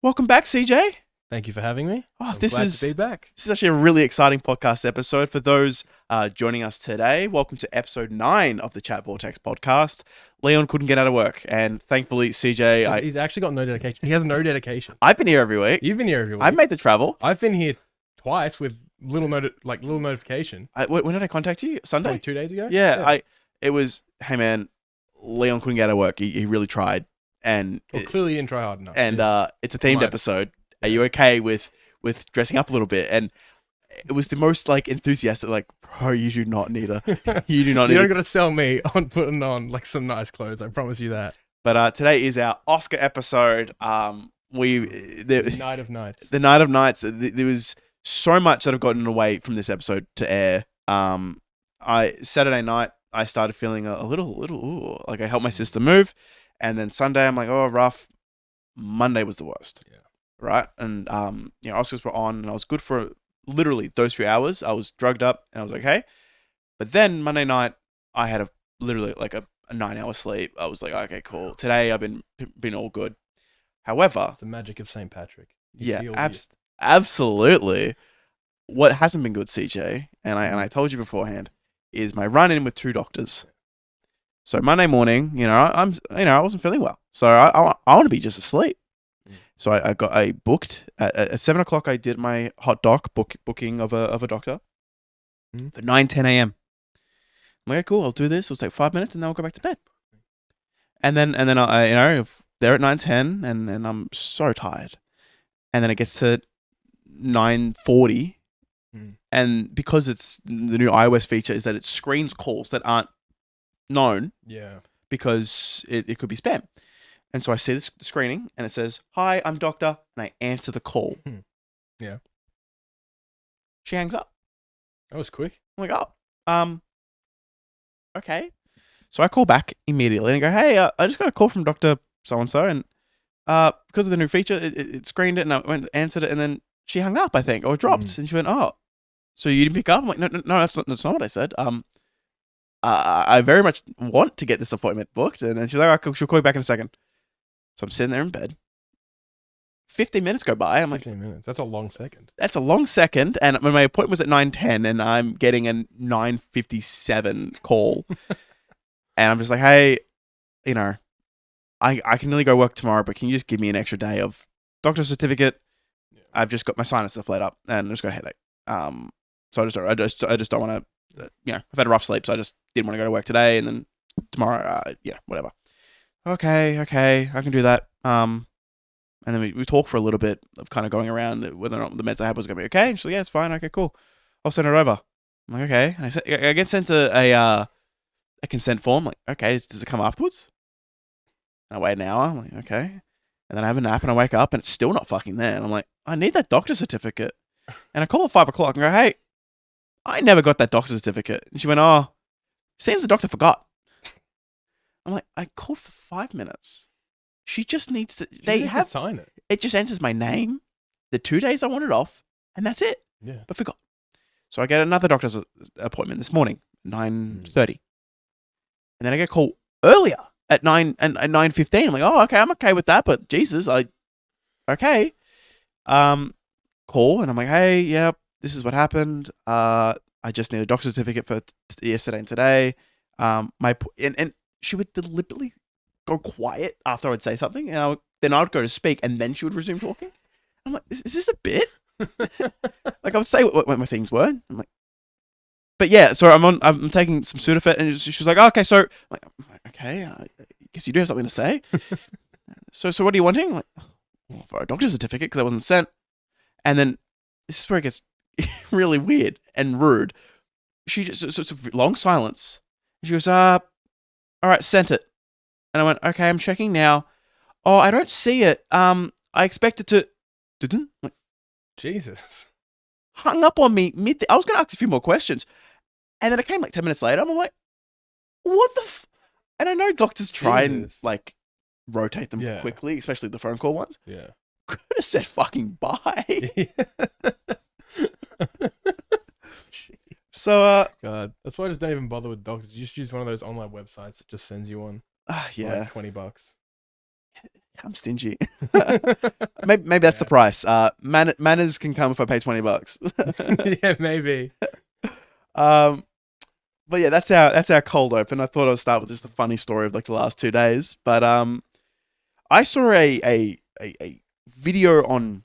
Welcome back, CJ. Thank you for having me. Oh, I'm glad to be back. This is actually a really exciting podcast episode for those joining us today. Welcome to episode 9 of the Chat Vortex podcast. Leon couldn't get out of work, and thankfully, CJ, He's actually got no dedication. He has no dedication. I've been here every week. You've been here every week. I've made the travel. I've been here twice with little notification. When did I contact you? Sunday? Probably 2 days ago. Yeah. It was, hey man, Leon couldn't get out of work. He really tried, and Well, clearly you didn't try hard enough. and it's a themed episode. Are you okay with dressing up a little bit? And it was the most enthusiastic, bro, you do not need a you do not You need don't got to sell me on putting on some nice clothes. I promise you that. But today is our Oscar episode. The night of nights. The night of nights. There was so much that have gotten away from this episode to air. Saturday night I started feeling a little like I helped my sister move, and then Sunday I'm like, oh, rough. Monday was the worst. Yeah. Right, and Oscars were on, and I was good for literally those few hours. I was drugged up, and I was okay. But then Monday night, I had a 9-hour sleep. I was like, okay, cool. Today I've been all good. However, It's the magic of St. Patrick. Absolutely. What hasn't been good, CJ, and I told you beforehand, is my run-in with 2 doctors. So Monday morning, I wasn't feeling well, so I want to be just asleep. So I booked at 7 o'clock. I did my hot doc booking of a doctor for 9:10 a.m. I'm like, okay, cool. I'll do this. It'll take 5 minutes, and then I'll go back to bed. And then I they're at 9:10, and I'm so tired. And then it gets to 9:40, and because it's the new iOS feature is that it screens calls that aren't known. Yeah. Because it could be spam. And so I see the screening, and it says, "Hi, I'm Doctor," and I answer the call. Yeah. She hangs up. That was quick. I'm like, oh, okay. So I call back immediately and go, "Hey, I just got a call from Doctor So and So, and because of the new feature, it screened it, and I went and answered it, and then she hung up, I think, or dropped, and she went, "Oh, so you didn't pick up?" I'm like, "No, that's not what I said. I very much want to get this appointment booked," and then she's like, "Oh, she'll call you back in a second." So I'm sitting there in bed. 15 minutes go by. I'm like, 15 minutes. That's a long second. that's a long second. And when my appointment was at 9:10, and I'm getting a 9:57 call. And I'm just like, hey, I can really go work tomorrow, but can you just give me an extra day of doctor's certificate? Yeah. I've just got my sinuses are flared up, and I've just got a headache. So I just don't want to, I've had a rough sleep, so I just didn't want to go to work today, and then tomorrow, whatever. Okay, I can do that. And then we talked for a little bit of kind of going around whether or not the meds I had was going to be okay. And she's like, yeah, it's fine. Okay, cool. I'll send it over. I'm like, okay. And I get sent a consent form. Like, okay, does it come afterwards? And I wait an hour. I'm like, okay. And then I have a nap and I wake up and it's still not fucking there. And I'm like, I need that doctor's certificate. And I call at 5 o'clock and go, hey, I never got that doctor's certificate. And she went, oh, seems the doctor forgot. I'm like, I called for 5 minutes. She just needs to. They have to sign it. It just enters my name, the 2 days I wanted off, and that's it. Yeah. But forgot. So I get another doctor's appointment this morning, 9:30, and then I get a call earlier at 9:15. I'm like, oh, okay, I'm okay with that, but Jesus, okay. Call and I'm like, hey, yeah, this is what happened. I just need a doctor's certificate for yesterday and today. And she would deliberately go quiet after I would say something, and then I would go to speak, and then she would resume talking. I'm like, is this a bit? I would say what my things were. I'm like, but yeah, so I'm taking some Sudafed, and she's like, oh, okay, so I'm like, okay, I guess you do have something to say. So what are you wanting? I'm like, well, for a doctor's certificate, because I wasn't sent. And then this is where it gets really weird and rude. She just, so it's a long silence. She goes, all right, sent it. And I went, okay, I'm checking now. Oh, I don't see it. I expect it to. Didn't? Like, Jesus. Hung up on me mid. I was going to ask a few more questions. And then it came 10 minutes later. I'm like, what the And I know doctors try and rotate them quickly, especially the phone call ones. Yeah. Could have said fucking bye. So, God, that's why I just don't even bother with doctors. You just use one of those online websites that just sends you one. Yeah. For $20. I'm stingy. maybe that's the price. Manners can come if I pay $20. Yeah, maybe. But yeah, that's our cold open. I thought I would start with just a funny story of like the last 2 days. But I saw a video on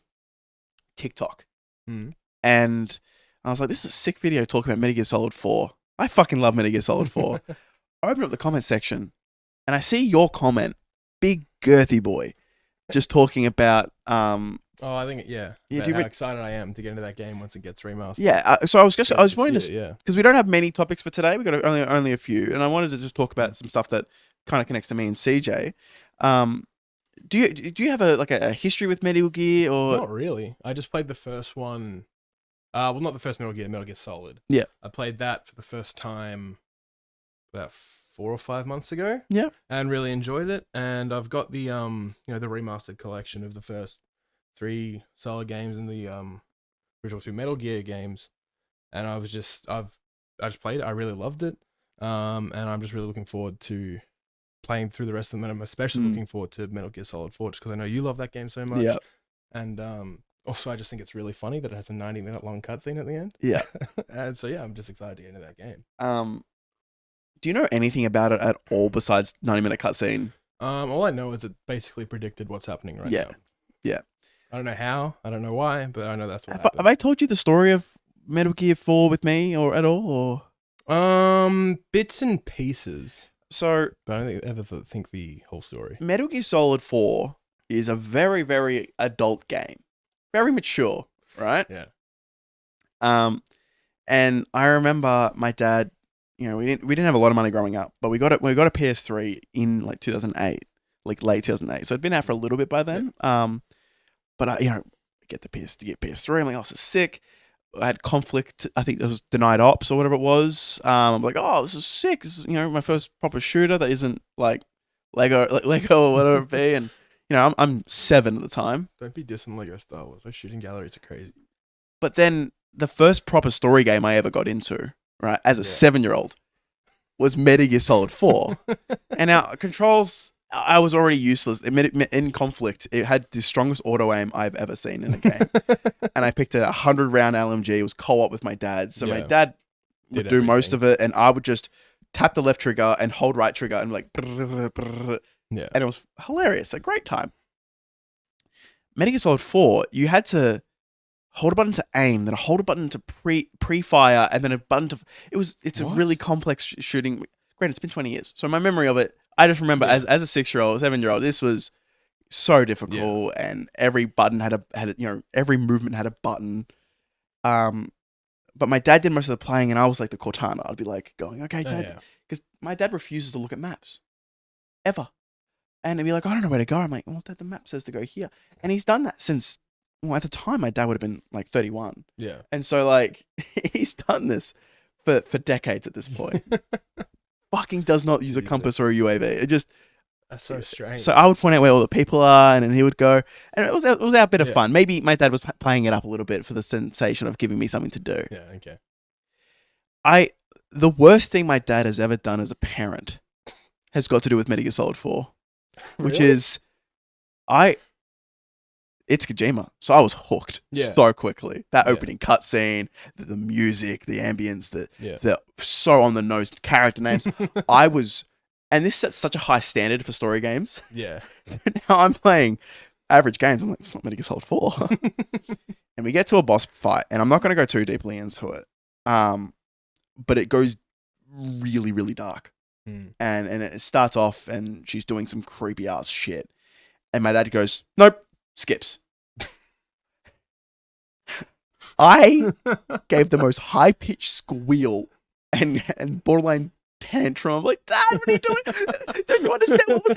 TikTok, and I was like, this is a sick video talking about Metal Gear Solid 4. I fucking love Metal Gear Solid 4. I open up the comment section, and I see your comment, big girthy boy, just talking about I think how excited I am to get into that game once it gets remastered. Yeah, so I was wanting to, because yeah. we don't have many topics for today. We got only a few, and I wanted to just talk about some stuff that kind of connects to me and CJ. Do you have a history with Metal Gear or not really? I just played the first one. Well, not the first Metal Gear Solid. Yeah, I played that for the first time about 4 or 5 months ago. Yeah, and really enjoyed it. And I've got the the remastered collection of the first 3 Solid games and the original 2 Metal Gear games. And I just played it. I really loved it. And I'm just really looking forward to playing through the rest of them. And I'm especially looking forward to Metal Gear Solid 4 just because I know you love that game so much. Yeah. And also, I just think it's really funny that it has a 90-minute long cutscene at the end. Yeah. And so, yeah, I'm just excited to get into that game. Do you know anything about it at all besides 90-minute cutscene? All I know is it basically predicted what's happening right now. Yeah. I don't know how, I don't know why, but I know that's what happened. Have I told you the story of Metal Gear 4 with me or at all? Or? Bits and pieces. So, but I don't ever think the whole story. Metal Gear Solid 4 is a very, very adult game. Very mature, right? Yeah. And I remember my dad, we didn't have a lot of money growing up, but we got a PS3 in like 2008, like late 2008. So it'd been out for a little bit by then. Yeah. But I get PS3. I'm like, oh, this is sick. I had conflict. I think it was Denied Ops or whatever it was. I'm like, oh, this is sick. This is, my first proper shooter that isn't like Lego or whatever it be. And I'm 7 at the time. Don't be dissing Lego Star Wars. Those shooting galleries are crazy. But then the first proper story game I ever got into, right, as a 7-year-old, was Metal Gear Solid 4. And now controls, I was already useless. In conflict, it had the strongest auto aim I've ever seen in a game. And I picked a 100-round LMG. It was co-op with my dad. So my dad would do most of it, and I would just tap the left trigger and hold right trigger and like... Yeah. And it was hilarious. A great time. Metal Gear Solid 4, you had to hold a button to aim, then hold a button to pre-fire, and then a button to... It's a really complex shooting... Granted, it's been 20 years. So my memory of it, I just remember as a 6-year-old, 7-year-old, this was so difficult, and every button had every movement had a button. But my dad did most of the playing, and I was like the Cortana. I'd be like going, okay, Dad. Because my dad refuses to look at maps. Ever. And he'd be like, I don't know where to go. I'm like, well, Dad, the map says to go here. And he's done that since, at the time, my dad would have been like 31. Yeah. And so, like, he's done this for decades at this point. Fucking does not use a compass or a UAV. It just... That's so strange. So I would point out where all the people are, and then he would go. And it was our bit of fun. Maybe my dad was playing it up a little bit for the sensation of giving me something to do. Yeah, okay. The worst thing my dad has ever done as a parent has got to do with Metal Gear Solid 4. Which is, it's Kojima. So I was hooked so quickly. That opening cutscene, the music, the ambience, the so on the nose character names. And this sets such a high standard for story games. Yeah. So now I'm playing average games. I'm like, it's not Metal Gear Solid 4. And we get to a boss fight, and I'm not going to go too deeply into it. But it goes really, really dark. And it starts off, and she's doing some creepy ass shit. And my dad goes, nope, skips. I gave the most high pitched squeal and borderline tantrum. I'm like, Dad, what are you doing? Don't you understand what was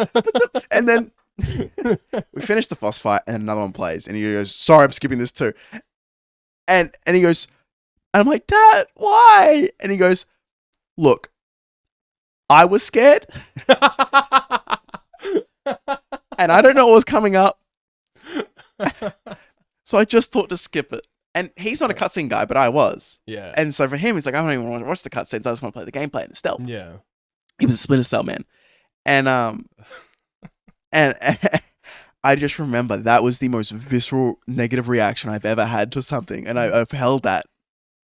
happening? And then we finish the boss fight, and another one plays, and he goes, sorry, I'm skipping this too. And he goes, and I'm like, Dad, why? And he goes, look, I was scared. And I don't know what was coming up. So I just thought to skip it. And he's not a cutscene guy, but I was. Yeah. And so for him, he's like, I don't even want to watch the cutscenes. I just want to play the gameplay and the stealth. Yeah. He was a Splinter Cell man. And And I just remember that was the most visceral negative reaction I've ever had to something. And I've held that.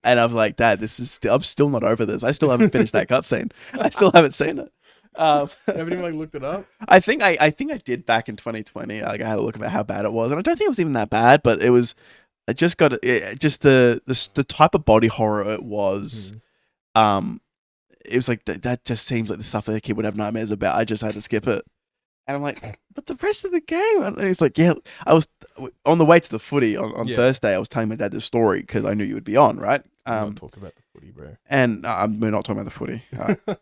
And I was like, Dad, I'm still not over this. I still haven't finished that cutscene. I still haven't seen it. Haven't even like looked it up. I think I did back in 2020. Like I had a look at how bad it was, and I don't think it was even that bad. But it was. I just got just the type of body horror it was. It was like that just seems like the stuff that a kid would have nightmares about. I just had to skip it, and I'm like, but the rest of the game. And he's like, yeah. I was on the way to the footy on Thursday. I was telling my dad this story because I knew you would be on, right? Talk about the footy, bro. And we're not talking about the footy.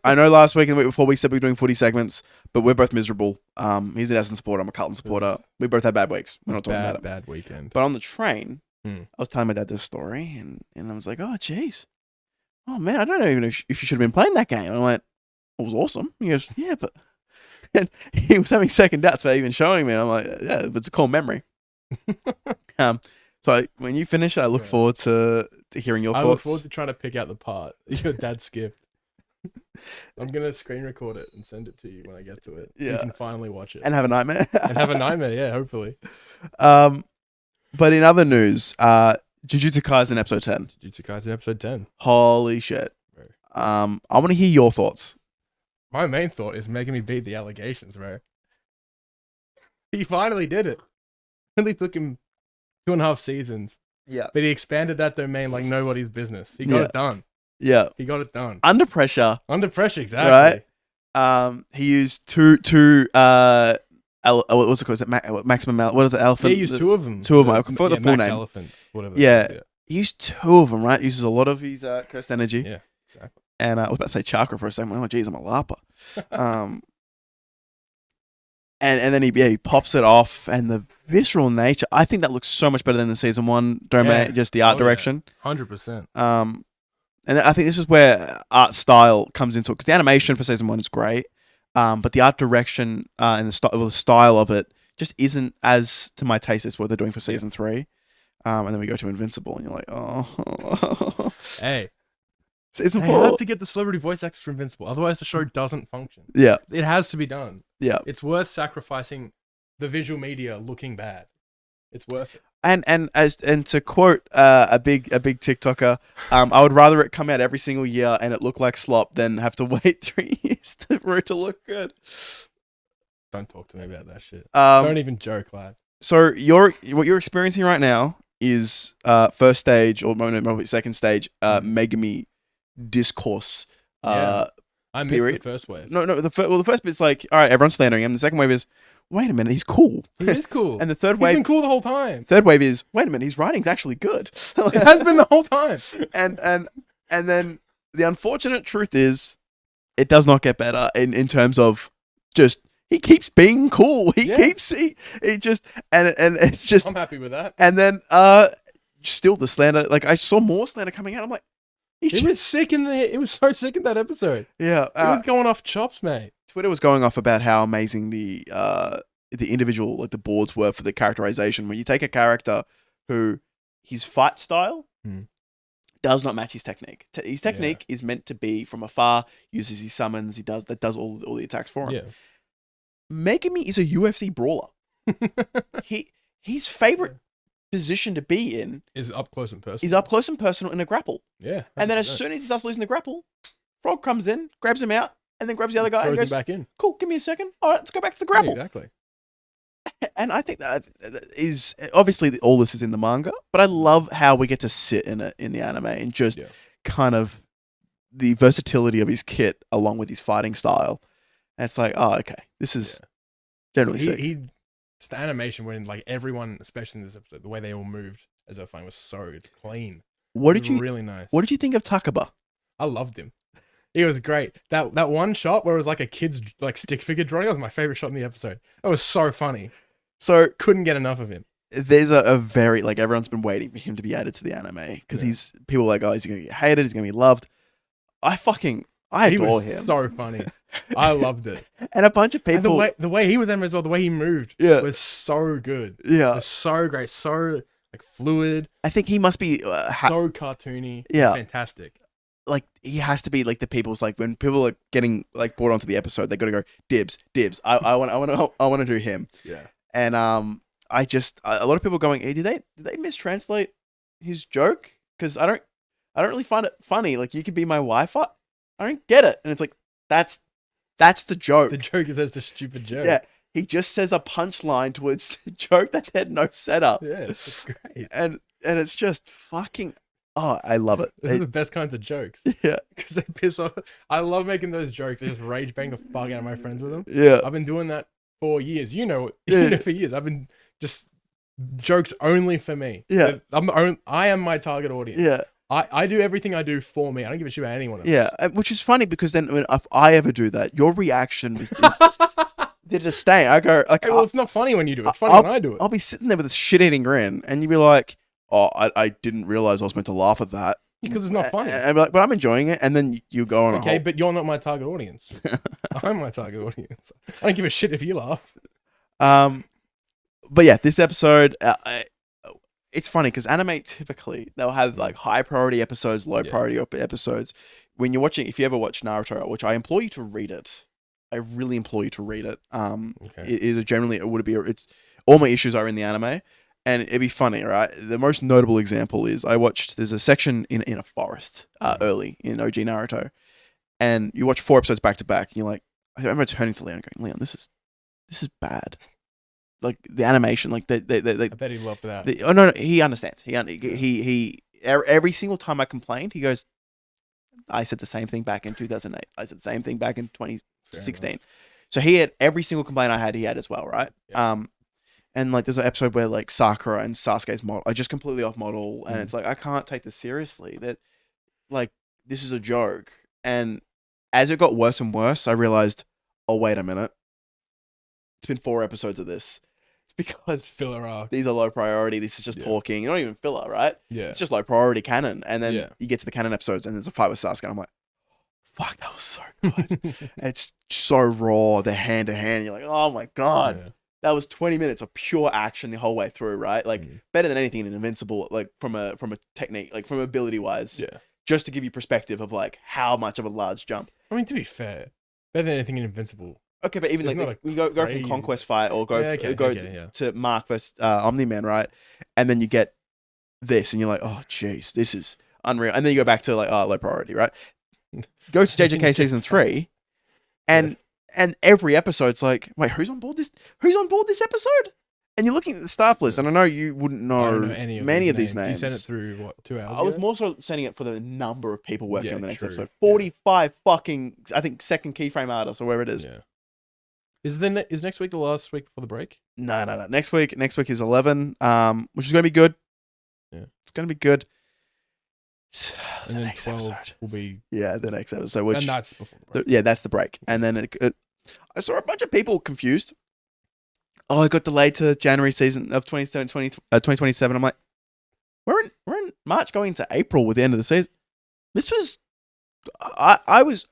I know last week and the week before we said we were doing footy segments, but we're both miserable. He's an Essendon supporter. I'm a Carlton supporter. We both had bad weeks. We're not talking about it. Bad weekend. But on the train, I was telling my dad this story, and I was like, oh, jeez. Oh, man, I don't know even if you should have been playing that game. And I went, it was awesome. He goes, yeah, but... And he was having second doubts about even showing me. And I'm like, yeah, but it's a core memory. So when you finish, I look forward to hearing your thoughts. I look forward to trying to pick out the part your dad skipped. I'm going to screen record it and send it to you when I get to it. Yeah. So you can finally watch it. And have a nightmare. Yeah, hopefully. But in other news, Jujutsu Kaisen episode 10. Jujutsu Kaisen episode 10. Holy shit. I want to hear your thoughts. My main thought is making me beat the allegations, bro. He finally did it. It only took him 2.5 seasons. Yeah. But he expanded that domain like nobody's business. He got it done. Yeah. He got it done. Under pressure. Under pressure, exactly. Right? He used two what's it called? Is it maximum? What is it? Elephant? He used two of them. Two of them. I forgot the full name. Elephant, whatever. Yeah. He used two of them, right? Uses a lot of his cursed energy. Yeah, exactly. And I was about to say chakra for a second. Oh, geez, I'm a LARPer. And then he pops it off, and the visceral nature. I think that looks so much better than the season 1 domain. Just the art direction. 100%. And I think this is where art style comes into it, because the animation for season 1 is great, but the art direction and the style of it just isn't as to my taste as what they're doing for season 3. And then we go to Invincible, and you're like, oh. Hey. Season 4. You have to get the celebrity voice actors for Invincible, otherwise the show doesn't function. Yeah. It has to be done. Yeah. It's worth sacrificing the visual media looking bad. It's worth it. And to quote a big TikToker, I would rather it come out every single year and it look like slop than have to wait 3 years for it to look good. Don't talk to me about that shit. Don't even joke, lad. So what you're experiencing right now is first stage, or maybe second stage, Megami discourse. I missed period. the first wave. No. The first bit's like, all right, everyone's slandering him. The second wave is, wait a minute, he's cool. He is cool. And the third He's wave, been cool the whole time. Third wave is, wait a minute, his writing's actually good. It has been the whole time. And then the unfortunate truth is, it does not get better in terms of just he keeps being cool. He just and it's just. I'm happy with that. And then still the slander. Like I saw more slander coming out. I'm like, it was sick it was so sick in that episode. Yeah, it was going off chops, mate. Twitter was going off about how amazing the individual, like the boards were for the characterization. When you take a character who his fight style does not match his technique. His technique is meant to be from afar. Uses his summons. He does all the attacks for him. Yeah. Megami is a UFC brawler. His favorite position to be in is up close and personal. He's up close and personal in a grapple. Yeah. 100%. And then as soon as he starts losing the grapple, Frog comes in, grabs him out, and then grabs the other guy and goes, back in. Cool, give me a second. All right, let's go back to the grapple. Yeah, exactly. And I think that is obviously all this is in the manga, but I love how we get to sit in it in the anime and just kind of the versatility of his kit along with his fighting style. And it's like, oh, okay, this is generally sick. It's the animation when like everyone, especially in this episode, the way they all moved as they were fighting was so clean. Really nice. What did you think of Takaba? I loved him. He was great. That one shot where it was like a kid's like stick figure drawing, that was my favorite shot in the episode. That was so funny. So couldn't get enough of him. There's a very like everyone's been waiting for him to be added to the anime because people are like, oh, is he gonna get hated? He's gonna be loved. I adore him. So funny. I loved it. And a bunch of people. And the way he was as well, the way he moved was so good. Yeah. It was so great. So like fluid. I think he must be so cartoony. Yeah. Fantastic. like he has to be like the people's like when people are getting like brought onto the episode, they got to go dibs. I want to do him. Yeah. And I just a lot of people going, hey, did they mistranslate his joke? Because I don't really find it funny. Like you could be my wife. I don't get it. And it's like that's the joke. The joke is that it's a stupid joke. Yeah. He just says a punchline towards the joke that had no setup. Yeah, it's great. And it's just fucking. Oh, I love it. Those are the best kinds of jokes. Yeah. Because they piss off. I love making those jokes. I just rage bang the fuck out of my friends with them. Yeah. I've been doing that for years. You know, Yeah. for years. I've been just jokes only for me. Yeah. I am my target audience. Yeah. I do everything I do for me. I don't give a shit about anyone else. Yeah. Which is funny because then if I ever do that, your reaction is they're just staying. I go, like, Hey, well, it's not funny when you do it. It's funny when I do it. I'll be sitting there with this shit-eating grin, and you'd be like, oh, I didn't realize I was meant to laugh at that. Because it's not funny. And I'd be like, but I'm enjoying it. And then you go on a Okay, whole... but you're not my target audience. I'm my target audience. I don't give a shit if you laugh. But yeah, this episode, it's funny because anime typically, they'll have like high priority episodes, low priority episodes. When you're watching, if you ever watch Naruto, which I implore you to read it, I really implore you to read it. It is generally, it's all my issues are in the anime, and it'd be funny, right? The most notable example is there's a section in a forest early in OG Naruto, and you watch 4 episodes back to back, and you're like, I remember turning to Leon and going, Leon, this is bad. Like the animation, like I bet he loved that. No, he understands. He every single time I complained, he goes, I said the same thing back in 2008. I said the same thing back in 2016. So he had every single complaint I had, he had as well, right? Yeah. And like there's an episode where like Sakura and Sasuke's model are just completely off model, and it's like I can't take this seriously. That like this is a joke. And as it got worse and worse, I realized, oh wait a minute, it's been 4 episodes of this. It's because filler arc. These are low priority. This is just talking. You're not even filler, right? Yeah. It's just low priority canon. And then you get to the canon episodes, and there's a fight with Sasuke, and I'm like, fuck, that was so good. It's so raw. They're hand to hand. You're like, oh my god. Yeah. That was 20 minutes of pure action the whole way through, right? Like better than anything in Invincible, like from a technique, like from ability wise. Yeah. Just to give you perspective of like how much of a large jump. I mean, to be fair, better than anything in Invincible. Okay, but even like when you go from Conquest fight or go to Mark versus Omni-Man, right? And then you get this, and you're like, oh jeez, this is unreal. And then you go back to like low priority, right? Go to JJK season 3, and every episode's like, wait, who's on board this episode? And you're looking at the staff list, and I know you wouldn't know many of these names. You sent it through, what, 2 hours I was more so sending it for the number of people working on the next episode. 45 fucking, I think, second keyframe artists or wherever it is. Yeah. Is next week the last week before the break? No. Next week is 11, which is going to be good. Yeah. It's going to be good. And then next episode will be... Yeah, the next episode. Which, and that's before the break. That's the break. And then I saw a bunch of people confused. Oh, it got delayed to January season of 2027. I'm like, we're in March going into April with the end of the season. This was,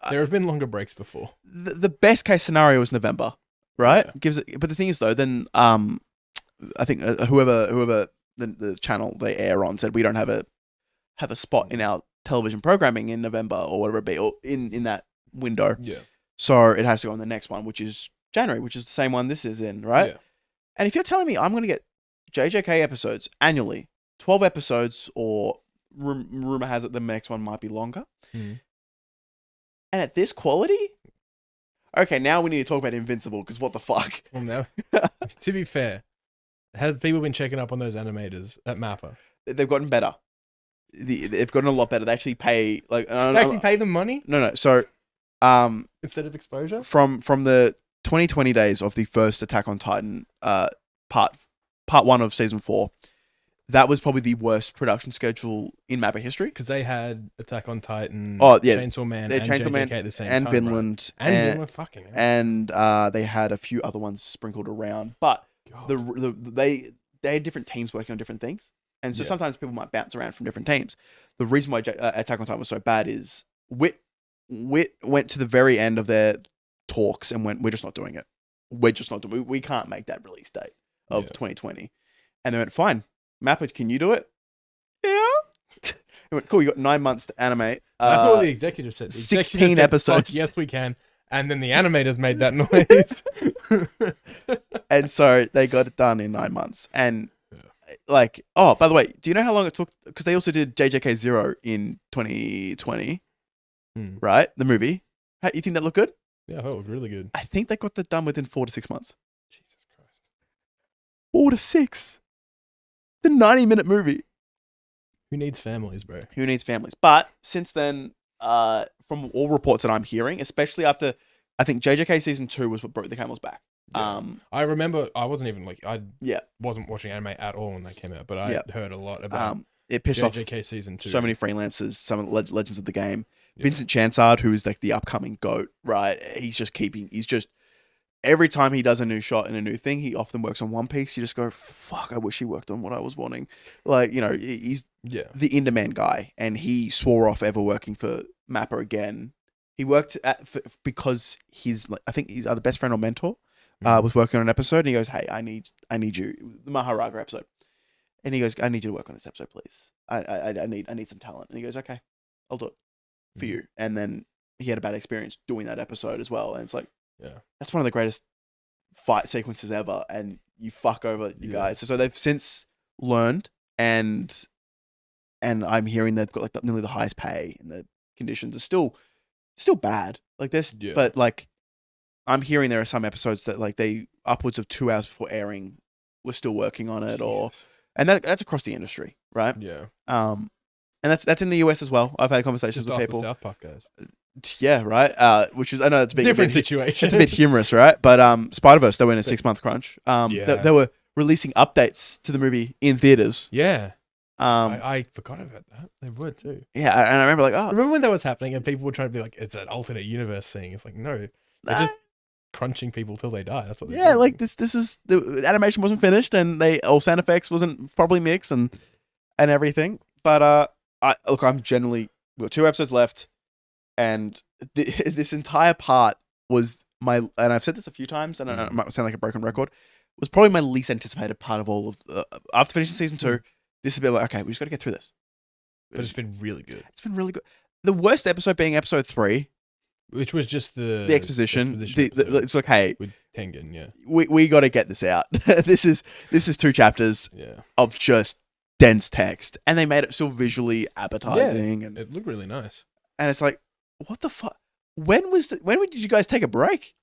there have been longer breaks before. The best case scenario was November, right? Yeah. But the thing is though, then I think whoever the channel they air on said we don't have a spot in our television programming in November or whatever it be, or in that window. Yeah. So it has to go on the next one, which is January, which is the same one this is in, right? Yeah. And if you're telling me I'm going to get JJK episodes annually, 12 episodes, or rumor has it the next one might be longer, and at this quality, okay, now we need to talk about Invincible, because what the fuck? Well, now, to be fair, have people been checking up on those animators at Mappa? They've gotten better. They've gotten a lot better. They actually pay like they actually pay them money. No. So, instead of exposure from the 2020 days of the first Attack on Titan, part 1 of season 4, that was probably the worst production schedule in Mappa history, because they had Attack on Titan, Chainsaw Man, and Chainsaw Man at the same and time, Vinland, right? And Vinland, fucking hell. And they had a few other ones sprinkled around, but they had different teams working on different things, and so sometimes people might bounce around from different teams. The reason why Attack on Titan was so bad is Wit went to the very end of their talks and went, we're just not doing it. We can't make that release date of 2020. And they went, fine, Mappa, can you do it? Yeah. He went, cool, you got 9 months to animate. That's what the executive said. The 16 executive said, episodes. "Fuck, yes, we can." And then the animators made that noise. And so they got it done in 9 months. And like, oh, by the way, do you know how long it took? Because they also did JJK Zero in 2020, right? The movie. How, you think that looked good? Yeah, I thought it was really good. I think they got that done within 4 to 6 months. Jesus Christ. 4 to 6. The 90-minute movie. Who needs families, bro? Who needs families? But since then, from all reports that I'm hearing, especially after, I think JJK season 2 was what broke the camel's back. Yeah. I remember I wasn't even like I Yeah. wasn't watching anime at all when that came out, but I heard a lot about it pissed JJK off season 2. so many freelancers, some of the legends of the game. Yeah. Vincent Chansard, who is like the upcoming GOAT, right? He's just every time he does a new shot and a new thing, he often works on One Piece. You just go, fuck, I wish he worked on what I was wanting. Like, you know, he's the in-demand guy, and he swore off ever working for Mappa again. He worked because I think his other best friend or mentor was working on an episode, and he goes, hey, I need you, the Maharaga episode. And he goes, I need you to work on this episode, please. I need some talent. And he goes, okay, I'll do it for you. And then he had a bad experience doing that episode as well. And it's like, that's one of the greatest fight sequences ever, and you fuck over you guys. So they've since learned, and I'm hearing they've got like nearly the highest pay, and the conditions are still bad. Like this, but like I'm hearing there are some episodes that like they upwards of 2 hours before airing were still working on it, and that's across the industry, right? Yeah. And that's in the US as well. I've had conversations with people. South Park guys. Yeah, right. Which is, I know it's a bit different situation. It's a bit humorous, right? But Spider-Verse, they were in a 6-month crunch. They were releasing updates to the movie in theaters. Yeah. I forgot about that. They would too. Yeah, and I remember like, remember when that was happening and people were trying to be like, it's an alternate universe thing. It's like, no, they're just crunching people till they die. That's what. They're doing. Like this is the animation wasn't finished, and all sound effects wasn't probably mixed and everything. But I'm generally, we've got 2 episodes left. And this entire part was and I've said this a few times, and I might sound like a broken record, was probably my least anticipated part of all of after finishing season 2. This has been like, okay, we just got to get through this. But it's been really good. It's been really good. The worst episode being episode 3, which was just the exposition. It's like, hey, with Tengen, we got to get this out. This is 2 chapters of just dense text, and they made it so visually appetizing, and it looked really nice. And it's like, what the fuck? When did you guys take a break?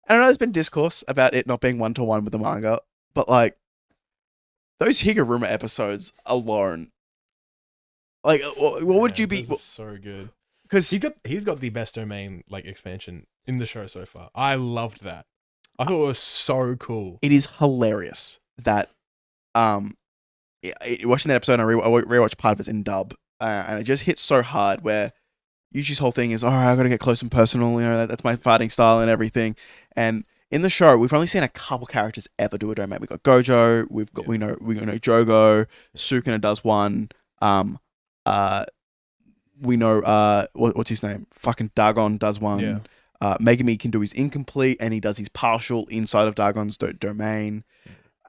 I don't know, there's been discourse about it not being 1-to-1 with the manga, but like those Higuruma episodes alone, like what would you be? So good, because he's got the best domain like expansion in the show so far. I loved that. I thought it was so cool. It is hilarious that watching that episode, and I rewatched part of it in dub, and it just hits so hard where Yuji's whole thing is, all right, I got to get close and personal. You know, that's my fighting style and everything. And in the show, we've only seen a couple characters ever do a domain. We've got Gojo. We know Jogo. Sukuna does one. We know what's his name? Fucking Dagon does one. Yeah. Megumi can do his incomplete, and he does his partial inside of Dagon's domain.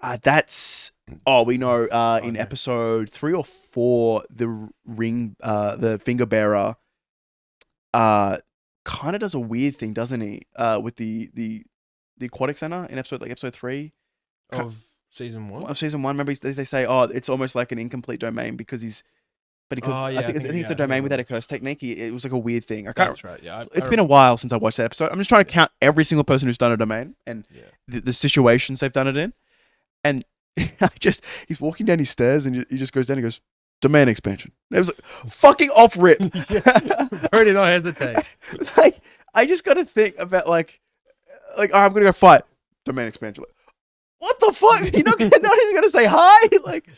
We know in episode 3 or 4, the finger bearer kind of does a weird thing, doesn't he? With the aquatic center in episode 3 of season 1. Of season 1, remember they say, it's almost like an incomplete domain because I think it's a domain without a curse technique. It was like a weird thing. That's right. Yeah, it's been a while since I watched that episode. I'm just trying to count every single person who's done a domain and the situations they've done it in. And he's walking down his stairs, and he just goes down and goes, domain expansion. It was like, fucking off rip. Where did I hesitate? Like, I just got to think about like, I'm going to go fight. Domain expansion. Like, what the fuck? You're not even going to say hi? Like,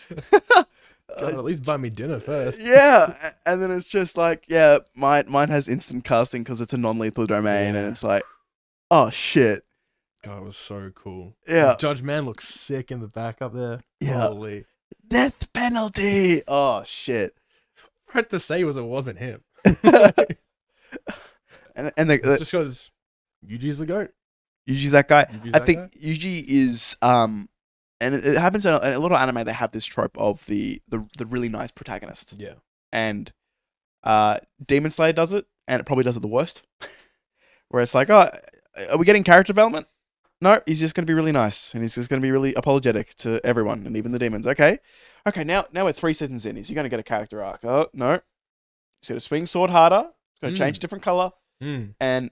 God, at least buy me dinner first. Yeah. And then it's just like, mine has instant casting because it's a non-lethal domain. And it's like, oh shit. God, it was so cool. Yeah. Judge Man looks sick in the back up there. Yeah. Holy. Death penalty. Oh shit. Hard to say it wasn't him. and just because Yuji's the GOAT. Yuji's that guy. I think Yuji is and it happens in a lot of anime. They have this trope of the really nice protagonist. Yeah. and Demon Slayer does it, and it probably does it the worst. Where it's like, oh, are we getting character development? No, he's just going to be really nice, and he's just going to be really apologetic to everyone, and even the demons. Okay, now we're 3 seasons in. Is he going to get a character arc? Oh, no. He's going to swing sword harder. He's going to change different color, and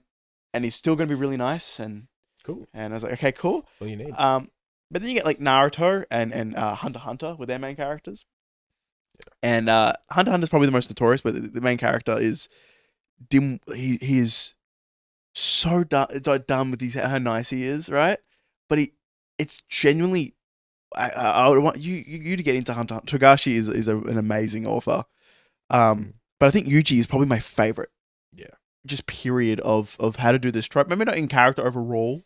he's still going to be really nice, and cool. And I was like, okay, cool. That's all you need. But then you get like Naruto and Hunter x Hunter with their main characters. And Hunter x Hunter is probably the most notorious, but the main character is Dim. He is so dumb with how nice he is, right? But it's genuinely. I would want you to get into Hunter. Togashi is an amazing author. But I think Yuji is probably my favorite. Yeah. Just period of how to do this trope. Maybe not in character overall,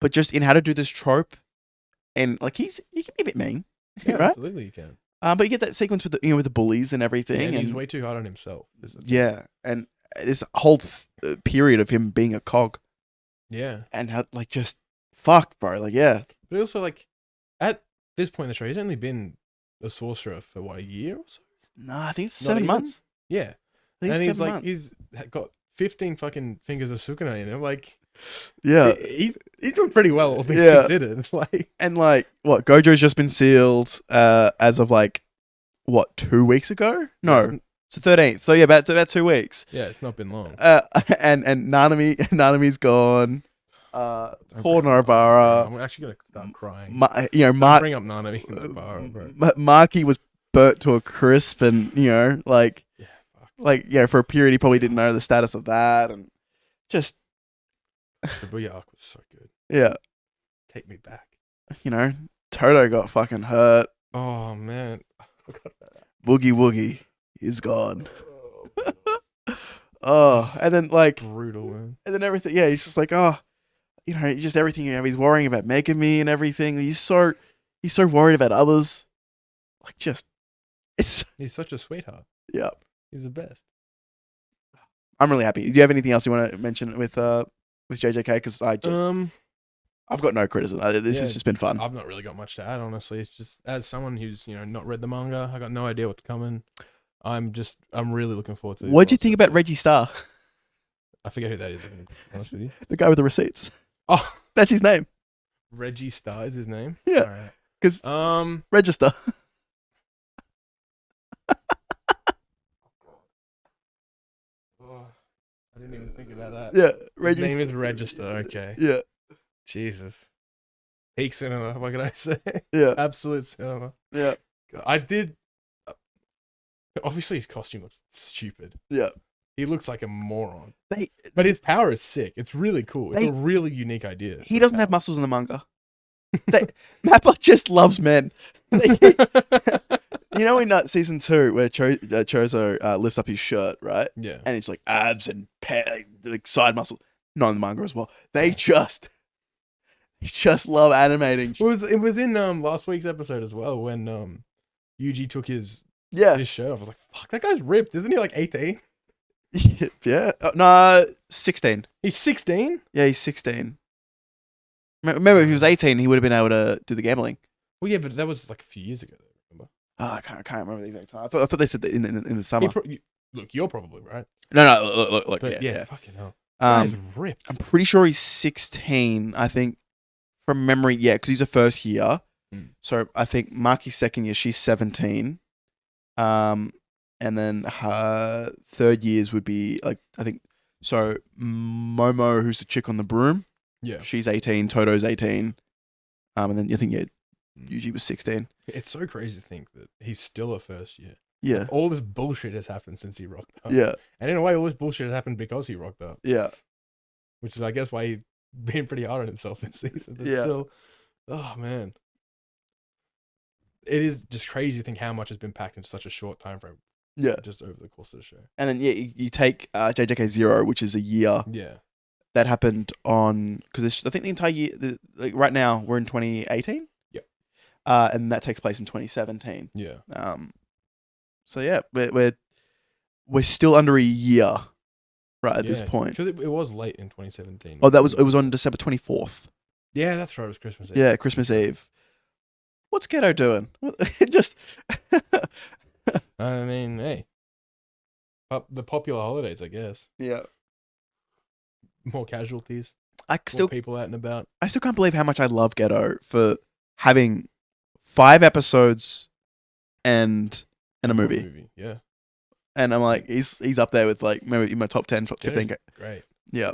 but just in how to do this trope. And like he can be a bit mean, Yeah, right? absolutely, you can. But you get that sequence with the bullies and everything, Yeah, and he's way too hard on himself. yeah, and this whole period of him being a cog, Yeah, and how like just fuck, bro, like yeah. But also like at this point in the show, he's only been a sorcerer for what, a year or so. Nah, I think it's Not 7 even? months. Yeah, I think and it's he's 7 like months. he's got 15 fucking fingers of Sukuna in him. Like, Yeah, he's doing pretty well. All things Yeah. considered. Like, and like what Gojo's just been sealed as of like what 2 weeks ago? No, it's the 13th. So yeah, about 2 weeks. yeah, it's not been long. And Nanami's gone. Poor Nobara. I'm actually gonna start crying. Mark Bring up Nanami and Nobara, bro. Marky was burnt to a crisp, and like Yeah, fuck. like for a period he probably didn't know the status of that, and just Shibuya arc was so good. yeah, Take me back. Toto got fucking hurt. Oh man, I forgot about that. Boogie Woogie is gone. Oh, and then like Brutal, man. and then everything. Yeah, he's just like just everything. He's worrying about Megami and everything. He's so worried about others. Like it's He's such a sweetheart. yeah. He's the best. I'm really happy. Do you have anything else you want to mention with JJK? Because I've got no criticism. This has just been fun. I've not really got much to add, honestly. It's just as someone who's not read the manga, I got no idea what's coming. I'm really looking forward to. What do you think about Reggie Star? I forget who that is. To be honest with you. The guy with the receipts. Oh, That's his name. Reggie Star is his name. Yeah. All right. Because register. Oh, I didn't even think about that. Yeah. His name is Register. Okay. Yeah. Jesus. Peak cinema. What can I say? Yeah. Absolute cinema. Yeah. I did. Obviously, his costume looks stupid. Yeah. He looks like a moron. But his power is sick. It's really cool. It's a really unique idea. He doesn't have muscles in the manga. Mappa just loves men. In season 2 where Chozo lifts up his shirt, right? Yeah. And it's like abs and like side muscle. Not in the manga as well. They just love animating. It was in last week's episode as well when Yuji took his shirt off. I was like, fuck, that guy's ripped. Isn't he like 18? Yeah. No, 16. He's 16? Yeah, he's 16. Remember, if he was 18, he would have been able to do the gambling. Well, yeah, but that was like a few years ago, remember? Oh, I can't remember the exact time. I thought they said that in the summer. Look, you're probably right. No, look, But yeah. fucking hell. Guy's ripped. I'm pretty sure he's 16, I think, from memory. Yeah, because he's a first year. So I think Maki's second year, she's 17. And then her third years would be like, I think, so Momo, who's the chick on the broom. Yeah. She's 18, Toto's 18. And then I think, Yuji was 16. It's so crazy to think that he's still a first year. Yeah. Like, all this bullshit has happened since he rocked up. Yeah. And in a way, all this bullshit has happened because he rocked up. Yeah. Which is, I guess, why he's being pretty hard on himself this season. But Yeah. still, oh, man. It is just crazy to think how much has been packed into such a short time frame. Yeah. Just over the course of the show. And then, you take JJK 0, which is a year. Yeah. That happened on, because I think the entire year, right now, we're in 2018. Yeah. And that takes place in 2017. Yeah. So yeah, we're still under a year, right at this point. Because it was late in 2017. Oh, it was on December 24th. Yeah, that's right. It was Christmas Eve. Yeah, Christmas Eve. What's Ghetto doing? Just I mean, hey, the popular holidays, I guess. Yeah. More casualties, I more still people out and about. I still can't believe how much I love Ghetto for having 5 episodes and a One movie. Yeah. And I'm like, he's up there with like maybe in my top 10, top 15. Great. Yeah.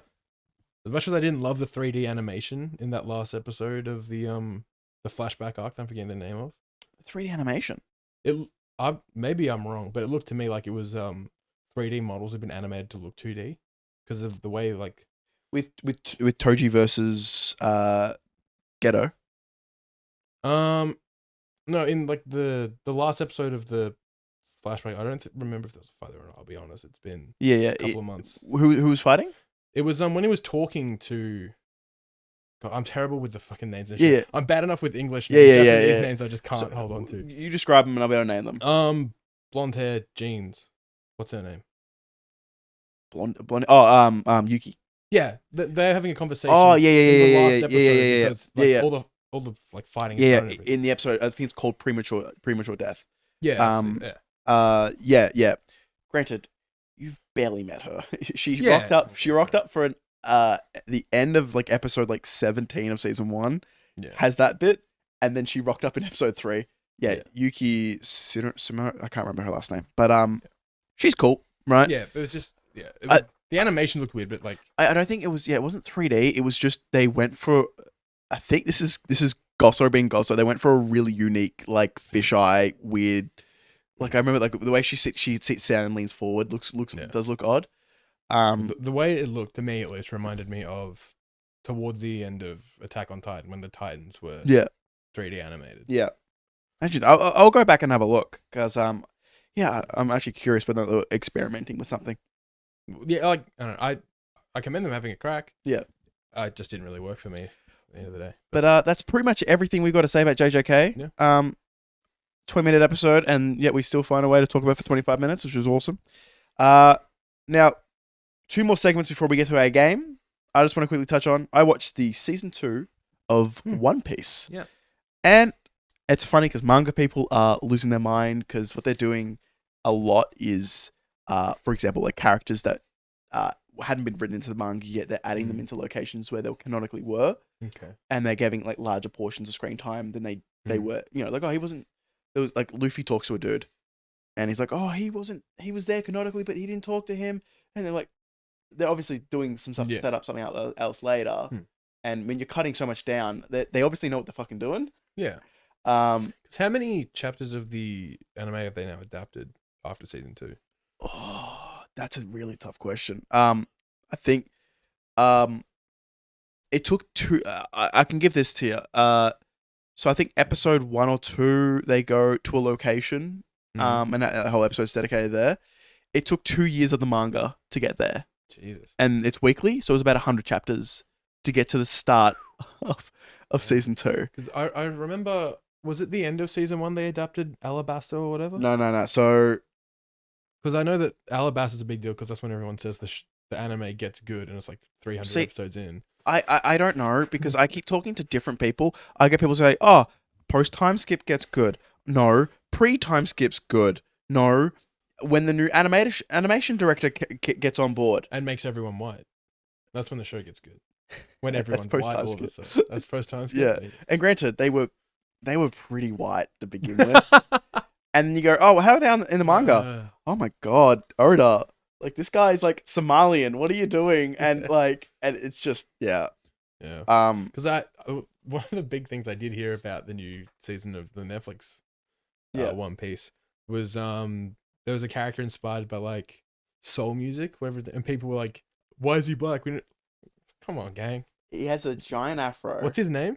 As much as I didn't love the 3D animation in that last episode of the flashback arc, I'm forgetting the name of 3D animation. Maybe I'm wrong, but it looked to me like it was 3D models have been animated to look 2D because of the way like With Toji versus Ghetto. No, in like the last episode of the flashback, I don't remember if there was a fight or not. I'll be honest, it's been a couple of months. Who was fighting? It was when he was talking to. God, I'm terrible with the fucking names. And Yeah, shit. I'm bad enough with English. Yeah, yeah, Japanese yeah. names I just can't hold on to. You describe them and I'll be able to name them. Blonde hair, jeans. What's her name? Blonde. Oh, Yuki. Yeah, they're having a conversation. Oh, yeah, in the last yeah. episode because like, all the like fighting. In the episode, I think it's called premature death. Yeah. Yeah. Granted, you've barely met her. She rocked up. She rocked up for the end of like episode like 17 of season 1. Yeah. Has that bit, and then she rocked up in episode 3. Yeah. Yuki Sumo. I can't remember her last name, but she's cool, right? Yeah, but it's just the animation looked weird, but like I don't think it was. Yeah, it wasn't 3D. It was just they went for. I think this is Gosso being Gosso. They went for a really unique, like fisheye, weird. Like I remember, like the way she sits down and leans forward does look odd. The way it looked to me, at least, reminded me of towards the end of Attack on Titan when the Titans were 3D animated. Yeah, actually, I'll go back and have a look because I'm actually curious whether they're experimenting with something. Yeah, like I don't know, I commend them having a crack. Yeah, it just didn't really work for me at the end of the day. But that's pretty much everything we got to say about JJK. Yeah. 20-minute episode, and yet we still find a way to talk about it for 25 minutes, which was awesome. Now, 2 more segments before we get to our game. I just want to quickly touch on. I watched the season 2 of One Piece. Yeah, and it's funny because manga people are losing their mind because what they're doing a lot is, for example, like characters that hadn't been written into the manga yet. They're adding them into locations where they canonically were. Okay, and they're giving like larger portions of screen time than they were. You know, like he wasn't. There was like Luffy talks to a dude, and he's like, "Oh, he wasn't. He was there canonically, but he didn't talk to him." And they're obviously doing some stuff to set up something else later. And when you're cutting so much down, they obviously know what they're fucking doing. Yeah. Because how many chapters of the anime have they now adapted after season 2? Oh, that's a really tough question. I think, it took 2. I can give this to you. So I think episode 1 or 2, they go to a location, and that whole episode's dedicated there. It took 2 years of the manga to get there. Jesus. And it's weekly, so it was about 100 chapters to get to the start of season 2. Because I remember, was it the end of season 1 they adapted Alabasta or whatever? No. So, because I know that Alabasta is a big deal because that's when everyone says the anime gets good and it's like 300 episodes in. I don't know because I keep talking to different people. I get people say, "Oh, post time skip gets good." No, pre time skip's good. No, when the new animation director gets on board and makes everyone white, that's when the show gets good. When everyone's white, all of a sudden. That's post time skip. Yeah, and granted, they were pretty white to begin with, and you go, "Oh, how are they in the manga?" Oh my god, Oda. Like, this guy's like Somalian. What are you doing? And and it's just, yeah. Because one of the big things I did hear about the new season of the Netflix One Piece was there was a character inspired by like soul music, whatever, and people were like, "Why is he black?" Come on, gang. He has a giant afro. What's his name?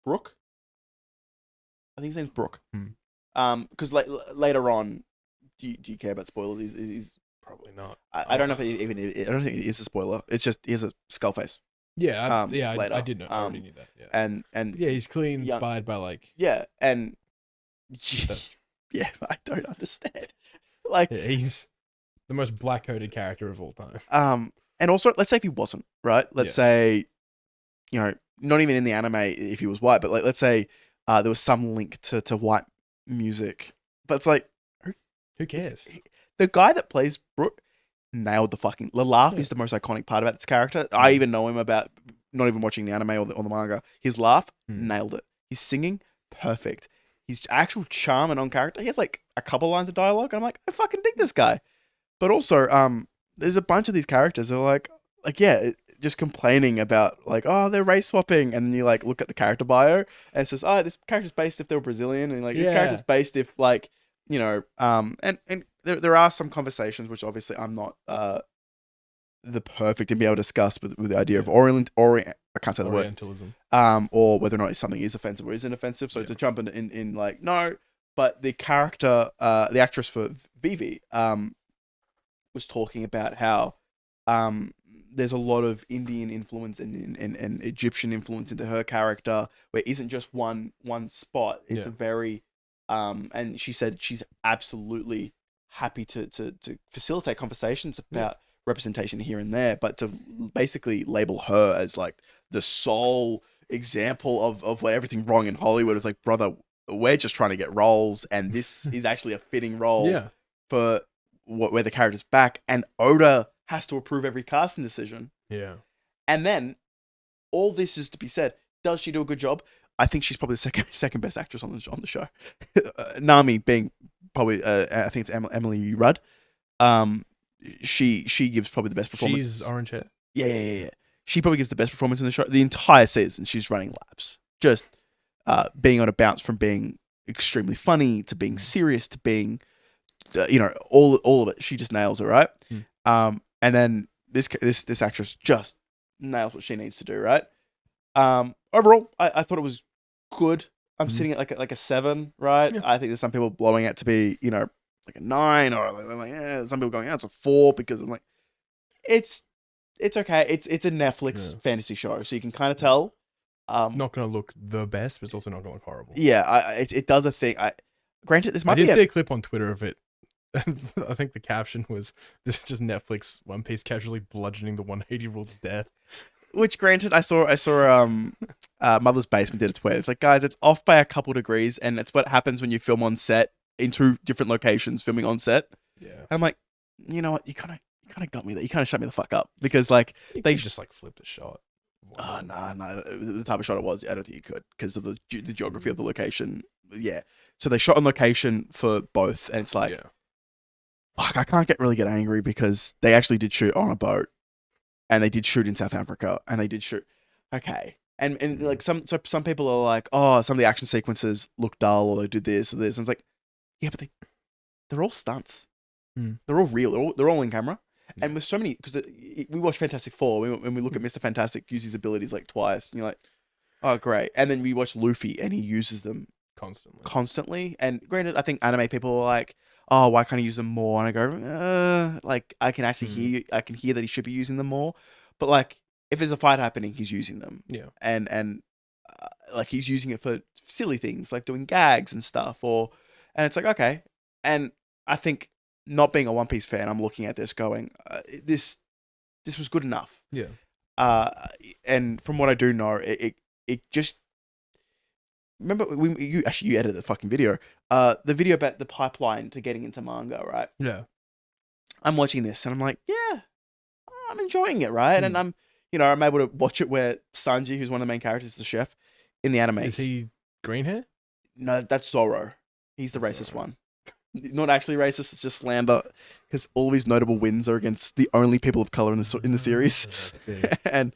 Brooke. I think his name's Brooke. Because later on. Do you care about spoilers? He's probably not. I don't know if I don't think it is a spoiler. It's just he has a skull face. Yeah, I did know. I already knew that. Yeah, and yeah, he's clearly inspired by like and I don't understand. Like he's the most black-coded character of all time. And also let's say if he wasn't right. Let's say, you know, not even in the anime if he was white, but like let's say there was some link to white music, but it's like. Who cares? The guy that plays Brooke nailed the laugh is the most iconic part about this character. I even know him about not even watching the anime or the manga. His laugh nailed it. His singing perfect. His actual charm and on character. He has like a couple lines of dialogue. And I'm like, I fucking dig this guy. But also, there's a bunch of these characters that are like just complaining about like, oh, they're race swapping, and then you like look at the character bio and it says, oh, this character's based if they were Brazilian, and like this character's based if like, you know, and there are some conversations which obviously I'm not the perfect to be able to discuss with the idea of Orient I can't say the word Orientalism. Or whether or not something is offensive or isn't offensive. So to jump in like no, but the character the actress for Vivi was talking about how there's a lot of Indian influence and Egyptian influence into her character, where it isn't just one spot. It's a very and she said she's absolutely happy to facilitate conversations about representation here and there, but to basically label her as like the sole example of what everything wrong in Hollywood is like, brother, we're just trying to get roles, and this is actually a fitting role for where the character's back, and Oda has to approve every casting decision. Yeah. And then all this is to be said. Does she do a good job? I think she's probably the second best actress on the show. Nami being probably I think it's Emily Rudd. She gives probably the best performance. She's orange hair. Yeah. She probably gives the best performance in the show. The entire season, she's running laps. Just being on a bounce from being extremely funny to being serious to being, all of it. She just nails it, right? And then this actress just nails what she needs to do, right? Overall, I thought it was good. I'm sitting at like a 7, right? Yeah. I think there's some people blowing it to be, like a 9, or like, some people going, it's a 4 because I'm like, it's okay. It's a Netflix fantasy show, so you can kind of tell. Not going to look the best, but it's also not going to look horrible. Yeah, it does a thing. Granted, this might be. I did see a clip on Twitter of it. I think the caption was, "This is just Netflix One Piece casually bludgeoning the 180 rule to death." Which, granted, I saw Mother's Basement did a tweet. It's like, guys, it's off by a couple degrees, and it's what happens when you film on set in 2 different locations, filming on set. Yeah, and I'm like, you know what? You kind of got me there. You kind of shut me the fuck up, because like they just like flipped a shot. Oh no, the type of shot it was, I don't think you could because of the geography of the location. Yeah, so they shot on location for both, and it's like, fuck, I can't really get angry because they actually did shoot on a boat. And they did shoot in South Africa, and they did shoot. Okay, and like some people are like, oh, some of the action sequences look dull, or they do this or this. And it's like, yeah, but they're all stunts. They're all real. They're all in camera. And with so many, because we watch Fantastic Four, when we look at Mr. Fantastic use his abilities like twice, and you're like, oh great. And then we watch Luffy, and he uses them constantly. And granted, I think anime people are like, oh, why can't he use them more? And I go, like, I can actually hear that he should be using them more. But like, if there's a fight happening, he's using them. Yeah. And like he's using it for silly things like doing gags and stuff. And it's like, okay. And I think not being a One Piece fan, I'm looking at this going, this was good enough. Yeah. And from what I do know, it just. Remember, you edited the fucking video. The video about the pipeline to getting into manga, right? Yeah. I'm watching this and I'm like, yeah, I'm enjoying it, right? And I'm able to watch it where Sanji, who's one of the main characters, the chef in the anime. Is he green hair? No, that's Zoro. He's the racist one. Not actually racist, it's just slander, because all of his notable wins are against the only people of color in the series. And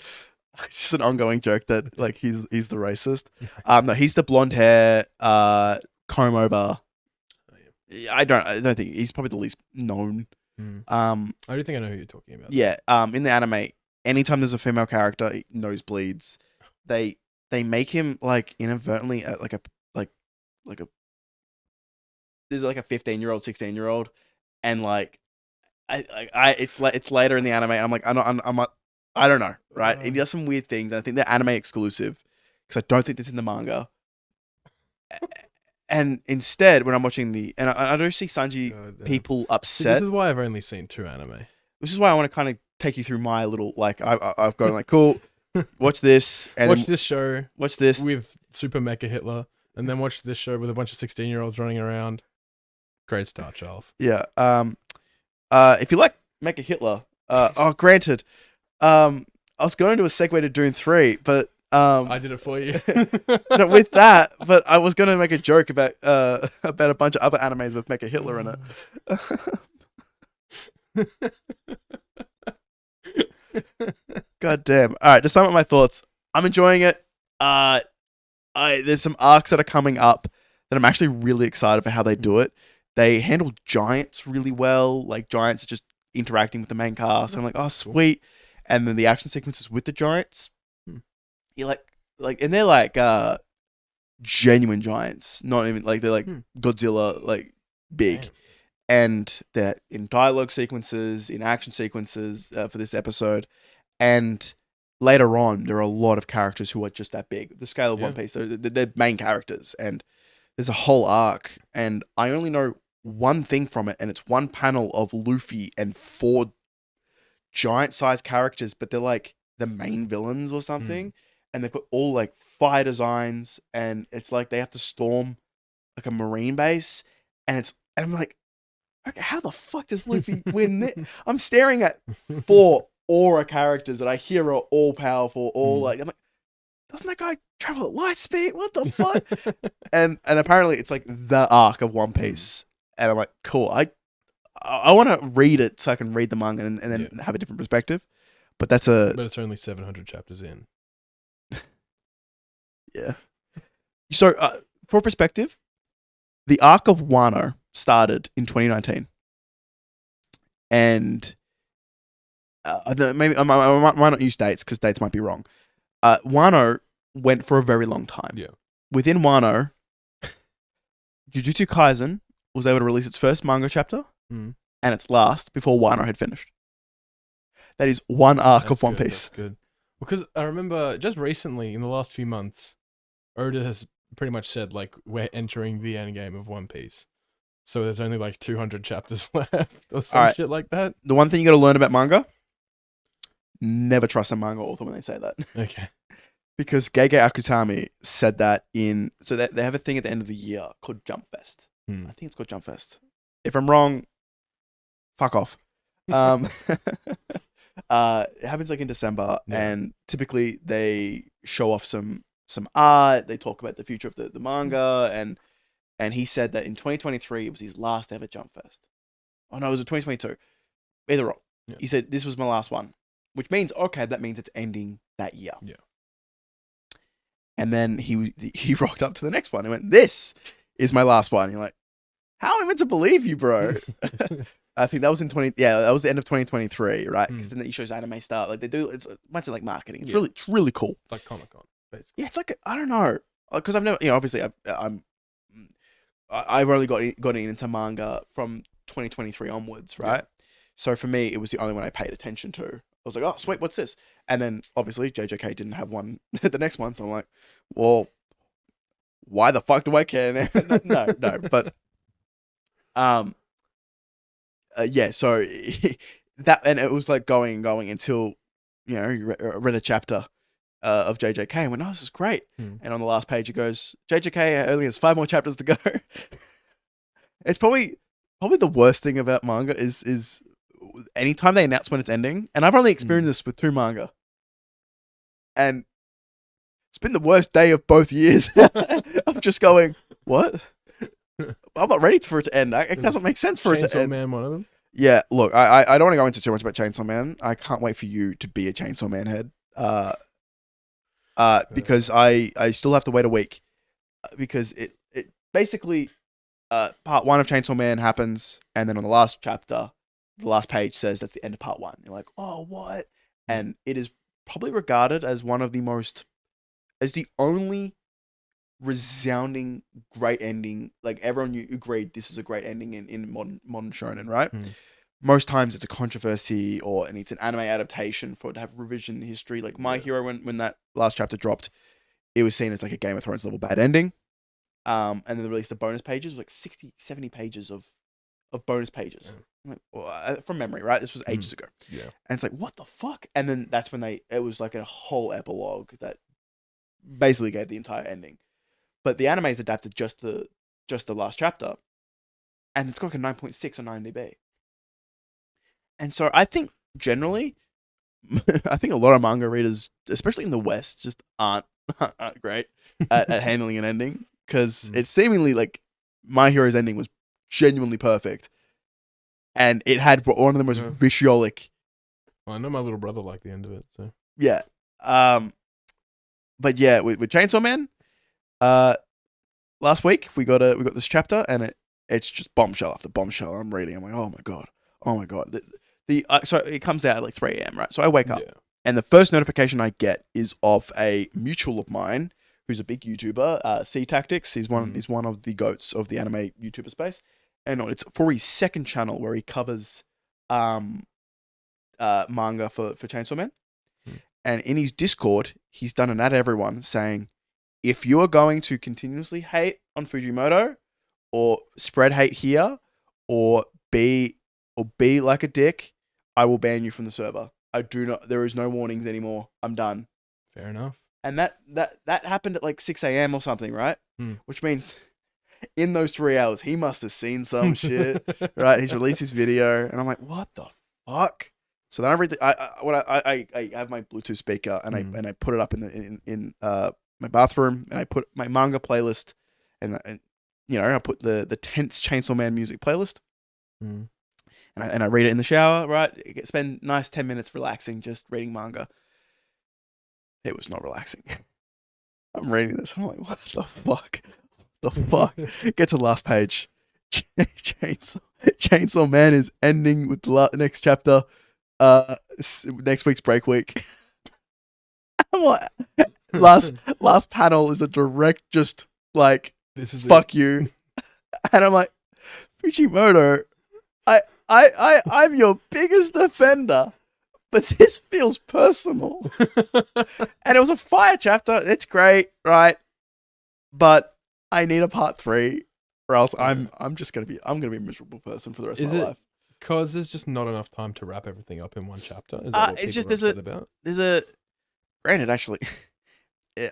it's just an ongoing joke that like he's the racist. No, he's the blonde hair, comb over. I don't think he's probably the least known. I do think I know who you're talking about. Yeah. In the anime, anytime there's a female character, nosebleeds. They make him like inadvertently like a there's like a 15-year-old, 16-year-old, and like it's later in the anime. And I'm like, I don't know, right? He does some weird things, and I think they're anime exclusive because I don't think that's in the manga. And instead, when I'm watching I don't see Sanji people upset. This is why I've only seen 2 anime. Which is why I want to kind of take you through my little like I've gone like, cool, watch this, and watch this show. Watch this with Super Mecha Hitler, and then watch this show with a bunch of 16-year-olds running around. Great start, Charles. Yeah. If you like Mecha Hitler, granted, I was going to a segue to Dune 3, but I did it for you. no, with that, but I was going to make a joke about a bunch of other animes with Mecha Hitler in it. God damn. All right, to sum up my thoughts, I'm enjoying it. There's some arcs that are coming up that I'm actually really excited for how they do it. They handle giants really well. Like, giants are just interacting with the main cast. I'm like, oh, sweet. And then the action sequences with the giants, you're like, and they're like genuine giants. Not even like they're like Godzilla, like big. Damn. And they're in dialogue sequences, in action sequences for this episode. And later on, there are a lot of characters who are just that big. The scale of One Piece, they're main characters. And there's a whole arc. And I only know one thing from it. And it's one panel of Luffy and 4 giant-sized characters. But they're like the main villains or something. And they've got all like fire designs. And it's like they have to storm like a marine base. And I'm like, okay, how the fuck does Luffy win it? I'm staring at 4 aura characters that I hear are all powerful, all like, I'm like, doesn't that guy travel at light speed? What the fuck? and apparently it's like the arc of One Piece. And I'm like, cool. I want to read it so I can read the manga and then have a different perspective. But but it's only 700 chapters in. Yeah. So for perspective, the arc of Wano started in 2019. And maybe I might not use dates because dates might be wrong. Wano went for a very long time. Yeah. Within Wano, Jujutsu Kaisen was able to release its first manga chapter and its last before Wano had finished. That is one arc of One Piece. That's good. Because I remember just recently, in the last few months, Oda has pretty much said, like, we're entering the end game of One Piece. So there's only like 200 chapters left or some shit like that. The one thing you got to learn about manga, never trust a manga author when they say that. Okay. Because Gege Akutami said that so they have a thing at the end of the year called Jump Fest. I think it's called Jump Fest. If I'm wrong, fuck off. It happens like in December, and typically they show off some art. They talk about the future of the manga, and he said that in 2023 it was his last ever Jump Fest. Oh no, it was in 2022. Either wrong. Yeah. He said this was my last one, which means that means it's ending that year. Yeah. And then he rocked up to the next one and went, "This is my last one." And you're like, "How am I meant to believe you, bro?" I think that was that was the end of 2023, right? Because then he shows anime stuff. Like they do, it's a bunch of like marketing. It's really cool. Like Comic-Con, basically. Yeah, it's like I don't know, because I've never, obviously I've only got into manga from 2023 onwards, right? Yeah. So for me, it was the only one I paid attention to. I was like, oh, sweet, what's this? And then obviously JJK didn't have one, the next one. So I'm like, well, why the fuck do I care now? no, but, so that, and it was like going until, you read a chapter of JJK and went, oh, this is great. And on the last page, it goes, JJK only has 5 more chapters to go. It's probably the worst thing about manga is anytime they announce when it's ending, and I've only experienced this with 2 manga, and it's been the worst day of both years. I'm just going, what? I'm not ready for it to end. It doesn't make sense for it to end. Chainsaw Man, one of them? Yeah, look, I don't want to go into too much about Chainsaw Man. I can't wait for you to be a Chainsaw Man head. Because I still have to wait a week. Because it basically, part 1 of Chainsaw Man happens, and then on the last chapter, the last page says that's the end of part 1. You're like, oh, what? And it is probably regarded as as the only resounding great ending. Like, everyone agreed this is a great ending in modern shonen, right? Most times it's a controversy and it's an anime adaptation for it to have revision history. Like My Hero, when that last chapter dropped, it was seen as like a Game of Thrones level bad ending. And then they released the bonus pages, like 60, 70 pages of bonus pages. Like, from memory, right? This was ages ago. Yeah. And it's like, what the fuck? And then that's when it was like a whole epilogue that basically gave the entire ending. But the anime's adapted just the last chapter. and it's got like a 9.6 on IMDb. And so I think generally, I think a lot of manga readers, especially in the West, just aren't great at handling an ending, because it's seemingly like My Hero's ending was genuinely perfect, and it had one of the most vitriolic. Well, I know my little brother liked the end of it, so Yeah. But yeah, with Chainsaw Man, last week we got this chapter, and it's just bombshell after bombshell. I'm reading. I'm like, oh my god. So it comes out at like 3 a.m. right? So I wake up, and the first notification I get is of a mutual of mine who's a big YouTuber, C Tactics. He's one of the goats of the anime YouTuber space, and it's for his second channel where he covers manga for Chainsaw Man. And in his Discord, he's done an ad to everyone saying, if you are going to continuously hate on Fujimoto, or spread hate here, or be like a dick, I will ban you from the server. There is no warnings anymore. I'm done. Fair enough. And that happened at like 6 a.m. or something, right? Which means in those 3 hours, he must have seen some shit, right? He's released his video, and I'm like, what the fuck? So then I read I have my Bluetooth speaker, and I put it up in my bathroom, and I put my manga playlist, and I put the tense Chainsaw Man music playlist, and I read it in the shower, right? Spend nice 10 minutes relaxing, just reading manga. It was not relaxing. I'm reading this, and I'm like, what the fuck? Get to the last page. Chainsaw Man is ending with the next chapter. Next week's break week. I'm like, last panel is a direct just like, this is fuck you. And I'm like, Fujimoto, I'm your biggest defender, but this feels personal. And it was a fire chapter. It's great, right? But I need a part 3, or else I'm gonna be a miserable person for the rest of my life. Because there's just not enough time to wrap everything up in one chapter. Is that what it's just about? Granted, actually,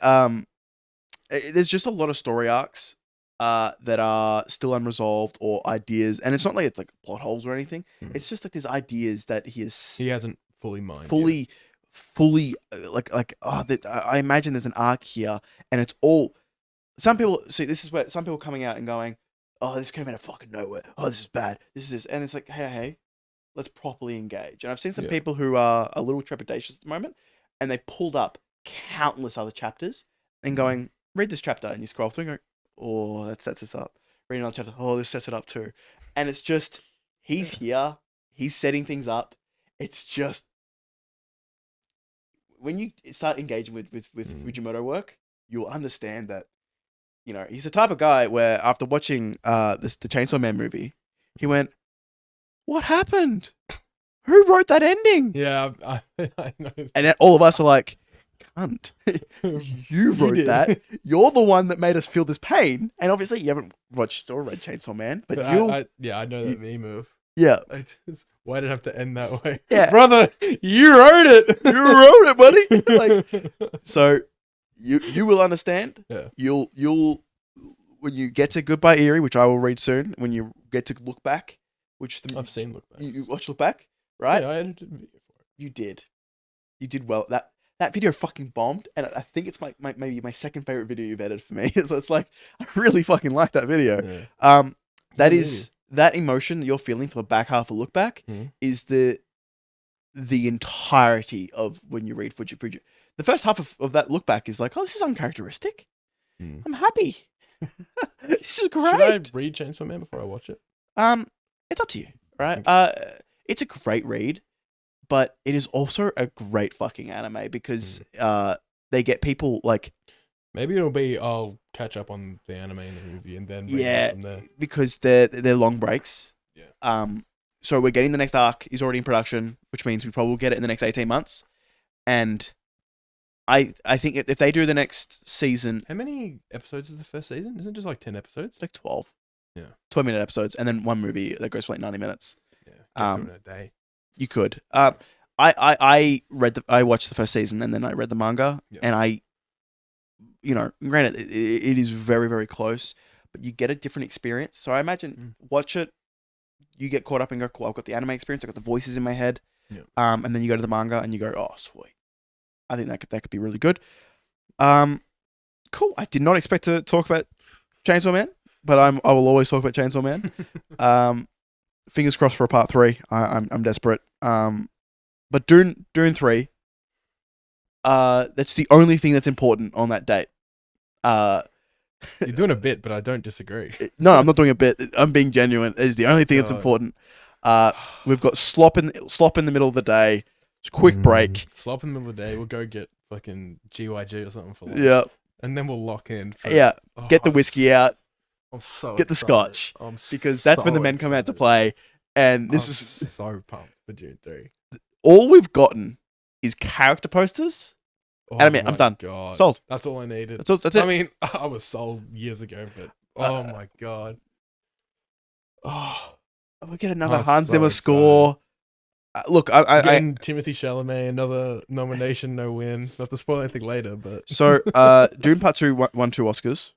there's just a lot of story arcs that are still unresolved, or ideas, and it's not like it's like plot holes or anything. It's just like there's ideas that he hasn't fully mined. Fully I imagine there's an arc here, and it's all. Some people see this is where some people coming out and going, oh, this came out of fucking nowhere. Oh, this is bad. This is. And it's like, hey, let's properly engage. And I've seen some people who are a little trepidatious at the moment, and they pulled up countless other chapters and going, read this chapter, and you scroll through and go, oh, that sets us up. Read another chapter. Oh, this sets it up too. And it's just, he's here. He's setting things up. It's just, when you start engaging with Fujimoto work, you'll understand that, he's the type of guy where after watching the Chainsaw Man movie, he went, what happened? Who wrote that ending? Yeah, I know. And then all of us are like, cunt, you wrote that. You're the one that made us feel this pain. And obviously you haven't watched or read Chainsaw Man, but I know that me move. Yeah. Why did it have to end that way? Yeah. Brother, you wrote it. You wrote it, buddy. So you will understand. Yeah. You'll when you get to Goodbye Eerie, which I will read soon, when you get to Look Back, which I've seen Look Back. You watch Look Back, right? Yeah, I edited a video for it. You did well. That video fucking bombed, and I think it's maybe my second favorite video you've edited for me. So it's like, I really fucking like that video. Yeah. That emotion that you're feeling for the back half of Look Back is the entirety of when you read Fuji. The first half of that Look Back is like, oh, this is uncharacteristic. I'm happy. This is great. Should I read Chainsaw Man before I watch it? It's up to you, right? It's a great read, but it is also a great fucking anime because they get people like. Maybe it'll be I'll catch up on the anime and the movie and then read it from there. Because they're long breaks. Yeah. So we're getting the next arc is already in production, which means we probably will get it in the next 18 months, and I think if they do the next season, how many episodes is the first season? Isn't it just like 10 episodes? Like 12. Yeah. 12-minute episodes, and then one movie that goes for like 90 minutes. Yeah. In a day. You could. I watched the first season and then I read the manga, and granted, it is very, very close, but you get a different experience. So I imagine watch it, you get caught up and go, cool, I've got the anime experience, I've got the voices in my head. Yeah. And then you go to the manga and you go, oh, sweet. I think that could be really good. Cool. I did not expect to talk about Chainsaw Man, but I will always talk about Chainsaw Man. Fingers crossed for a part 3. I'm desperate. But Dune 3, that's the only thing that's important on that date. You're doing a bit, but I don't disagree. No, I'm not doing a bit. I'm being genuine. It's the only thing that's important. We've got slop in the middle of the day. It's a quick break. Slop in the middle of the day. We'll go get fucking GYG or something for lunch. Yeah. And then we'll lock in. Get the whiskey out. I'm so Get the excited. scotch. Because that's when the men come out to play. And this is so pumped for Dune 3. All we've gotten is character posters. Oh, And I mean, I'm done. God. Sold. That's all I needed. That's it. I mean, I was sold years ago, but oh my God. Oh, we get another I'm Hans so Zimmer excited. score. Look, Getting Timothy Chalamet, another nomination, no win. Not to spoil anything later, but So, Dune Part 2 won 2 Oscars.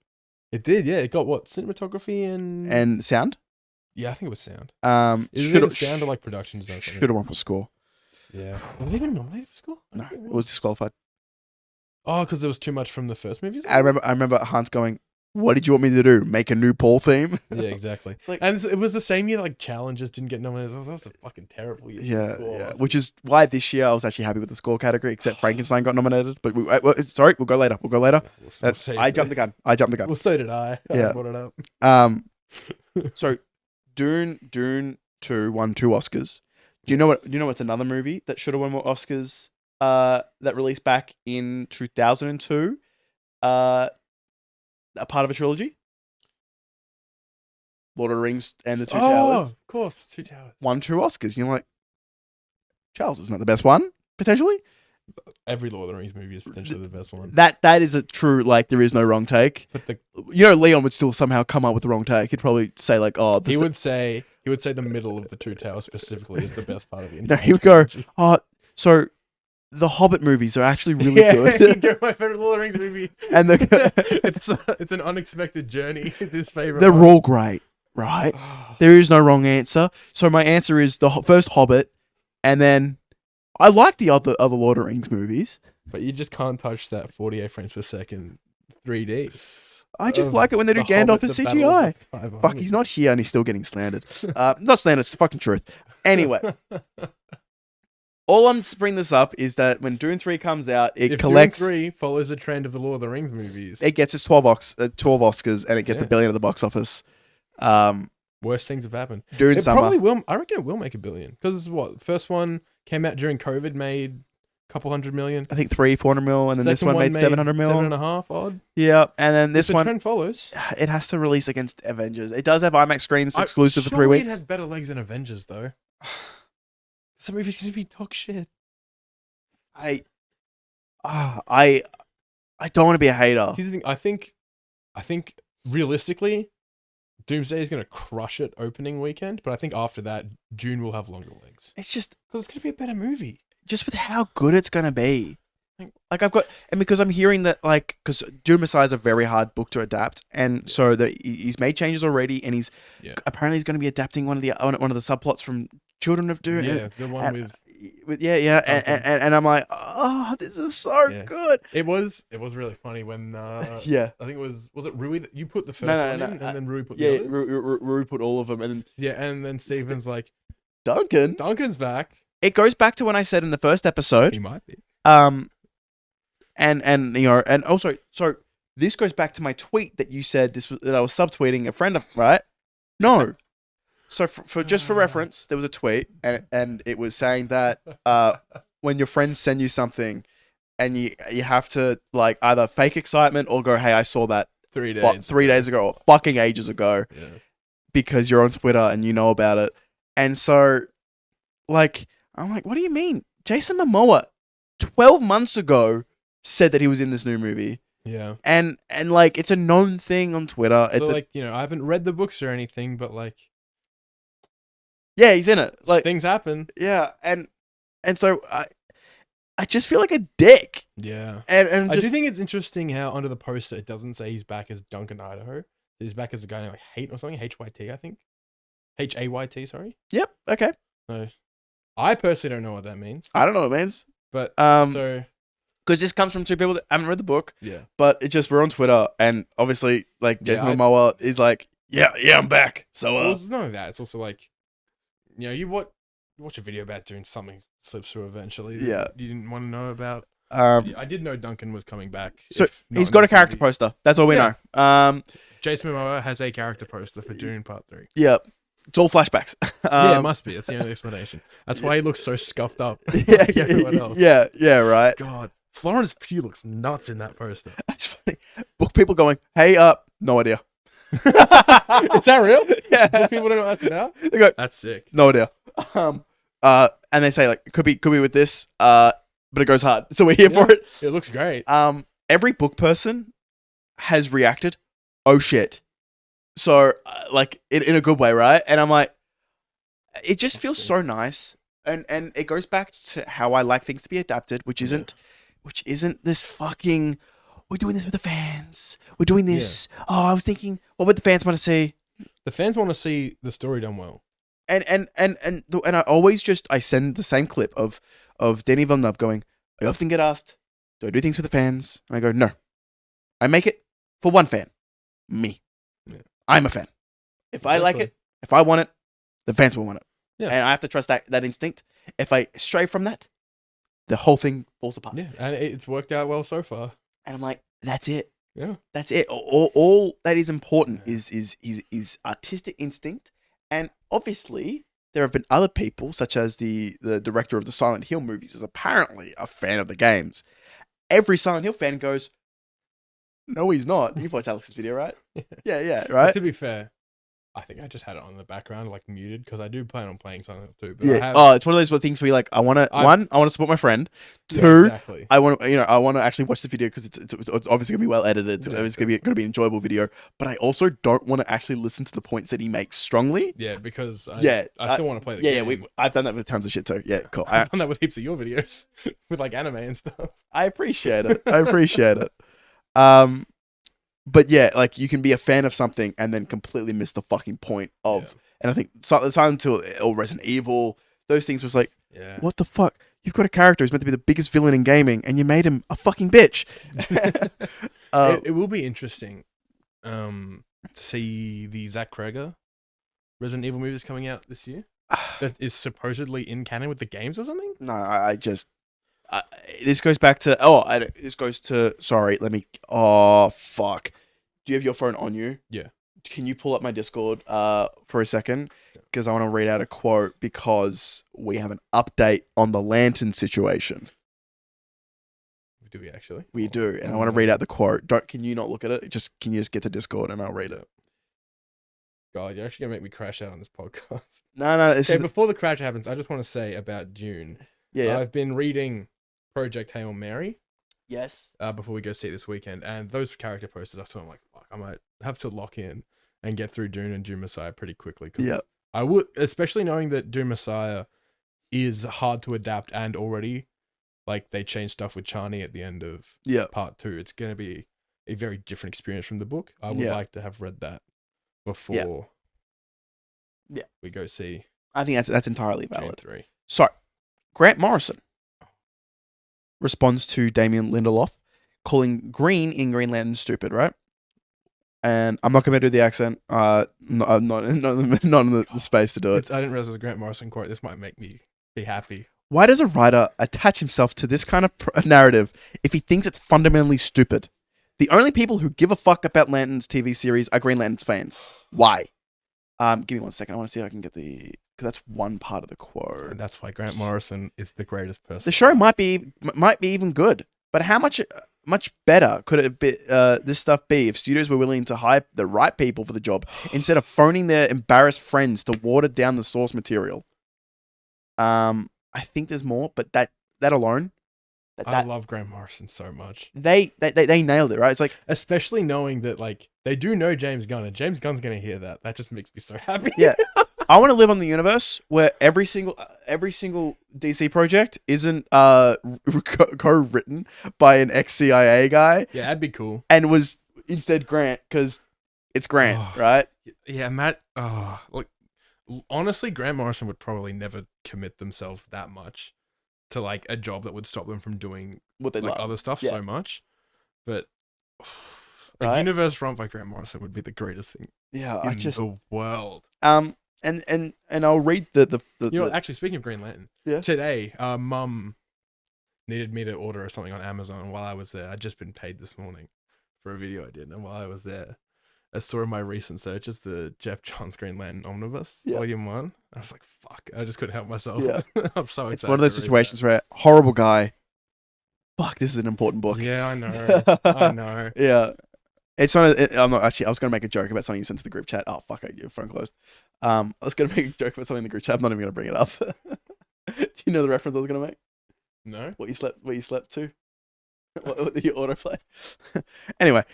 it did. Yeah, it got what, cinematography And sound. yeah, I think it was sound. Is Should it sound or like production design? have won for score. Yeah. Was it even nominated for score? No, it was disqualified. Oh, because there was too much from the first movie. I remember Hans going, "What did you want me to do? Make a new Paul theme?" Yeah, exactly. It's like, And it was the same year like Challengers didn't get nominated. That was a fucking terrible year. for score. yeah. Which is why this year I was actually happy with the score category, except Frankenstein got nominated. But we'll go later. We'll go later. We'll save I it. jumped the gun. Well, so did I. Yeah. I brought it up. So Dune 2 won 2 Oscars. Do you know what's another movie that should have won more Oscars? That released back in 2002. A part of a trilogy. Lord of the Rings and the Two Towers. Of course, Two Towers. Won 2 Oscars. You're like, Charles, isn't that the best one? Potentially? Every Lord of the Rings movie is potentially the best one. That is a true, like, there is no wrong take. But Leon would still somehow come up with the wrong take. He'd probably say, like, oh, this he would say the middle of the Two Towers specifically is the best part of the No, entire he would go, trilogy. oh, so the Hobbit movies are actually really Yeah, good. you're my favorite Lord of the Rings movie. And it's an unexpected journey. His favorite. they're one. all great, right? There is no wrong answer. So my answer is the first Hobbit, and then I like the other Lord of the Rings movies. But you just can't touch that 48 frames per second 3D. I just like it when they do The Gandalf Hobbit, as the Battle CGI. of the Five Fuck, Armies. he's not here and he's still getting slandered. Not slandered, it's the fucking truth. Anyway, all I'm bringing this up is that when Dune 3 comes out, it If collects... Dune 3 follows the trend of the Lord of the Rings movies. It gets its 12 Oscars and it gets Yeah. $1 billion at the box office. Worst things have happened. Dune It Summer. probably will. I reckon it will make $1 billion. Because the first one came out during COVID, made a couple $100 million. I think 300-400 mil, and then this Second one made 700 mil. 7.5 odd. Yeah, and then this If the one, trend follows. it has to release against Avengers. It does have IMAX screens exclusive for 3 Surely weeks. It has better legs than Avengers, though. Some movies going to be dog shit. I don't want to be a hater. Here's the thing. I think realistically, Doomsday is going to crush it opening weekend, but I think after that, Dune will have longer legs. It's just Because it's going to be a better movie. with how good it's gonna be. Like and because I'm hearing that, like, because Dune Messiah is a very hard book to adapt, and so he's made changes already, and apparently he's going to be adapting one of the subplots from Children of Dune. Yeah, the one with and I'm like, oh, this is so good. It was really funny when Yeah. I think was it Rui that you put the first No, one no, in, and then Rui put Yeah, the others? Rui put all of them, and And then Steven's like, Duncan's back. It goes back to when I said in the first episode. He might be. And also, so this goes back to my tweet that you said that I was subtweeting a friend of, right? No. So for reference, there was a tweet and it was saying that when your friends send you something and you have to, like, either fake excitement or go, hey, I saw that 3 days. 3 days ago or fucking ages ago, Yeah. because you're on Twitter and you know about it. And so, like, I'm like, what do you mean? Jason Momoa 12 months ago said that he was in this new movie. Yeah. And like, it's a known thing on Twitter. So, It's I haven't read the books or anything, but like, yeah, he's in it. Like, things happen. yeah, and so I just feel like a dick. Yeah. And I just do think it's interesting how under the poster it doesn't say he's back as Duncan Idaho. He's back as a guy named Hate or something. HYT, I think. HAYT, sorry. Yep. Okay. So, I personally don't know what that means. I don't know what it means. But because this comes from two people that haven't read the book. Yeah. But it just we're on Twitter, and obviously, like Jason Momoa is like, yeah, I'm back. So well, it's not only that. It's also like, you watch a video about doing something slips through eventually. Yeah. You didn't want to know about. I did know Duncan was coming back. So he's got a character poster. That's all we know. Jason Momoa has a character poster for Dune Part 3. Yeah. It's all flashbacks. Yeah, it must be. It's the only explanation. That's why he looks so scuffed up. Yeah, like everyone else. Yeah, right. God, Florence Pugh looks nuts in that poster. That's funny. Book people going, hey, no idea. Is that real? Yeah. Book people don't know what that's about? They go, that's sick. No idea. And they say like, could be with this, but it goes hard, so we're here for it. It looks great. Every book person has reacted, oh shit. So, like, in a good way, right? And I'm like, it just feels so nice. And it goes back to how I like things to be adapted, which isn't this fucking, we're doing this for the fans. We're doing this. Yeah. Oh, I was thinking, what would the fans want to see? The fans want to see the story done well. And I always I send the same clip of Denis Villeneuve going, I often get asked, do I do things for the fans? And I go, no. I make it for one fan. Me. Yeah. I'm a fan. If I like it, if I want it, the fans will want it. Yeah. And I have to trust that instinct. If I stray from that, the whole thing falls apart. Yeah, and it's worked out well so far. And I'm like, that's it. Yeah. That's it. All that is important is artistic instinct. And obviously, there have been other people, such as the director of the Silent Hill movies, is apparently a fan of the games. Every Silent Hill fan goes, no, he's not. You've watched Alex's video, right? Yeah, right? But to be fair, I think I just had it on in the background, like muted, because I do plan on playing Silent Hill too. But it's one of those things where you like, I want to support my friend. Two, exactly. I want to actually watch the video because it's obviously gonna be well edited. It's gonna be an enjoyable video. But I also don't want to actually listen to the points that he makes strongly. Yeah, because I still want to play the game. Yeah, I've done that with tons of shit too. Yeah, cool. I've done that with heaps of your videos, with like anime and stuff. I appreciate it. But yeah, like you can be a fan of something and then completely miss the fucking point of. And I think Silent Hill or Resident Evil, those things was like, what the fuck? You've got a character who's meant to be the biggest villain in gaming, and you made him a fucking bitch. It will be interesting to see the Zach Cregger Resident Evil movie that's coming out this year. That is supposedly in canon with the games or something. No, this goes back to. Sorry, let me. Oh fuck! Do you have your phone on you? Yeah. Can you pull up my Discord for a second? Because I want to read out a quote because we have an update on the lantern situation. Do we actually? We do, and I want to read out the quote. Can you not look at it? Can you just get to Discord and I'll read it? God, you're actually gonna make me crash out on this podcast. No. Before the crash happens, I just want to say about Dune. Yeah. I've been reading Project Hail Mary. Yes. Before we go see it this weekend, and those character posters, I saw. I'm like, fuck, I might have to lock in and get through Dune and Dune Messiah pretty quickly. Yeah. I would, especially knowing that Dune Messiah is hard to adapt, and already, like, they changed stuff with Chani at the end of part 2. It's going to be a very different experience from the book. I would like to have read that before we go see. I think that's entirely valid. 3. So, Grant Morrison responds to Damon Lindelof calling Green in Green Lantern stupid, right? And I'm not going to do the accent. I'm not in the space to do it. I didn't realize it was a Grant Morrison quote. This might make me be happy. Why does a writer attach himself to this kind of narrative if he thinks it's fundamentally stupid? The only people who give a fuck about Lanterns TV series are Green Lanterns fans. Why? Give me 1 second. I want to see if I can get because that's one part of the quote. And that's why Grant Morrison is the greatest person. The show might be even good, but how much better could it be? This stuff be if studios were willing to hire the right people for the job instead of phoning their embarrassed friends to water down the source material? I think there's more, but that alone. I love Grant Morrison so much. They nailed it, right? It's like, especially knowing that like they do know James Gunn, and James Gunn's gonna hear that. That just makes me so happy. Yeah, I want to live on the universe where every single DC project isn't co-written by an ex-CIA guy. Yeah, that'd be cool. And was instead Grant, because It's Grant, Oh. right? Yeah, Matt. Like honestly, Grant Morrison would probably never commit themselves that much to like a job that would stop them from doing What they like love. other stuff Yeah. so much. But a Right? universe front by Grant Morrison would be the greatest thing Yeah, in the world. and I'll read the You know, actually, speaking of Green Lantern, Yeah. today, Mum needed me to order something on Amazon while I was there. I'd just been paid this morning for a video I did, and while I was there, I saw in my recent searches the Jeff Johns Green Lantern Omnibus Volume 1. I was like, fuck, I just couldn't help myself. Yeah. I'm so excited. It's one of those to read situations where horrible guy. Fuck, this is an important book. that. Yeah, I know. I know. Yeah. It's not. I'm not actually. I was going to make a joke about something you sent to the group chat. Oh fuck! Your phone closed. I was going to make a joke about something in the group chat. I'm not even going to bring it up. Do you know the reference I was going to make? No. What you slept? Where you slept to? What your autoplay? Anyway,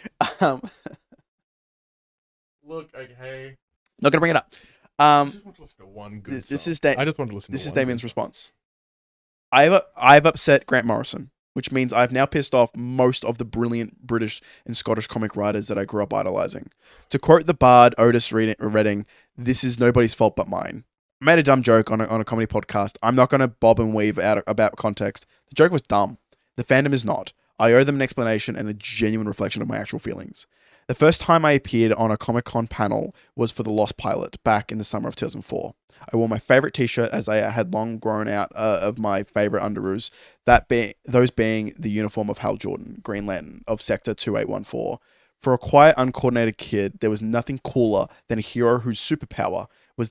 Look, okay. not going to bring it up. I just want to listen to one good This song. is I just want to listen This to is one Damien's good response. I've upset Grant Morrison, which means I've now pissed off most of the brilliant British and Scottish comic writers that I grew up idolizing. To quote the bard Otis Redding, this is nobody's fault but mine. I made a dumb joke on a comedy podcast. I'm not going to bob and weave out about context. The joke was dumb. The fandom is not. I owe them an explanation and a genuine reflection of my actual feelings. The first time I appeared on a Comic-Con panel was for The Lost Pilot back in the summer of 2004. I wore my favorite t-shirt as I had long grown out of my favorite underoos, those being the uniform of Hal Jordan, Green Lantern of Sector 2814. For a quiet, uncoordinated kid, there was nothing cooler than a hero whose superpower was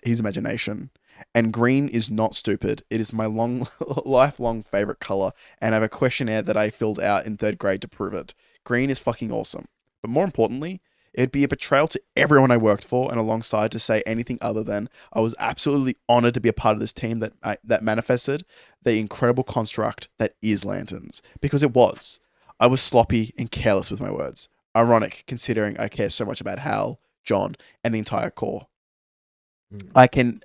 his imagination. And green is not stupid. It is my lifelong favorite color, and I have a questionnaire that I filled out in 3rd grade to prove it. Green is fucking awesome. But more importantly, it'd be a betrayal to everyone I worked for and alongside to say anything other than I was absolutely honored to be a part of this team that manifested the incredible construct that is Lanterns. Because it was. I was sloppy and careless with my words. Ironic, considering I care so much about Hal, John, and the entire core. I can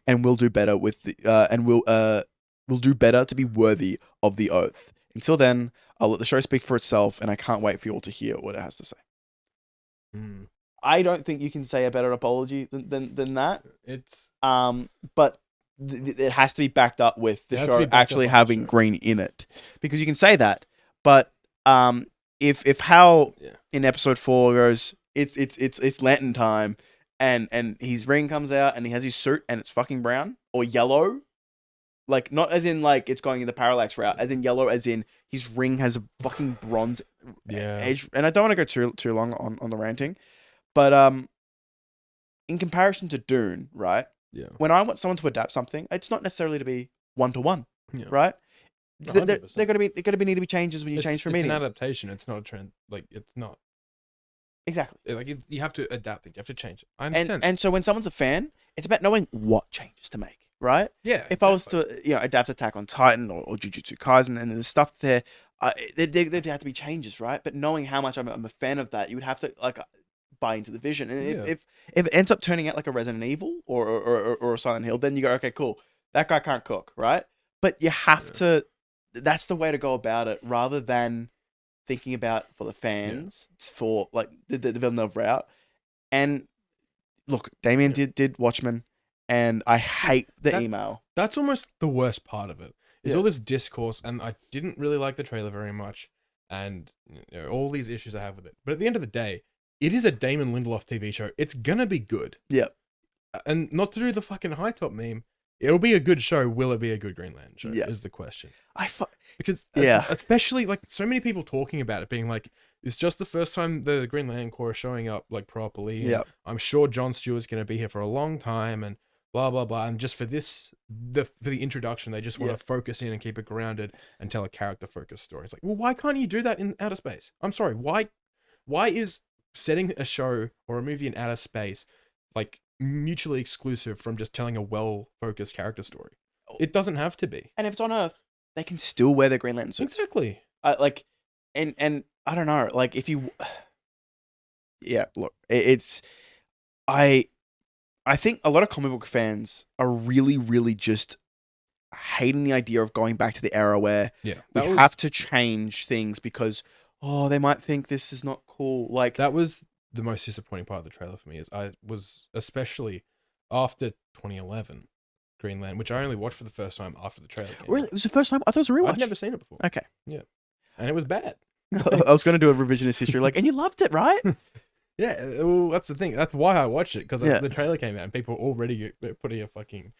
and will do better with the will do better to be worthy of the oath. Until then, I'll let the show speak for itself, and I can't wait for you all to hear what it has to say. I don't think you can say a better apology than that. It's but it has to be backed up with the show actually having green in it, because you can say that, but if Hal in episode 4 goes, it's Lantern time, and his ring comes out and he has his suit and it's fucking brown or yellow. Like, not as in, like, it's going in the parallax route, as in yellow, as in his ring has a fucking bronze edge. And I don't want to go too long on the ranting, but in comparison to Dune, right? Yeah. When I want someone to adapt something, it's not necessarily to be 1-to-1, right? 100%. They're going to need to be changes when you change for meaning. It's an adaptation. It's not a trend. Like, it's not. Exactly. Like, you have to adapt it. You have to change it. I understand. And so when someone's a fan, it's about knowing what changes to make. Right? Yeah. If I was to, adapt Attack on Titan or Jujutsu Kaisen, and there's stuff there, there'd have to be changes, right? But knowing how much I'm a fan of that, you would have to buy into the vision. And if it ends up turning out like a Resident Evil or a Silent Hill, then you go, okay, cool, that guy can't cook, right? But you have to. That's the way to go about it, rather than thinking about for the fans for like the Villeneuve route. And look, Damien did Watchmen. And I hate the email. That's almost the worst part of it. Is all this discourse, and I didn't really like the trailer very much, and all these issues I have with it. But at the end of the day, it is a Damon Lindelof TV show. It's gonna be good. Yeah. And not to do the fucking high top meme, it'll be a good show. Will it be a good Green Lantern show? Is the question. Because especially like so many people talking about it, being like, it's just the first time the Green Lantern Corps is showing up like properly. Yeah. I'm sure Jon Stewart's gonna be here for a long time, and blah blah blah, and just for the introduction, they just want to focus in and keep it grounded and tell a character focused story. It's like, well, why can't you do that in outer space? I'm sorry, why is setting a show or a movie in outer space like mutually exclusive from just telling a well focused character story? It doesn't have to be. And if it's on Earth, they can still wear their Green Lantern suits. Exactly. And I don't know, like if you, look, I think a lot of comic book fans are really, really just hating the idea of going back to the era where we have to change things because, they might think this is not cool. Like, that was the most disappointing part of the trailer for me is I was especially after 2011 Green Lantern, which I only watched for the first time after the trailer came Really? out. It was the first time? I thought it was a rewatch. I'd never seen it before. Okay. And it was bad. I was going to do a revisionist history, like, and you loved it, right? Yeah, well, that's the thing. That's why I watched it, because Yeah. the trailer came out and people already putting a fucking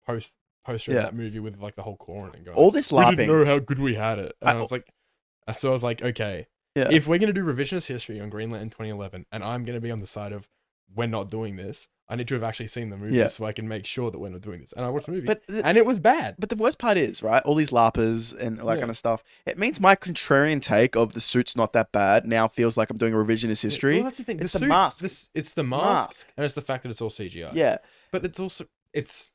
poster of that movie with like the whole core and going, All this we LARPing. didn't know how good we had it. And I was like, okay, Yeah. if we're going to do revisionist history on Green Lantern 2011 and I'm going to be on the side of we're not doing this, I need to have actually seen the movie so I can make sure that we're not doing this. And I watched the movie, and it was bad. But the worst part is, right, all these LARPers and all that kind of stuff, it means my contrarian take of the suit's not that bad now feels like I'm doing a revisionist history. Well, that's the thing. It's the the suit, mask. It's the mask. And it's the fact that it's all CGI. Yeah. But it's also, it's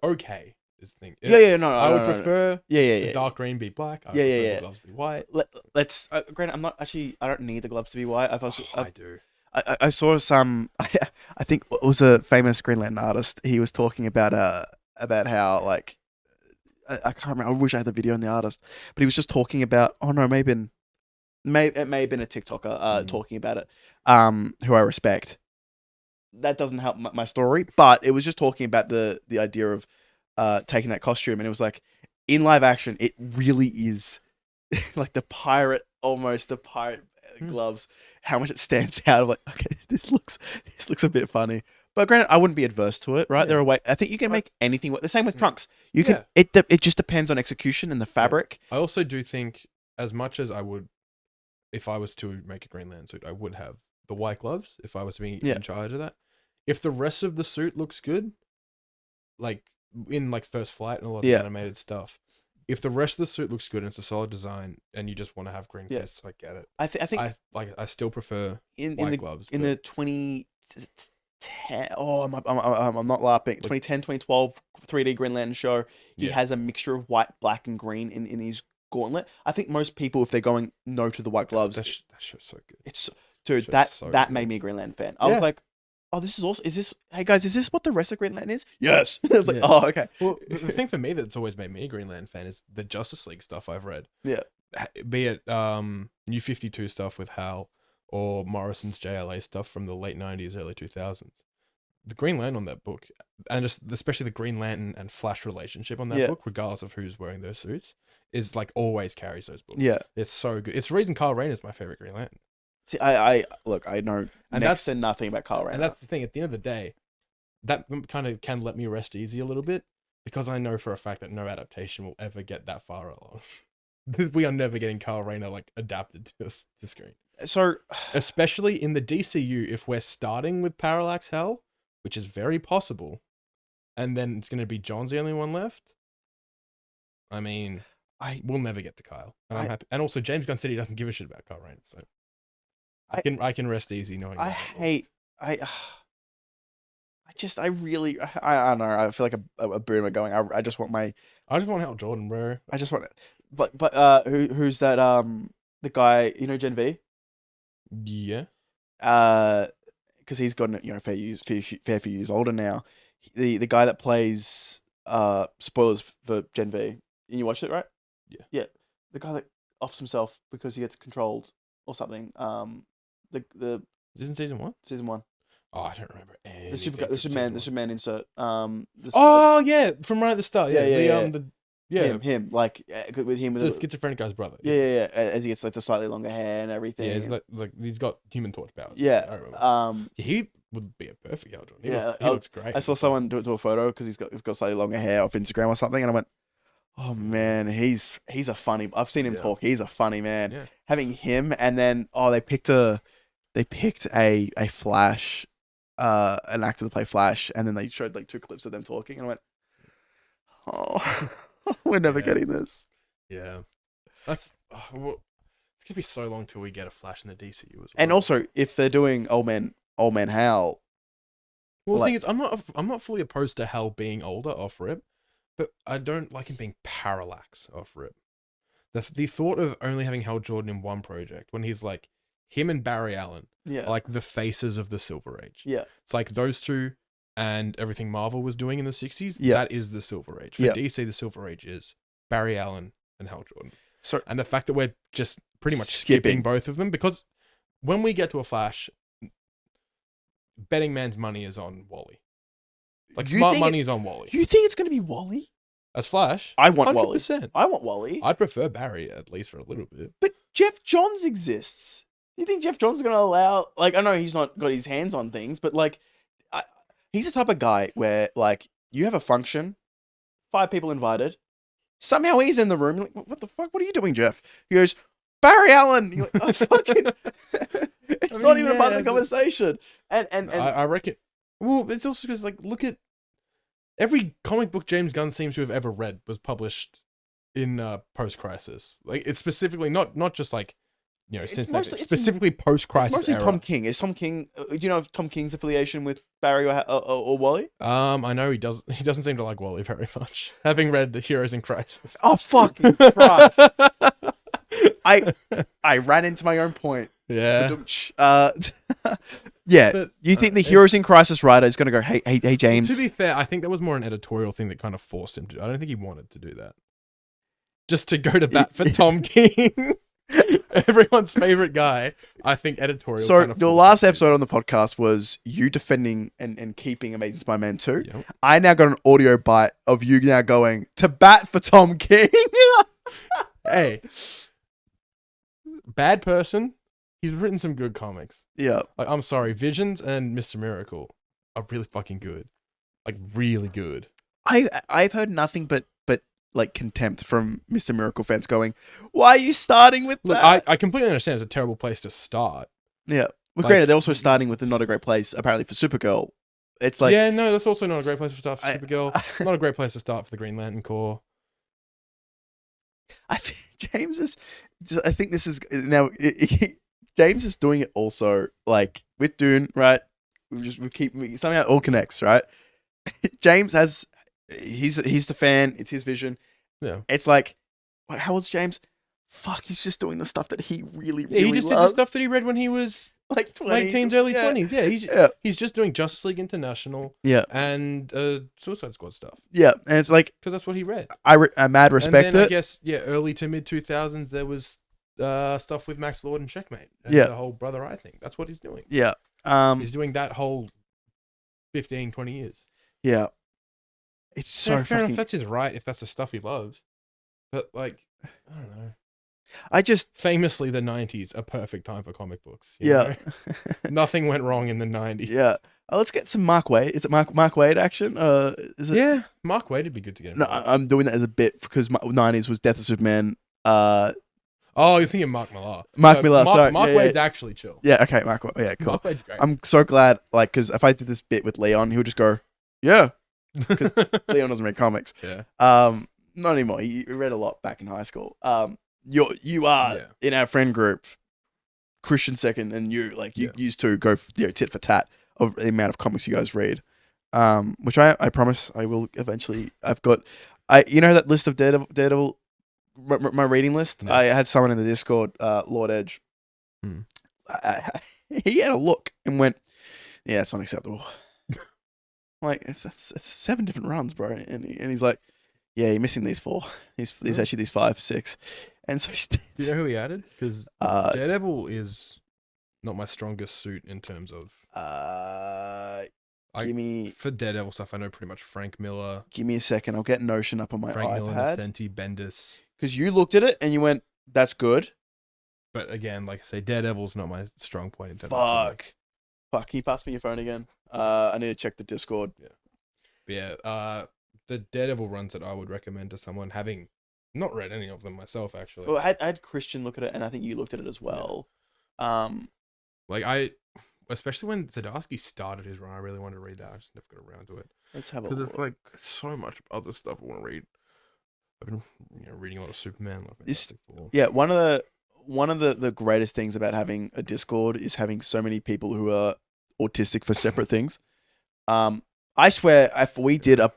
okay, is the thing. No, I would prefer the dark green be black. I Yeah, prefer the gloves be white. Let's, granted, I'm not actually, I don't need the gloves to be white. I do. I saw some. I think it was a famous Green Lantern artist. He was talking about how, like, I can't remember. I wish I had the video on the artist, but he was just talking about. Oh no, it may have been a TikToker talking about it. Who I respect. That doesn't help my story, but it was just talking about the idea of taking that costume, and it was like in live action, it really is like the pirate gloves, how much it stands out. Of like, okay, this looks a bit funny, but granted, I wouldn't be adverse to it, right? Yeah. There are ways. I think you can make anything work. The same with trunks. You can. It just depends on execution and the fabric. I also do think, as much as I would, if I was to make a Green Lantern suit, I would have the white gloves if I was to be in charge of that. If the rest of the suit looks good, like in like First Flight and a lot of the animated stuff, if the rest of the suit looks good and it's a solid design, and you just want to have green fists, I get it. I think I still prefer white gloves. In the 2010, I'm not laughing. 2010, 2012 3D Green Lantern show, he has a mixture of white, black, and green in his gauntlet. I think most people, if they're going no to the white gloves, that shit's so good. Dude, that made me a Green Lantern fan. I was like, oh, this is awesome. Hey guys, is this what the rest of Green Lantern is? Yes. I was like, oh, okay. Well, the thing for me that's always made me a Green Lantern fan is the Justice League stuff I've read. Yeah. Be it New 52 stuff with Hal or Morrison's JLA stuff from the late 90s, early 2000s. The Green Lantern on that book, and just especially the Green Lantern and Flash relationship on that book, regardless of who's wearing those suits, is like always carries those books. Yeah. It's so good. It's the reason Kyle Rayner is my favorite Green Lantern. See, I know next to nothing about Kyle Rayner. And that's the thing. At the end of the day, that kind of can let me rest easy a little bit, because I know for a fact that no adaptation will ever get that far along. We are never getting Kyle Rayner like adapted to the screen. So, especially in the DCU, if we're starting with Parallax Hell, which is very possible, and then it's going to be John's the only one left. I mean, we'll never get to Kyle, and I'm happy. And also, James Gunn said he doesn't give a shit about Kyle Rayner, so I can rest easy knowing. I don't know. I feel like a boomer going. I just want Hal Jordan, bro. I just want it. But who's that? The guy, Gen V. Yeah. Because he's gotten fair few years older now. The guy that plays spoilers for Gen V. And you watched it, right? Yeah. Yeah. The guy that offs himself because he gets controlled or something. The isn't season 1? Season 1. Oh, I don't remember. The Superman insert. From right at the start. Him. Like with him, the schizophrenic guy's brother. Yeah. As he gets like the slightly longer hair and everything. Yeah, he's like he's got Human Torch powers. Yeah. He would be a perfect Hal Jordan. He looks great. I saw someone do a photo because he's got slightly longer hair off Instagram or something, and I went, "Oh man, he's a funny." I've seen him talk. He's a funny man. Yeah. Having him, and then they picked a Flash, an actor to play Flash, and then they showed like 2 clips of them talking, and I went, "Oh, we're never getting this." Yeah, it's gonna be so long till we get a Flash in the DCU as well. And also, if they're doing old man Hal, well, the thing is, I'm not fully opposed to Hal being older off rip, but I don't like him being Parallax off rip. The thought of only having Hal Jordan in one project when he's like him and Barry Allen, are like the faces of the Silver Age. Yeah, it's like those two and everything Marvel was doing in the 60s. Yeah, that is the Silver Age. For DC, the Silver Age is Barry Allen and Hal Jordan. So, and the fact that we're just pretty much skipping both of them, because when we get to a Flash, betting man's money is on Wally. Like, smart money is on Wally. You think it's going to be Wally? As Flash? I want 100%. Wally. I want Wally. I'd prefer Barry, at least for a little bit. But Jeff Johns exists. You think Jeff Johns is going to allow... Like, I know he's not got his hands on things, but, like, he's the type of guy where, like, you have a function, 5 people invited, somehow he's in the room. You're like, what the fuck? What are you doing, Jeff? He goes, Barry Allen. You're like, oh, fucking... It's not even a part of the conversation. And I reckon... Well, it's also because, like, look at... Every comic book James Gunn seems to have ever read was published in post-crisis. Like, it's specifically not just like, you know, specifically post-crisis. It's mostly era. Tom King. Is Tom King? Do you know Tom King's affiliation with Barry or Wally? I know he does. He doesn't seem to like Wally very much. Having read the Heroes in Crisis. Oh fucking Christ! I ran into my own point. Yeah. Yeah. But, you think the Heroes in Crisis writer is going to go, hey, James? To be fair, I think that was more an editorial thing that kind of forced him to. I don't think he wanted to do that. Just to go to bat for Tom King, everyone's favorite guy. I think editorial. So kind of your last episode on the podcast was you defending and keeping Amazing Spider-Man 2. Yep. I now got an audio bite of you now going to bat for Tom King. Hey, bad person. He's written some good comics. Yeah. Like, I'm sorry, Visions and Mr. Miracle are really fucking good. Like, really good. I've heard nothing but like contempt from Mr. Miracle fans going, why are you starting with Look, that? I completely understand it's a terrible place to start. Yeah. Well, Like- granted, they're also starting with not a great place, apparently, for Supergirl. It's like... Yeah, no, that's also not a great place to start for Supergirl. Not a great place to start for the Green Lantern Corps. I think this is... Now, James is doing it also, like, with Dune, right? Somehow it all connects, right? James has... He's the fan. It's his vision. Yeah. It's like, how old's James? Fuck, he's just doing the stuff that he really Yeah, he just did the loves. stuff that he read when he was Like 20, late teens, early 20s. Yeah, he's just doing Justice League International. Yeah. And Suicide Squad stuff. Yeah, and it's like... Because that's what he read. I mad respect and then it. I guess, early to mid 2000s, there was stuff with Max Lord and Checkmate. And Yeah. the whole Brother Eye thing. That's what he's doing. Yeah. He's doing that whole 15, 20 years. Yeah. It's so Fair enough, fucking... that's his right if that's the stuff he loves. But, like, I don't know. I just... Famously, the 90s, a perfect time for comic books. you Yeah. know? Nothing went wrong in the 90s. Yeah. Let's get some Mark Waid. Is it Mark Waid action? Is it? Yeah, Mark Waid would be good to get. No, I'm doing that as a bit because 90s was Death of Superman. Oh, you're thinking Mark Millar. Mark Millar, sorry. Mark Yeah, Waid's yeah. actually chill. Yeah, okay, Mark. Yeah, cool. Mark Waid's great. I'm so glad, like, because if I did this bit with Leon, he would just go, yeah, because Leon doesn't read comics. Yeah. Not anymore. He read a lot back in high school. You are Yeah. in our friend group, Christian second, and you used to go tit for tat of the amount of comics you guys read. Which I promise I will eventually. I've got, that list of Daredevil, my reading list. Yeah. I had someone in the Discord, Lord Edge. He had a look and went, "Yeah, it's unacceptable." Like it's 7 different runs, bro, and he's like, "Yeah, you're missing these 4. These actually these 5, 6." And so Do you know who he added? Because Daredevil is not my strongest suit in terms of. For Daredevil stuff, I know pretty much Frank Miller. Give me a second. I'll get Notion up on my Frank Miller, iPad. Fenty, Bendis. Because you looked at it and you went, "That's good." But again, like I say, Daredevil's not my strong point in terms of comics. Fuck. Can you pass me your phone again? I need to check the Discord. Yeah. The Daredevil runs that I would recommend to someone having not read any of them myself, actually. Well, I had Christian look at it, and I think you looked at it as well. Especially when Zdarsky started his run, I really wanted to read that. I just never got around to it. Let's have a Because look. there's like so much other stuff I want to read. I've been reading a lot of Superman. Yeah, one of the greatest things about having a Discord is having so many people who are autistic for separate things. I swear, if we did a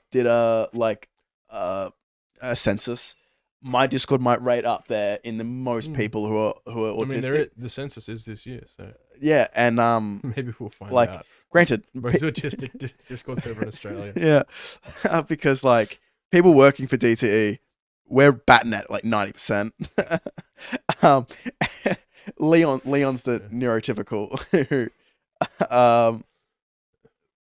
census, my Discord might rate up there in the most people who are autistic. I mean, the census is this year, so yeah, and maybe we'll find like, out. Granted, Most autistic Discord server in Australia. Yeah, because like people working for DTE, we're batting at like 90%. Leon's the neurotypical.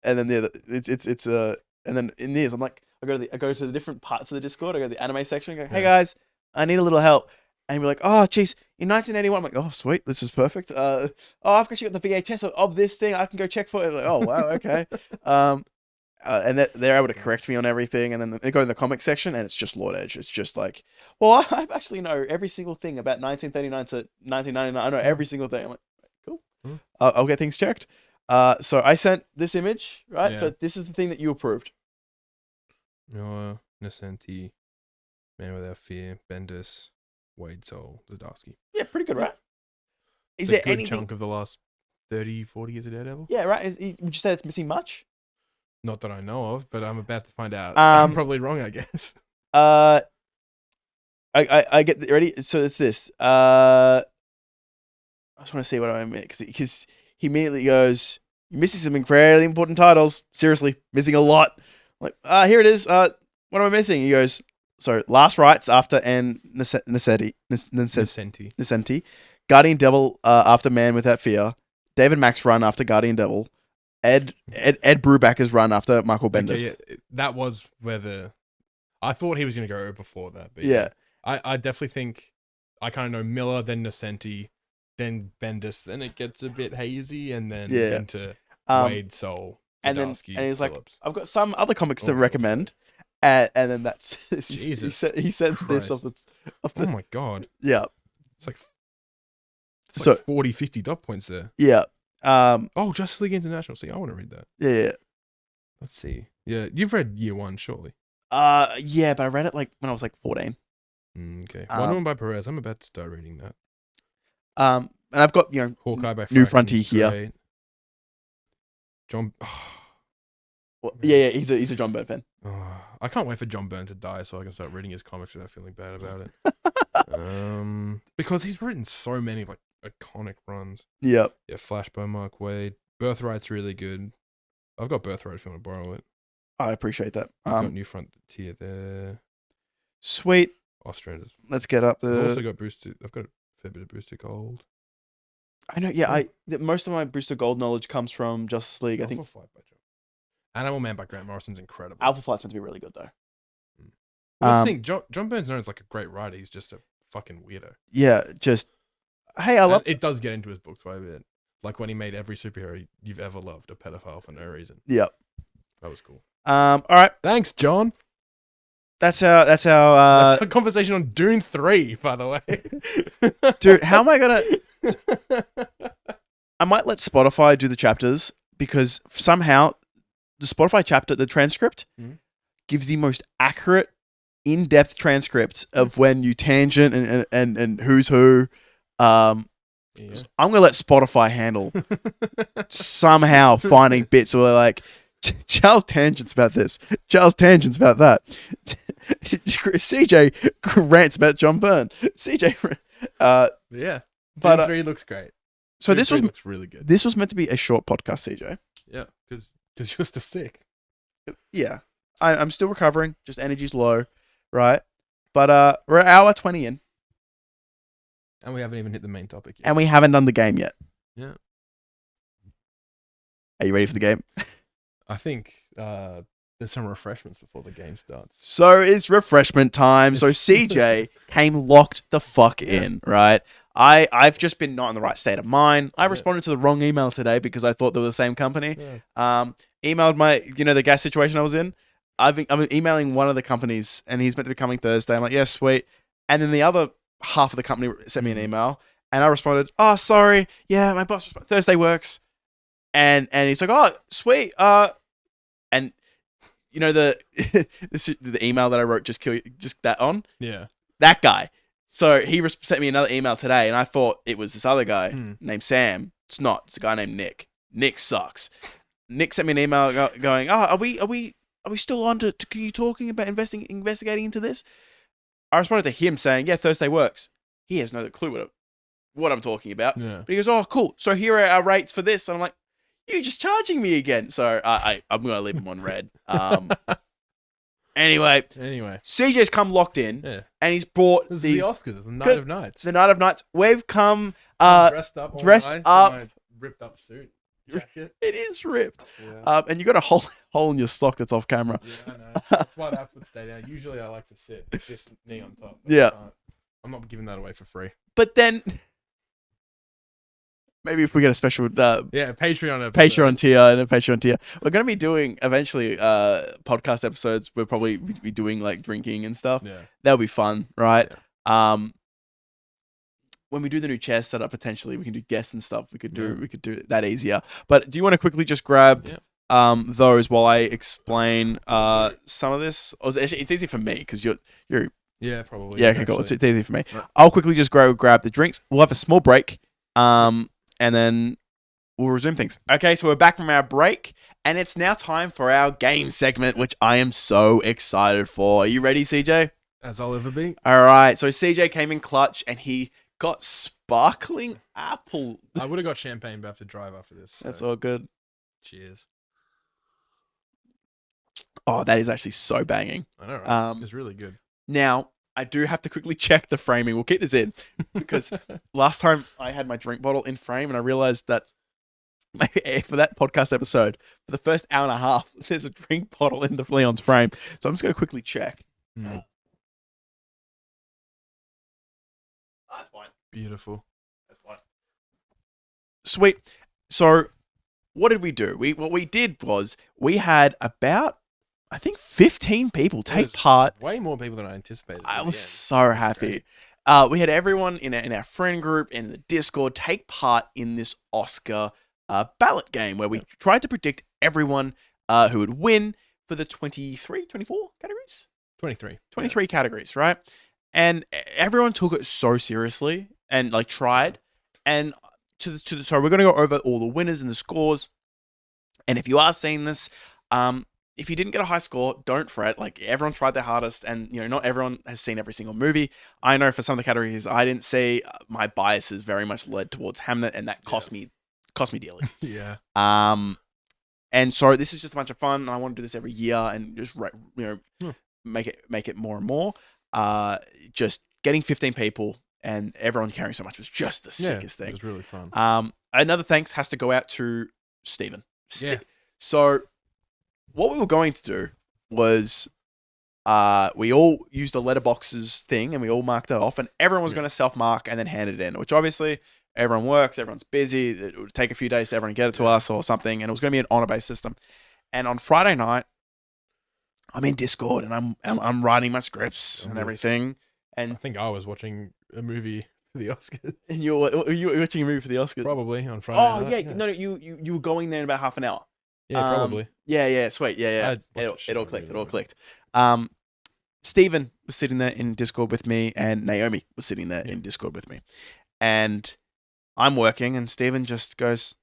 And then it's and then in this I'm like I go to the different parts of the Discord. I go to the anime section. And go, hey guys, I need a little help. And we're like, oh geez, in 1981. I'm like, oh sweet, this was perfect. I've actually got the VHS of this thing. I can go check for it. Like, oh wow, okay. And they're able to correct me on everything. And then they go in the comic section, and it's just Lord Edge. It's just like, well, I actually know every single thing about 1939 to 1999. I know every single thing. I'm like, cool. I'll get things checked. So I sent this image, right? Yeah. So this is the thing that you approved. Nascenti, Man Without Fear, Bendis, Wade Soul, Zdarsky. Yeah, pretty good, right? Is there any chunk of the last 30, 40 years of Daredevil? Yeah, right. Would you say it's missing much? Not that I know of, but I'm about to find out. I'm probably wrong, I guess. I get ready. So it's this. I just want to see what I meant because he immediately goes, "You're missing some incredibly important titles. Seriously, missing a lot." I'm like, here it is. What am I missing? He goes, "So Last Rites after Nascenti, Guardian Devil after Man Without Fear, David Mack's run after Guardian Devil, Ed Brubaker's run after Michael Bendis." Okay, yeah. That was where I thought he was going to go before that, but yeah. I definitely think I kind of know Miller, then Nascenti, then Bendis, then it gets a bit hazy, and then into Wade, Soul, Zdarsky, and he's Phillips. like, I've got some other comics to recommend, and then that's Jesus. he said this off the oh my god, yeah, it's like 40, 50 dot points there. Yeah. Justice League International. See, I want to read that. Yeah. Let's see. Yeah, you've read Year One, surely. Yeah, but I read it like when I was like 14. Okay. Wonder Woman by Perez. I'm about to start reading that. And I've got Hawkeye by New Frontier here. Great. John. Well, yeah, he's a John Byrne fan. I can't wait for John Byrne to die so I can start reading his comics without feeling bad about it. Because he's written so many like iconic runs. Yep. Yeah, Flash by Mark Waid. Birthright's really good. I've got Birthright if you want to borrow it. I appreciate that. I've got New Frontier there. Sweet. Austrian. Let's get up I've also got Brewster. I've got a fair bit of Brewster Gold. I know. Yeah, most of my Brewster Gold knowledge comes from Justice League. Alpha Flight by John. Animal Man by Grant Morrison's incredible. Alpha Flight's meant to be really good though. That's the thing. John Byrne's known as like a great writer. He's just a fucking weirdo. Yeah, hey, I love. It does get into his books quite a bit. Like when he made every superhero you've ever loved a pedophile for no reason. Yep. That was cool. All right. Thanks, John. That's our That's a conversation on Dune 3, by the way. Dude, how am I gonna I might let Spotify do the chapters because somehow the Spotify chapter, the transcript, gives the most accurate, in-depth transcript of when you tangent and who's who. I'm gonna let Spotify handle somehow finding bits where like Charles tangents about this, Charles tangents about that. CJ rants about John Byrne. CJ, yeah, but 3 looks great. So this looks really good. This was meant to be a short podcast, CJ. Yeah, because you're still sick. Yeah, I'm still recovering. Just energy's low, right? But we're an hour 20 in, and we haven't even hit the main topic yet. And we haven't done the game yet. Yeah. Are you ready for the game? I think there's some refreshments before the game starts. So it's refreshment time. So CJ came locked the fuck in, right? I've just been not in the right state of mind. I responded to the wrong email today because I thought they were the same company. Yeah. Emailed my, the gas situation I was in. I've been emailing one of the companies and he's meant to be coming Thursday. I'm like, yeah, sweet. And then the other half of the company sent me an email and I responded, oh, sorry. Yeah, my boss responded, Thursday works. And he's like, oh, sweet. And the email that I wrote just that on? Yeah. That guy. So he sent me another email today, and I thought it was this other guy named Sam. It's not. It's a guy named Nick. Nick sucks. Nick sent me an email going, "Oh, are we still on to you talking about investigating into this?" I responded to him saying, "Yeah, Thursday works." He has no clue what I'm talking about. Yeah. But he goes, "Oh, cool. So here are our rates for this." And I'm like, "You're just charging me again." So I'm gonna leave him on red. Anyway, CJ's come locked in, and he's brought this these. Is the Oscars, the Night of Nights. The Night of Nights. We've come dressed up, all dressed nice, up. in my ripped up suit jacket. It is ripped. Yeah. And you got a hole in your sock that's off camera. Yeah, I know. That's why the outfit stay down. Usually I like to sit, just knee on top. Yeah. I'm not giving that away for free. But then maybe if we get a special Patreon episode. Patreon tier and a Patreon tier, we're going to be doing eventually podcast episodes. We'll probably be doing like drinking and stuff. Yeah. That'll be fun, right? Yeah. When we do the new chair setup, potentially we can do guests and stuff. We could do that easier. But do you want to quickly just grab those while I explain some of this? Or it's easy for me because you're Yeah, probably. yeah. Okay, cool. It's easy for me. Right. I'll quickly just grab the drinks. We'll have a small break, and then we'll resume things. Okay, so we're back from our break, and it's now time for our game segment, which I am so excited for. Are you ready, CJ? As I'll ever be. All right. So CJ came in clutch, and he got sparkling apple. I would have got champagne, but I have to drive after this. So. That's all good. Cheers. Oh, that is actually so banging. I know, right? It's really good. Now, I do have to quickly check the framing. We'll keep this in because last time I had my drink bottle in frame and I realized that for that podcast episode, for the first hour and a half, there's a drink bottle in the Leon's frame. So I'm just going to quickly check. Mm. Oh, that's fine. Beautiful. That's fine. Sweet. So what did we do? What we did was we had about, I think, 15 people take part. Way more people than I anticipated. I was so happy. We had everyone in our friend group, in the Discord, take part in this Oscar ballot game where we tried to predict everyone who would win for the 24 categories? 23 categories, right? And everyone took it so seriously and like tried. And so we're going to go over all the winners and the scores. And if you are seeing this, if you didn't get a high score, don't fret. Like, everyone tried their hardest, and not everyone has seen every single movie. I know for some of the categories I didn't see, my bias is very much led towards Hamnet, and that cost me dearly. Yeah. And so this is just a bunch of fun, and I want to do this every year and just make it more and more. Just getting 15 people and everyone caring so much was just the sickest thing. It was really fun. Another thanks has to go out to Stephen. Yeah. So what we were going to do was we all used a letterboxes thing and we all marked it off, and everyone was going to self-mark and then hand it in, which obviously everyone works, everyone's busy. It would take a few days to everyone get it to us or something, and it was going to be an honor-based system. And on Friday night, I'm in Discord and I'm writing my scripts and everything. And I think I was watching a movie for the Oscars. And you were watching a movie for the Oscars? Probably on Friday night. Yeah. No, you were going there in about half an hour. Yeah, probably. Yeah, sweet. Yeah. It all clicked. Stephen was sitting there in Discord with me, and Naomi was sitting there in Discord with me. And I'm working, and Stephen just goes,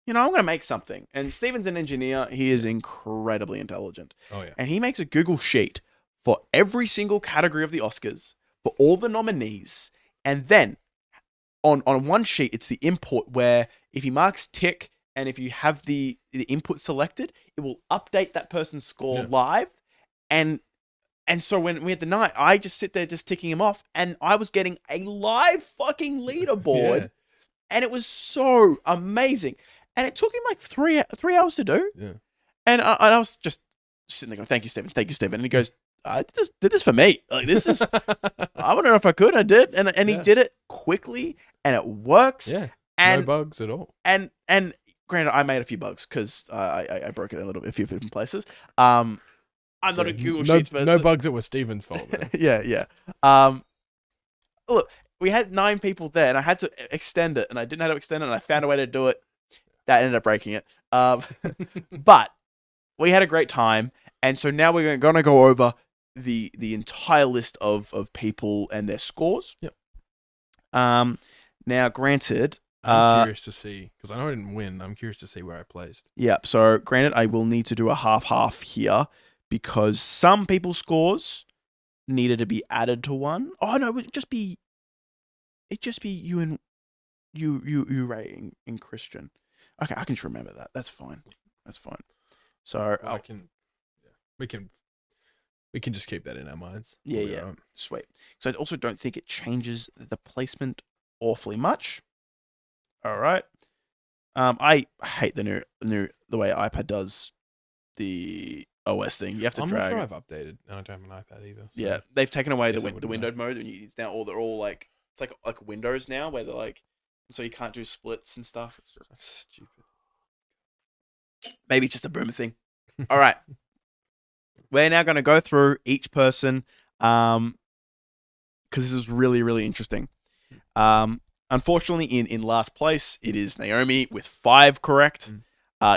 I'm going to make something. And Stephen's an engineer. He is incredibly intelligent. Oh, yeah. And he makes a Google sheet for every single category of the Oscars, for all the nominees. And then on one sheet, it's the input where if he marks tick, and if you have the input selected, it will update that person's score live. And so when we had the night, I just sit there just ticking him off, and I was getting a live fucking leaderboard. And it was so amazing. And it took him like three hours to do. Yeah. And I was just sitting there going, thank you, Stephen. And he goes, I did this for me. Like, this is, I don't know if I could. I did. And he did it quickly, and it works. Yeah. And, no bugs at all. And granted, I made a few bugs because I broke it a few different places. I'm not a Google Sheets person. No bugs. It was Steven's fault. Yeah. Look, we had 9 people there, and I had to extend it, and I didn't know how to extend it, and I found a way to do it. That ended up breaking it. But we had a great time, and so now we're going to go over the entire list of people and their scores. Yep. Now, granted, I'm curious to see, because I know I didn't win. I'm curious to see where I placed. Yep. So, granted, I will need to do a half here because some people's scores needed to be added to one. Oh no, it'd just be you and you Ray and Christian. Okay, I can just remember that. That's fine. So we can just keep that in our minds. Yeah. Sweet. So I also don't think it changes the placement awfully much. All right. I hate the way iPad does the OS thing. You have to I'm drag. not sure I've updated. No, I don't have an iPad either. So. Yeah, they've taken away the Guess I wouldn't windowed mode, and it's now they're all like it's like Windows now, where they're like so you can't do splits and stuff. It's just That's stupid. maybe it's just a boomer thing. All right, we're now going to go through each person, because this is really really interesting. Unfortunately, in last place, it is Naomi with 5 correct.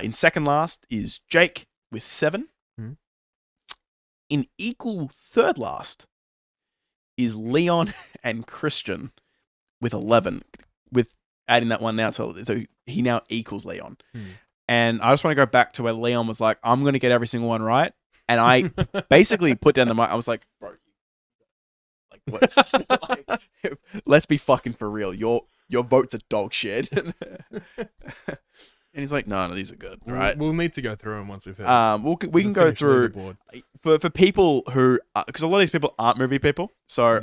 In second last is Jake with 7. In equal third last is Leon and Christian with 11. With adding that one now, so he now equals Leon. And I just want to go back to where Leon was like, I'm going to get every single one right. And I basically put down the mic. I was like, bro, what? Like, let's be fucking for real. Your votes are dog shit. And he's like, no, these are good, right? We'll need to go through them once we've heard. We can go through for people who, because a lot of these people aren't movie people, so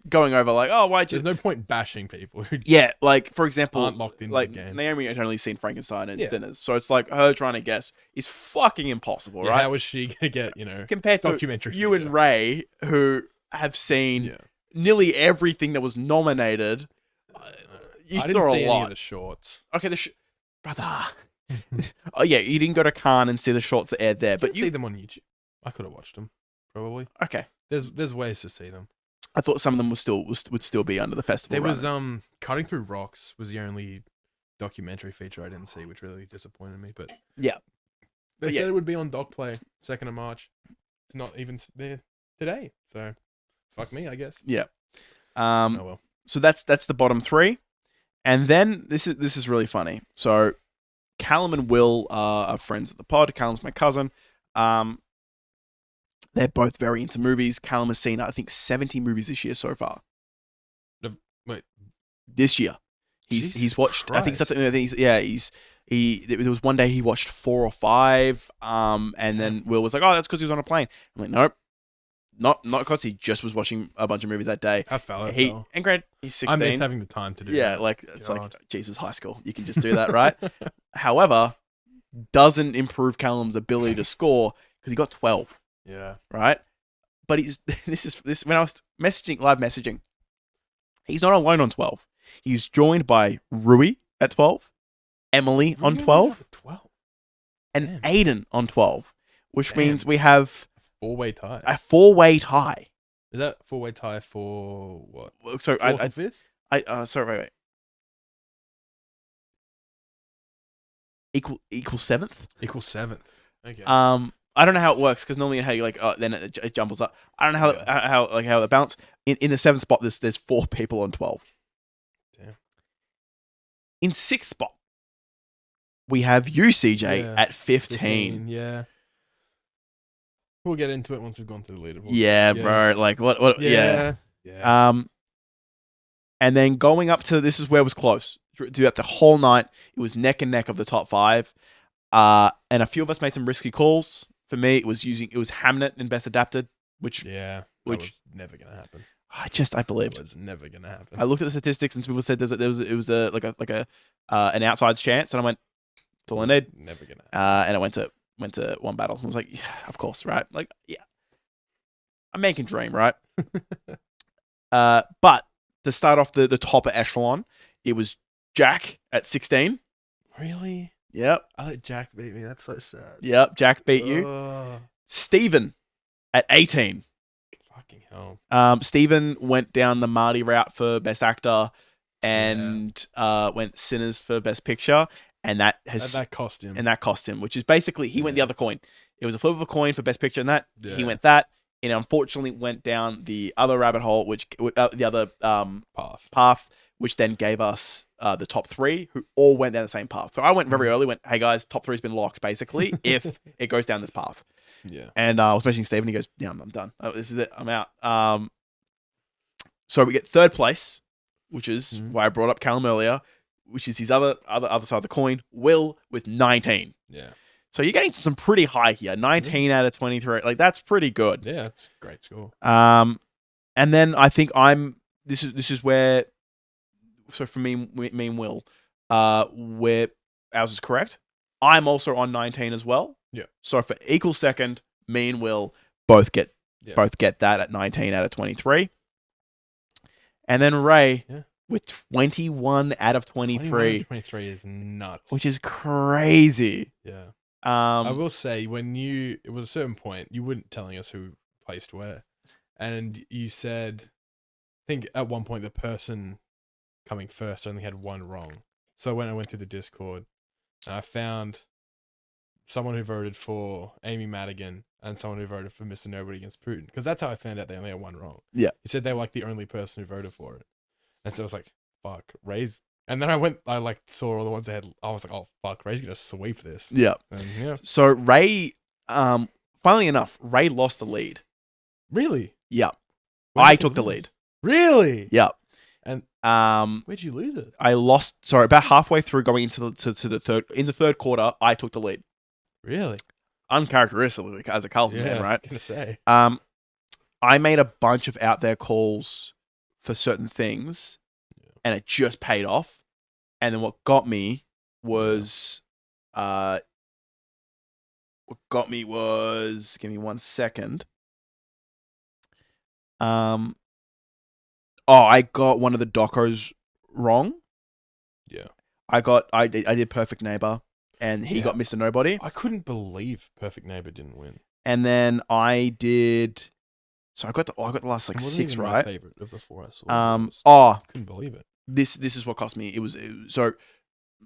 going over like, oh, why? There's no point bashing people who like for example, aren't locked into like the game. Naomi had only seen Frankenstein and Sinners, so it's like her trying to guess is fucking impossible, right? How is she gonna get compared to documentary you and Ray who have seen nearly everything that was nominated? You I saw didn't a see lot. any of the shorts. Okay, brother. Oh yeah, you didn't go to Cannes and see the shorts that aired there, but you see them on YouTube. I could have watched them, probably. Okay, there's ways to see them. I thought some of them would still be under the festival. There was Cutting Through Rocks was the only documentary feature I didn't see, which really disappointed me. But they said it would be on Doc Play 2nd of March. It's not even there today, so fuck me, I guess. Yeah. Oh well. So that's the bottom 3. And then this is really funny. So Callum and Will are friends at the pod. Callum's my cousin. They're both very into movies. Callum has seen, I think, 70 movies this year so far. Wait. This year. He's watched, Christ. I think something, there was one day he watched 4 or 5, and then Will was like, oh, that's because he was on a plane. I'm like, nope. Not because he just was watching a bunch of movies that day. That's valid. And granted, he's 16. I miss having the time to do that. Yeah, like it's like Jesus, high school. You can just do that, right? However, doesn't improve Callum's ability to score because he got 12. Yeah. Right? But this when I was live messaging, he's not alone on 12. He's joined by Rui at 12, Emily on 12, and Aiden on 12, which means we have 4-way tie. A 4-way tie. Is that 4-way tie for what? So 4th or 5th? Sorry, wait. Equal 7th? Equal 7th. Okay. I don't know how it works because normally how you like then it jumbles up. I don't know how it balance. In the 7th spot, there's 4 people on 12. Damn. In 6th spot, we have you, CJ, at 15. Yeah. We'll get into it once we've gone through the leaderboard. Yeah, bro. Like what? Yeah. And then going up to this is where it was close. Throughout the whole night, it was neck and neck of the top 5. And a few of us made some risky calls. For me, it was Hamnet in Best Adapted, which was never gonna happen. I believed it was never gonna happen. I looked at the statistics and some people said it was an outside's chance, and I went, "That's all I need." Never gonna happen. And it went to one battle. I was like, "Yeah, of course, right?" Like, yeah, a man can dream, right? But to start off the top of echelon, it was Jack at 16. Really? Yep. I let Jack beat me. That's so sad. Yep, Jack beat you. Stephen at 18. Fucking hell. Stephen went down the Marty route for Best Actor and went Sinners for Best Picture. And that cost him. And that cost him, which is basically he went the other coin. It was a flip of a coin for Best Picture, and that he went that, and unfortunately went down the other rabbit hole, which the other path, which then gave us the top 3, who all went down the same path. So I went very early. Went, hey guys, top 3's been locked basically if it goes down this path. Yeah. And I was mentioning Stephen. He goes, yeah, I'm done. This is it. I'm out. So we get 3rd place, which is why I brought up Callum earlier, which is his other side of the coin. Will with 19. Yeah. So you're getting some pretty high here. 19 out of 23. Like that's pretty good. Yeah, that's a great score. And then I think this is where so for me and Will, where ours is correct. I'm also on 19 as well. Yeah. So for equal second, me and Will both get Yeah. that at 19 out of 23. And then Ray with 21 out of 23. 23 is nuts. Which is crazy. Yeah. I I will say, it was a certain point, you weren't telling us who placed where. And you said, I think at one point the person coming first only had one wrong. So when I went through the Discord, and I found someone who voted for Amy Madigan and someone who voted for Mr. Nobody against Putin. Because that's how I found out they only had one wrong. Yeah. He said they were like the only person who voted for it. And so I was like, fuck, Ray's. And then I saw all the ones that had, I was like, oh fuck, Ray's going to sweep this. Yeah. And yeah. So Ray, funnily enough, Ray lost the lead. Really? Yeah. When I did took you the lose? lead. Really? Yeah. And where'd you lose it? I lost. Sorry, about halfway through going into the third. In the third quarter, I took the lead. Really? Uncharacteristically, as a Carlton man, right? I was gonna say. I made a bunch of out there calls for certain things, and it just paid off. And then what got me was, give me 1 second. I got one of the docos wrong. Yeah. I did Perfect Neighbor, and he got Mr. Nobody. I couldn't believe Perfect Neighbor didn't win. And then I did. So I got the last like It wasn't 6 even right. my favorite of the 4 I saw. I couldn't believe it. This is what cost me. It was so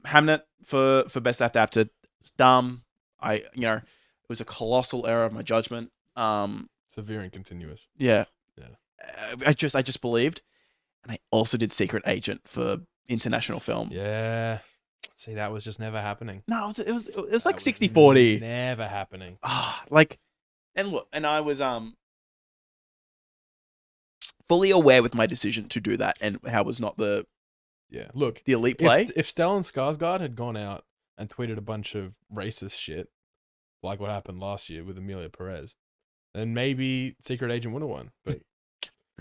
Hamnet for best adapted. It's dumb. It was a colossal error of my judgment. Severe and continuous. Yeah. Yeah. I just believed, and I also did Secret Agent for international film. Yeah. See, that was just never happening. No, it was like 60-40. Never happening. And look, and I was fully aware with my decision to do that, and how it was not the elite play. If Stellan Skarsgård had gone out and tweeted a bunch of racist shit, like what happened last year with Amelia Perez, then maybe Secret Agent would have won. But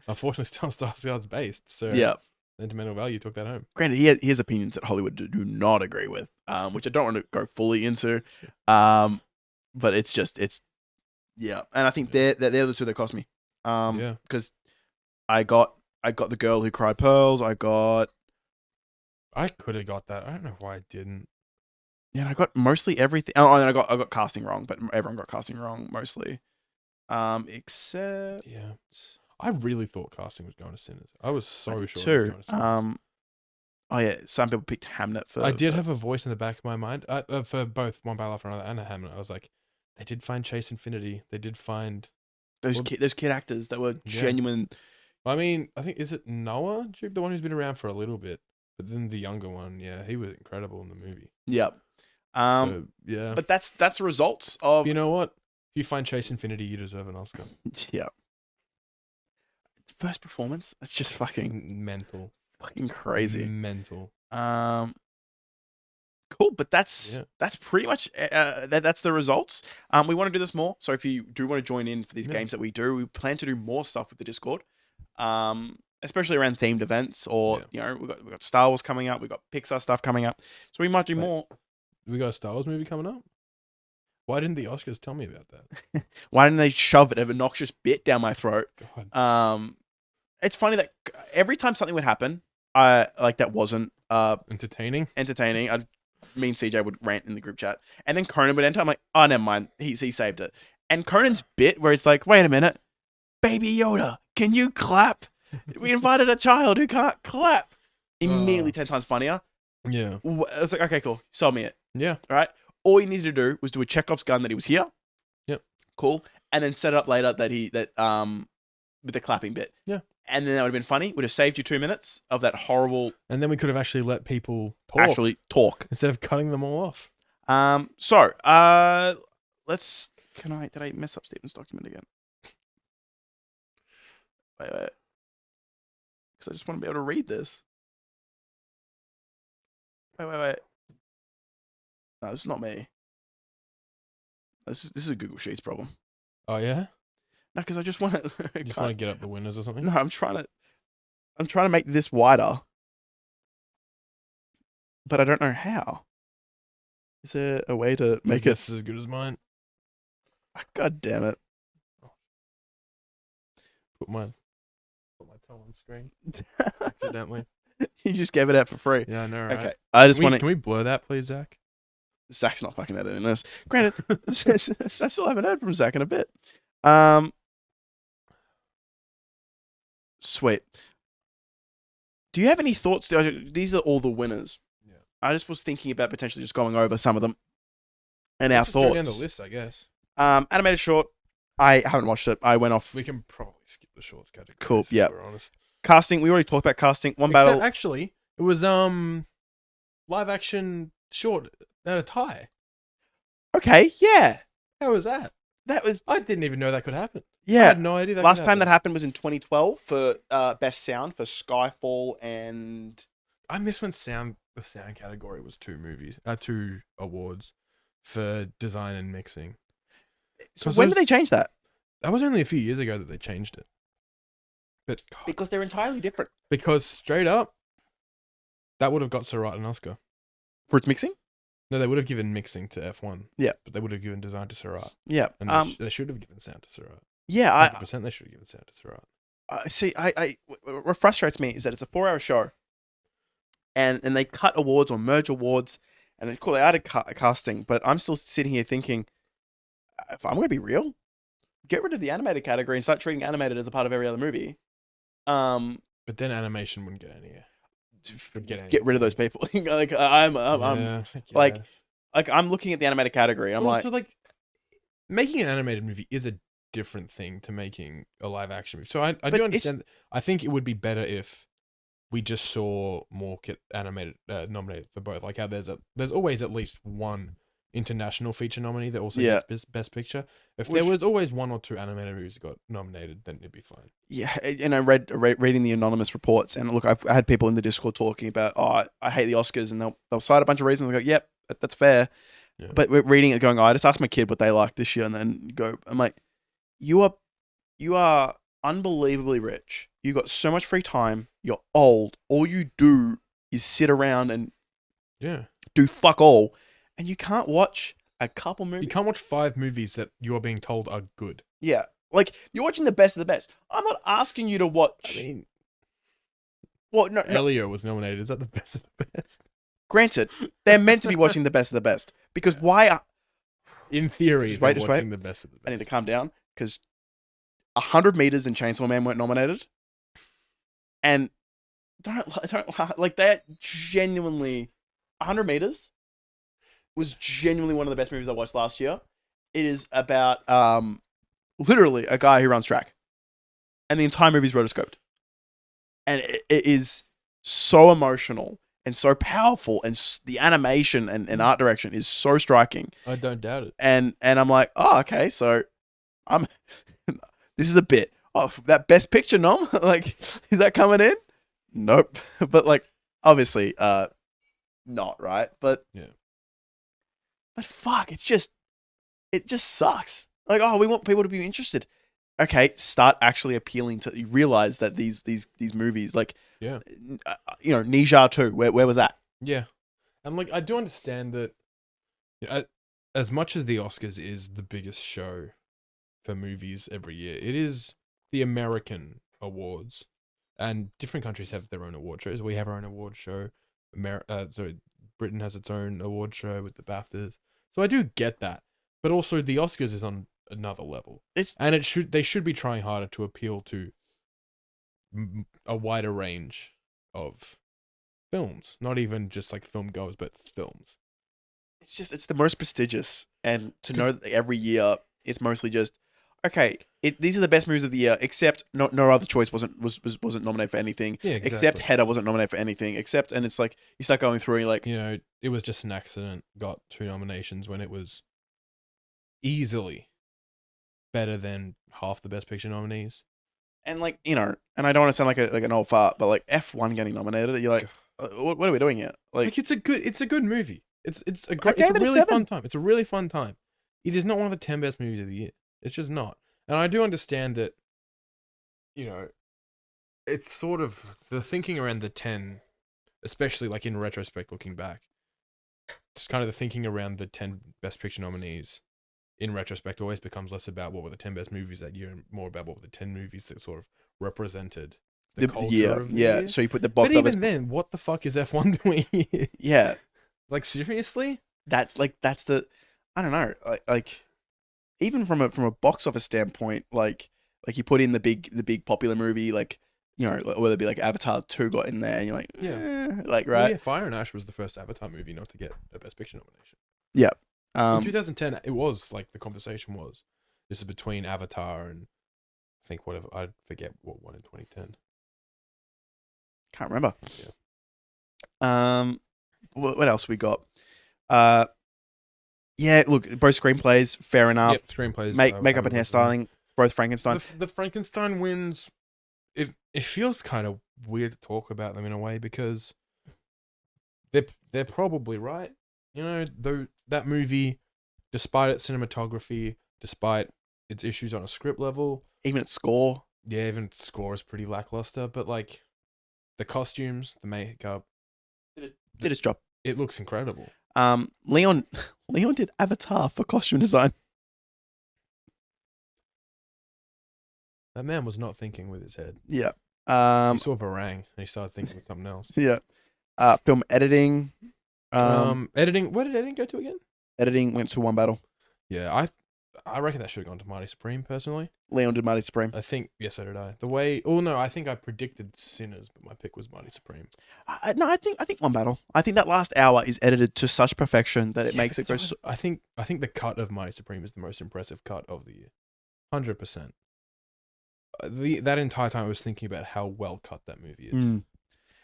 unfortunately, Stellan Skarsgård's based, so sentimental value took that home. Granted, he has opinions that Hollywood do not agree with, which I don't want to go fully into. But and I think they're the two that cost me. Because I got the girl who cried pearls. I could have got that. I don't know why I didn't. Yeah, I got mostly everything. Oh, and I got casting wrong, but everyone got casting wrong mostly. Except I really thought casting was going to Sinners. I was so sure too. it was going to Sinners. Some people picked Hamnet for. I did have a voice in the back of my mind for both One Ballot for Another and a Hamnet. I was like, they did find Chase Infinity. They did find those kid actors that were genuine. I mean, I think, is it Noah Duke, the one who's been around for a little bit, but then the younger one, he was incredible in the movie. Yep. But that's the results of. You know what? If you find Chase Infinity, you deserve an Oscar. Yeah. First performance, that's just fucking mental, fucking crazy, mental. Cool, but that's pretty much that's the results. We want to do this more, so if you do want to join in for these games that we do, we plan to do more stuff with the Discord, especially around themed events, or we got Star Wars coming up, we got Pixar stuff coming up, so we might do more. We got a Star Wars movie coming up. Why didn't the Oscars tell me about that? Why didn't they shove an obnoxious bit down my throat? God. It's funny that every time something would happen, that wasn't entertaining. Me and CJ would rant in the group chat, and then Conan would enter. I'm like, oh, never mind. He saved it. And Conan's bit where it's like, wait a minute, Baby Yoda, can you clap? We invited a child who can't clap. Immediately 10 times funnier. Yeah. I was like, okay, cool. Sold me it. Yeah. All right. All you needed to do was do a Chekhov's gun that he was here. Yep. Cool. And then set it up later that with the clapping bit. Yeah. And then that would have been funny. Would have saved you 2 minutes of that horrible. And then we could have actually let people talk. Instead of cutting them all off. Let's. Did I mess up Stephen's document again? Wait. Because I just want to be able to read this. Wait. No, this is not me. This is a Google Sheets problem. Oh yeah? No, because I just want to. You just want to get up the winners or something? No, I'm trying to make this wider. but I don't know how. Is there a way to make This is as good as mine. God damn it. Put my tongue on screen accidentally. You just gave it out for free. Yeah, I know, right? Okay. I just want Can we blur that, please, Zach? Zach's not fucking editing this. Granted, I still haven't heard from Zach in a bit. Sweet. Do you have any thoughts? These are all the winners. Yeah. I just was thinking about potentially just going over some of them and our Let's just go down thoughts. the list, I guess. Animated short. I haven't watched it. I went off. We can probably skip the shorts category. Cool, If yeah. we're honest. Casting. We already talked about casting. One Except, battle. actually, it was live action short at a tie. Okay, yeah. How was that? That was. I didn't even know that could happen. I Yeah. had no idea that. Last time that happened was in 2012 for best sound for Skyfall and. I miss when the sound category was two awards for design and mixing. So when did they change that? That was only a few years ago that they changed it. But God, Because they're entirely different. because straight up, that would have got Surratt an Oscar. For its mixing? No, they would have given mixing to F1. Yeah. But they would have given design to Surratt. Yeah. And they should have given sound to Surratt. Yeah. 100% they should have given sound to Surratt. See, what frustrates me is that it's a 4-hour show, and they cut awards or merge awards, and they call it out of casting. But I'm still sitting here thinking, if I'm going to be real, get rid of the animated category and start treating animated as a part of every other movie. But then animation wouldn't get any. Get rid of those people. Like I'm Yeah, like- I guess. like I'm looking at the animated category. And I'm Well, like, also, like making an animated movie is a different thing to making a live action movie. So I But do it's- understand. I think it would be better if we just saw more animated nominated for both. Like how there's always at least one international feature nominee that also Yeah. gets best picture. If Which- there was always one or two animated movies that got nominated, then it'd be fine. yeah. And I reading the anonymous reports, and look, I had people in the Discord talking about, oh, I hate the Oscars, and they'll cite a bunch of reasons. I go, yep, that's fair. Yeah. But we're reading it, going, oh, I just asked my kid what they liked this year, and then go, I'm like, you are unbelievably rich. You got so much free time. You're old. All you do is sit around and Yeah. do fuck all, and you can't watch a couple movies. You can't watch 5 movies that you are being told are good. Yeah, like you're watching the best of the best. I'm not asking you to watch. I mean, Well, no. Elio was nominated. Is that the best of the best? Granted, they're meant to be watching the best of the best because why? In theory, Just wait, they're just wait. watching the best of the best. I need to calm down because 100 meters and Chainsaw Man weren't nominated, and don't like that. Genuinely, 100 meters was genuinely one of the best movies I watched last year. It is about literally a guy who runs track, and the entire movie is rotoscoped, and it is so emotional and so powerful, and the animation and art direction is so striking. I don't doubt it. And I'm like, oh, okay, so I'm this is a bit. Oh, that best picture nom? Like, is that coming in? Nope. But like, obviously, not, right? But Yeah. But fuck, it just sucks. Like, oh, we want people to be interested. Okay, start actually appealing to. You realize that these movies, like, Yeah. Ninja 2, where was that? Yeah. And like I do understand that as much as the Oscars is the biggest show for movies every year, it is the American awards. And different countries have their own award shows. We have our own award show. Britain has its own award show with the BAFTAs. So I do get that. But also the Oscars is on another level. They should be trying harder to appeal to a wider range of films, not even just like film goers, but films. It's the most prestigious, and to know that every year it's mostly just okay. These are the best movies of the year, except no other choice wasn't nominated for anything. Yeah, exactly. Except Hedda wasn't nominated for anything. And it's like you start going through and you're like, It was just an accident. Got 2 nominations when it was easily better than half the Best Picture nominees. and like and I don't want to sound like an old fart, but like F1 getting nominated, you're like, what are we doing here? Like it's a good movie. It's a gave it a really 7. fun time. It's a really fun time. It is not one of the 10 best movies of the year. It's just not. And I do understand that, it's sort of the thinking around the 10 especially like in retrospect, looking back, it's kind of the thinking around the 10 Best Picture nominees. In retrospect, always becomes less about what were the 10 best movies that year, and more about what were the 10 movies that sort of represented the culture of the year. So you put the box But office. even then, what the fuck is F1 doing here? Yeah, Like, seriously? that's the. I don't know. Like even from a box office standpoint, like you put in the big popular movie, like, you know, whether it be like Avatar 2 got in there, and you're like, like, Well, right? yeah, Fire and Ash was the first Avatar movie not to get a Best Picture nomination. Yeah. In 2010, it was like the conversation was this is between Avatar and I think whatever, I forget what one in 2010. Can't remember. Yeah. What else we got? Yeah, look, both screenplays, fair enough. Yep, screenplays. Makeup and hairstyling, both Frankenstein. The Frankenstein wins. It feels kind of weird to talk about them in a way because they're probably right. You know, though that movie, despite its cinematography, despite its issues on a script level, even its score. Yeah, even its score is pretty lackluster. But like, the costumes, the makeup, Did its job. It looks incredible. Leon did Avatar for costume design. That man was not thinking with his head. Yeah. He saw Barang and he started thinking of something else. Yeah. Film editing. Editing. Where did editing go to again? Editing went to One Battle. Yeah, I reckon that should have gone to Mighty Supreme personally. Leon did Mighty Supreme. I think yes, so did I. The way. Oh no, I think I predicted Sinners, but my pick was Mighty Supreme. No, I think One Battle. I think that last hour is edited to such perfection that it makes it go. I think the cut of Mighty Supreme is the most impressive cut of the year. 100%. That entire time I was thinking about how well cut that movie is.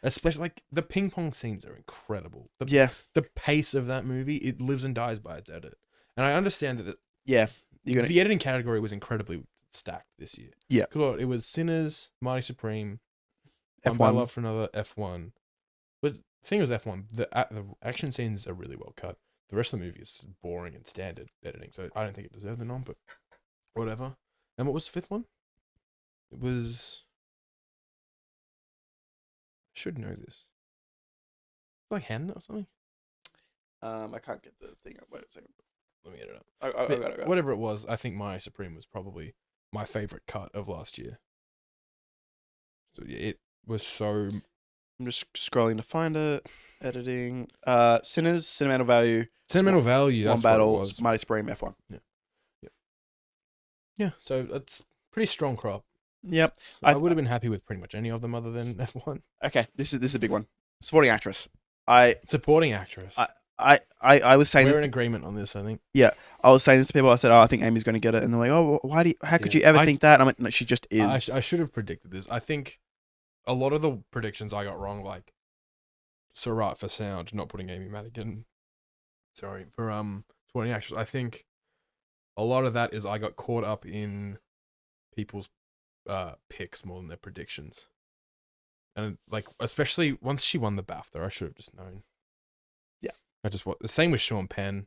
Especially like the ping pong scenes are incredible. The pace of that movie, it lives and dies by its edit. And I understand that the editing category was incredibly stacked this year. Yeah. It was Sinners, Mighty Supreme, F1. One by Love for Another, F1. But the thing was F1, the action scenes are really well cut. The rest of the movie is boring and standard editing, so I don't think it deserved the nom, but whatever. And what was the fifth one? It was... I should know this. Like Hamnet or something? I can't get the thing up. Wait a second. Let me get it up. I got it. Whatever it was, I think Mighty Supreme was probably my favorite cut of last year. So yeah, it was so... I'm just scrolling to find it. Editing. Sinners, Sentimental Value. Sentimental Value. One Battle, Mighty Supreme, F1. Yeah, so that's pretty strong crop. Yep. So I would have been happy with pretty much any of them other than F1. Okay, this is a big one. Supporting actress. Supporting actress. I was saying we're in agreement on this, I think. Yeah, I was saying this to people. I said, "Oh, I think Amy's going to get it," and they're like, "Oh, how could you ever think that?" And I'm like, "No, she just is." I should have predicted this. I think a lot of the predictions I got wrong, like Surat for sound, not putting Amy Madigan. Sorry for supporting actress. I think a lot of that is I got caught up in people's picks more than their predictions, and like especially once she won the BAFTA, I should have just known. Yeah, the same with Sean Penn.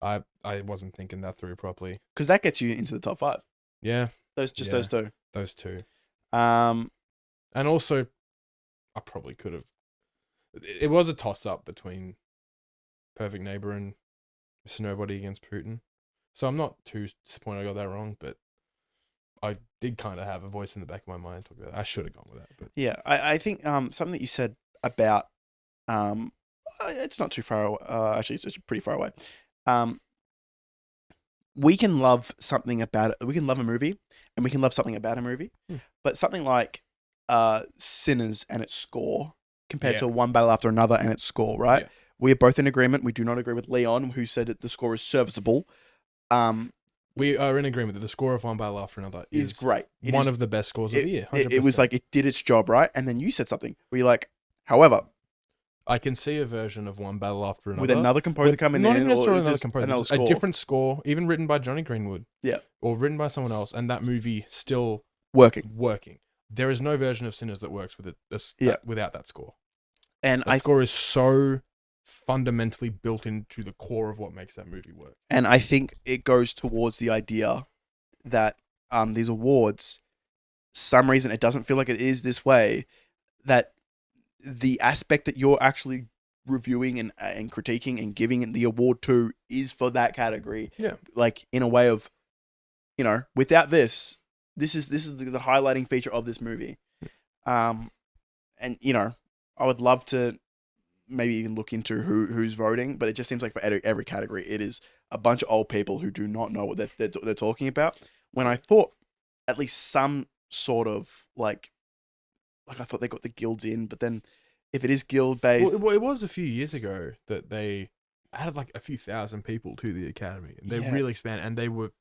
I wasn't thinking that through properly because that gets you into the top 5. Yeah, those two. Those two. And also, I probably could have. It was a toss up between Perfect Neighbor and Mr. Nobody against Putin, so I'm not too disappointed I got that wrong, but I did kind of have a voice in the back of my mind talking about that. I should have gone with that. But yeah, I think something that you said about it's not too far away. Actually, it's pretty far away. We can love something about it. We can love a movie, and we can love something about a movie. But something like Sinners and its score compared to One Battle After Another and its score, right? Yeah. We are both in agreement. We do not agree with Leon, who said that the score is serviceable. We are in agreement that the score of One Battle After Another is great. One of the best scores of the year. It was like it did its job, right? And then you said something where you're like, however, I can see a version of One Battle After Another with another composer coming in, not even necessarily another composer, a different score, even written by Johnny Greenwood, or written by someone else, and that movie still working. There is no version of Sinners that works with it without that score. And the score is so fundamentally built into the core of what makes that movie work. And I think it goes towards the idea that these awards, some reason it doesn't feel like it is this way, that the aspect that you're actually reviewing and critiquing and giving the award to is for that category. Yeah. Like in a way of, without this is the highlighting feature of this movie. And I would love to maybe even look into who's voting, but it just seems like for every category, it is a bunch of old people who do not know what they're talking about. When I thought at least some sort of like I thought they got the guilds in, but then if it is guild based, well, it was a few years ago that they added like a few thousand people to the academy. They really expanded, and they were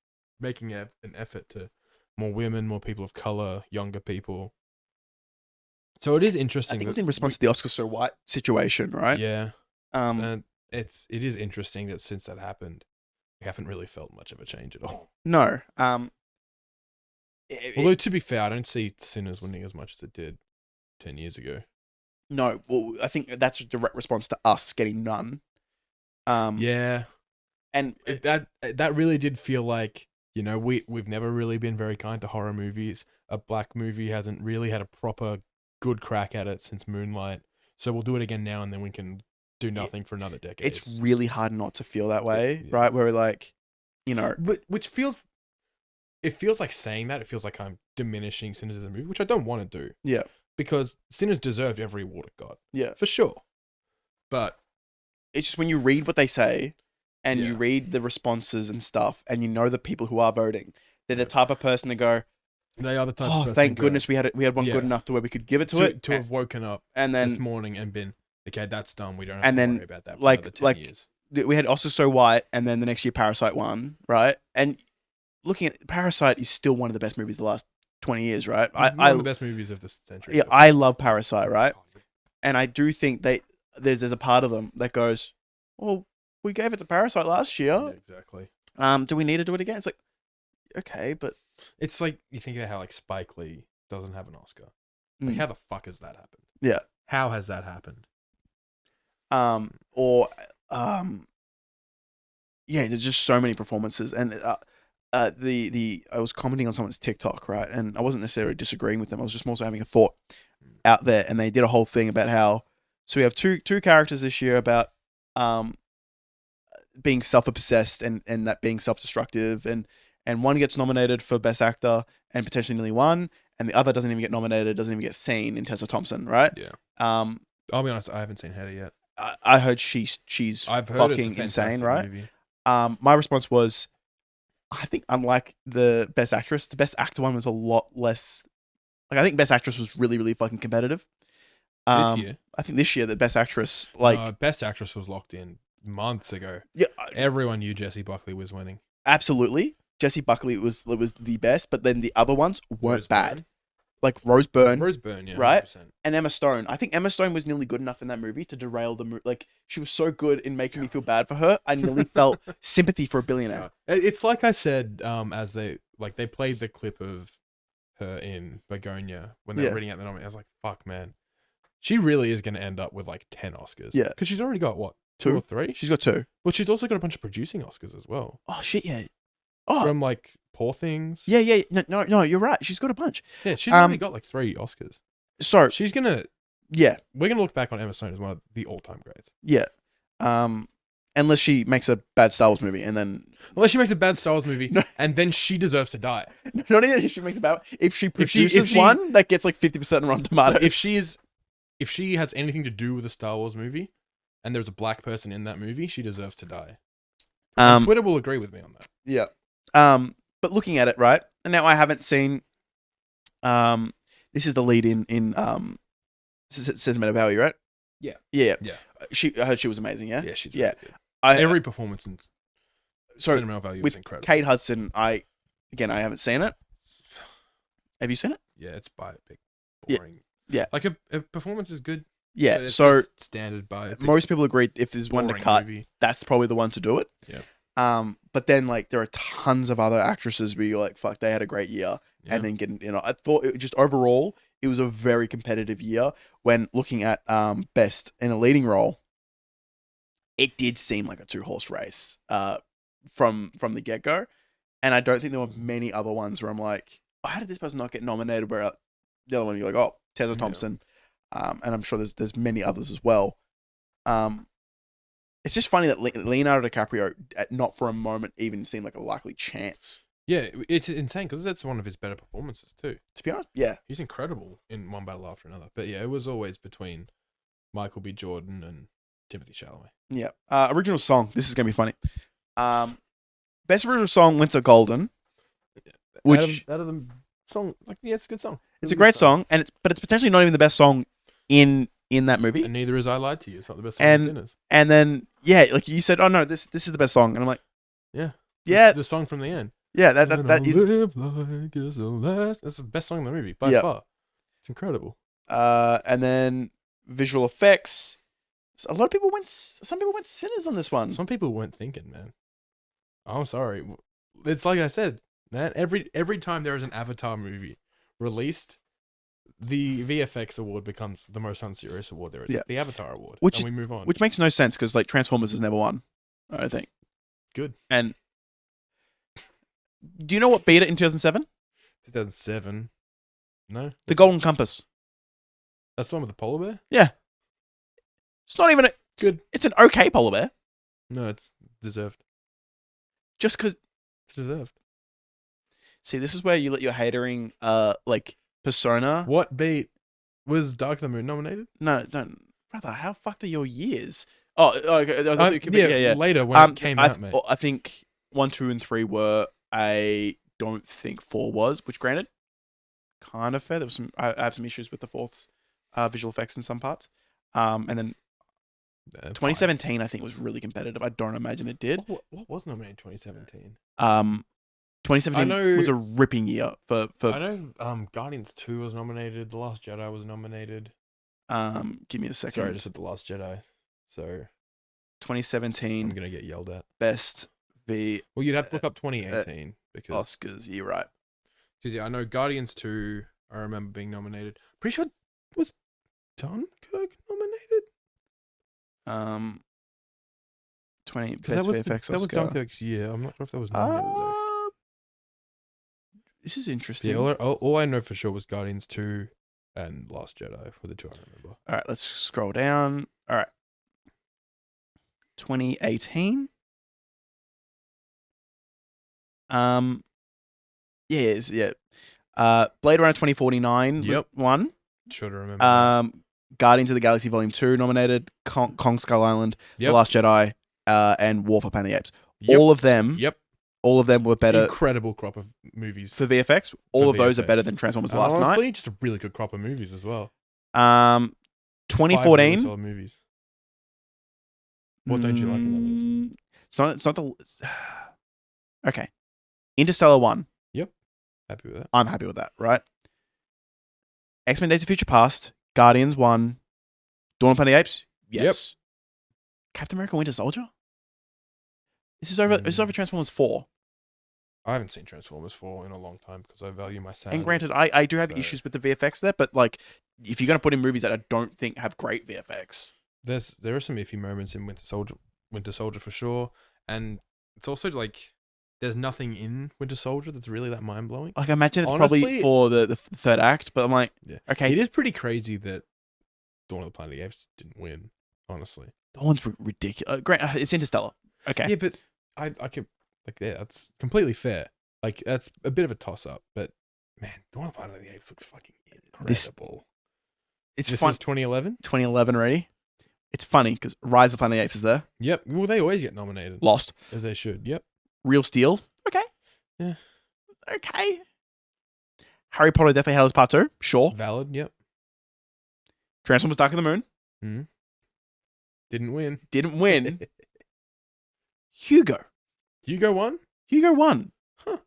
making an effort to more women, more people of color, younger people. So it is interesting. I think it was in response to the Oscar So White situation, right? Yeah. And it is interesting that since that happened, we haven't really felt much of a change at all. No. Although to be fair, I don't see Sinners winning as much as it did 10 years ago. No, well, I think that's a direct response to us getting none. Yeah, and that really did feel like, we've never really been very kind to horror movies. A black movie hasn't really had a proper good crack at it since Moonlight. So we'll do it again now, and then we can do nothing for another decade. It's really hard not to feel that way, right? Where we're like, but it feels like saying that. It feels like I'm diminishing Sinners as a movie, which I don't want to do. Yeah. Because Sinners deserved every award it got. Yeah. For sure. But it's just when you read what they say and you read the responses and stuff, and the people who are voting, they're the type of person to go, they are the type of person thank goodness we had one good enough to where we could give it to it. To have woken up and then, this morning and been, okay, that's done. We don't have to worry about that for like, another 10 years. We had Oscar So White, and then the next year Parasite won, right? And looking at Parasite is still one of the best movies of the last 20 years, right? One of the best movies of this century. Yeah, I love Parasite, right? And I do think there's a part of them that goes, well, we gave it to Parasite last year. Yeah, exactly. Do we need to do it again? It's like, okay, but it's like you think about how like Spike Lee doesn't have an Oscar. Like, how the fuck has that happened? Yeah. How has that happened? There's just so many performances, and I was commenting on someone's TikTok, right? And I wasn't necessarily disagreeing with them. I was just more so having a thought out there, and they did a whole thing about how, so we have two characters this year about being self-obsessed and that being self-destructive, and one gets nominated for Best Actor and potentially nearly won, and the other doesn't even get nominated, doesn't even get seen in Tessa Thompson, right? Yeah. I'll be honest, I haven't seen Hedda yet. I heard she's fucking insane, right? Movie. My response was, I think unlike the Best Actress, the Best Actor one was a lot less. Like, I think Best Actress was really, really fucking competitive. This year? I think this year the Best Actress, Best Actress was locked in months ago. Yeah, everyone knew Jessie Buckley was winning. Absolutely, Jessie Buckley was the best, but then the other ones weren't bad. Byrne. Like Rose Byrne, yeah, right? 100%. And Emma Stone. I think Emma Stone was nearly good enough in that movie to derail the movie. Like, she was so good in making me feel bad for her. I nearly felt sympathy for a billionaire. It's like I said, as they played the clip of her in Begonia when they were reading out the nomination. I was like, fuck, man. She really is going to end up with like 10 Oscars. Yeah. Because she's already got, what, 2 or 3? She's got 2. Well, she's also got a bunch of producing Oscars as well. Oh, shit, yeah. Oh. From like Poor Things. Yeah. No, you're right. She's got a bunch. Yeah, she's already got like 3 Oscars. So she's going to... Yeah. We're going to look back on Emma Stone as one of the all-time greats. Yeah. Unless she makes a bad Star Wars movie and then... Unless she makes a bad Star Wars movie and then she deserves to die. Not even if she makes a bad... If she produces one that gets like 50% on Rotten Tomatoes. If she has anything to do with a Star Wars movie and there's a black person in that movie, she deserves to die. Twitter will agree with me on that. Yeah. But looking at it, right? And now I haven't seen... this is the lead in Sentimental Value, right? Yeah. I heard she was amazing, yeah? Yeah, she's really good. Every performance in Sentimental Value is incredible. Kate Hudson, I haven't seen it. Have you seen it? Yeah, it's biopic. Boring. Yeah. Like a performance is good. Yeah, it's so just standard biopic. Most people agree if there's one to cut, that's probably the one to do it. Yeah. But then like there are tons of other actresses where you're like, fuck, they had a great year, and then getting, I thought just overall it was a very competitive year. When looking at best in a leading role, it did seem like a 2-horse race from the get go, and I don't think there were many other ones where I'm like, how did this person not get nominated? Where the other one you're like, oh, Tessa Thompson. and I'm sure there's many others as well. It's just funny that Leonardo DiCaprio, not for a moment, even seemed like a likely chance. Yeah, it's insane because that's one of his better performances too. To be honest, yeah, he's incredible in one battle after another. But yeah, it was always between Michael B. Jordan and Timothy Chalamet. Yeah. Original song. This is gonna be funny. Best original song went to Golden, which out of the song, like it's a good song. It's a great song, and it's potentially not even the best song in that movie. And neither is I Lied to You. It's not the best song in Sinners. And then like you said, oh no, this is the best song, and I'm like, yeah, yeah, the song from the end. Yeah, that is. Live like it's the last. That's the best song in the movie by far. It's incredible. And then visual effects. A lot of people went. Some people went Sinners on this one. Some people weren't thinking, man. I'm sorry. It's like I said, man. Every time there is an Avatar movie released, the VFX award becomes the most unserious award there is. Yeah. The Avatar award. And we move on. Which makes no sense because like Transformers has never won. I don't think. Good. And do you know what beat it in 2007? 2007. No. The Golden Compass. That's the one with the polar bear? Yeah. It's not even good. It's an okay polar bear. No, it's deserved. Just because it's deserved. See, this is where you let your hatering like persona. What beat was Dark of the Moon nominated? No, brother. How fucked are your years? Oh, okay. Yeah. Later when it came out, mate. I think 1, 2, and 3 were. I don't think 4 was, which granted, kind of fair. There was some. I have some issues with the 4th's visual effects in some parts. And then 2017, I think, was really competitive. I don't imagine it did. What was nominated in 2017? 2017 was a ripping year for. I know. Guardians 2 was nominated. The Last Jedi was nominated. Give me a second. Sorry, I just said The Last Jedi. So 2017. I'm gonna get yelled at. Best. Well, you'd have to look up 2018 because Oscars. You're right. Because I know Guardians 2. I remember being nominated. Pretty sure was Dunkirk nominated. 20 best VFX Oscar. That was Dunkirk's year. I'm not sure if that was nominated though. This is interesting. Yeah, all I know for sure was Guardians 2 and Last Jedi were the 2 I remember. All right, let's scroll down. All right. 2018. Yes, yeah. Blade Runner 2049. Yep. Won. Should remember. Guardians of the Galaxy Volume 2 nominated. Kong Skull Island. Yep. The Last Jedi. And War for Planet of the Apes. Yep. All of them. Yep. All of them were better. Incredible crop of movies for VFX. All of those are better than Transformers Last Night. Just a really good crop of movies as well. 2014. Really solid movies. What don't you like in that list? It's not the. Okay. Interstellar 1. Yep. Happy with that. I'm happy with that, right? X-Men Days of Future Past. Guardians 1. Dawn of Planet of the Apes. Yes. Yep. Captain America Winter Soldier. This is over Transformers 4. I haven't seen Transformers 4 in a long time because I value my sanity. And granted, I do have issues with the VFX there, but like, if you're going to put in movies that I don't think have great VFX. There are some iffy moments in Winter Soldier for sure. And it's also like, there's nothing in Winter Soldier that's really that mind-blowing. Like, I imagine it's honestly, probably for the third act, but I'm like, yeah. Okay. It is pretty crazy that Dawn of the Planet of the Apes didn't win, honestly. Dawn's ridiculous. Great, it's Interstellar. Okay. Yeah, but I can, like, yeah, that's completely fair. Like, that's a bit of a toss-up, but, man, Dawn of the Planet of the Apes looks fucking incredible. This is 2011? 2011 already. It's funny, because Rise of the Planet of the Apes is there. Yep. Well, they always get nominated. Lost. As they should. Yep. Real Steel. Okay. Yeah. Okay. Harry Potter Deathly Hallows Part 2. Sure. Valid. Yep. Transformers Dark of the Moon. Mm-hmm. Didn't win. Hugo. Hugo won? Hugo won. Huh.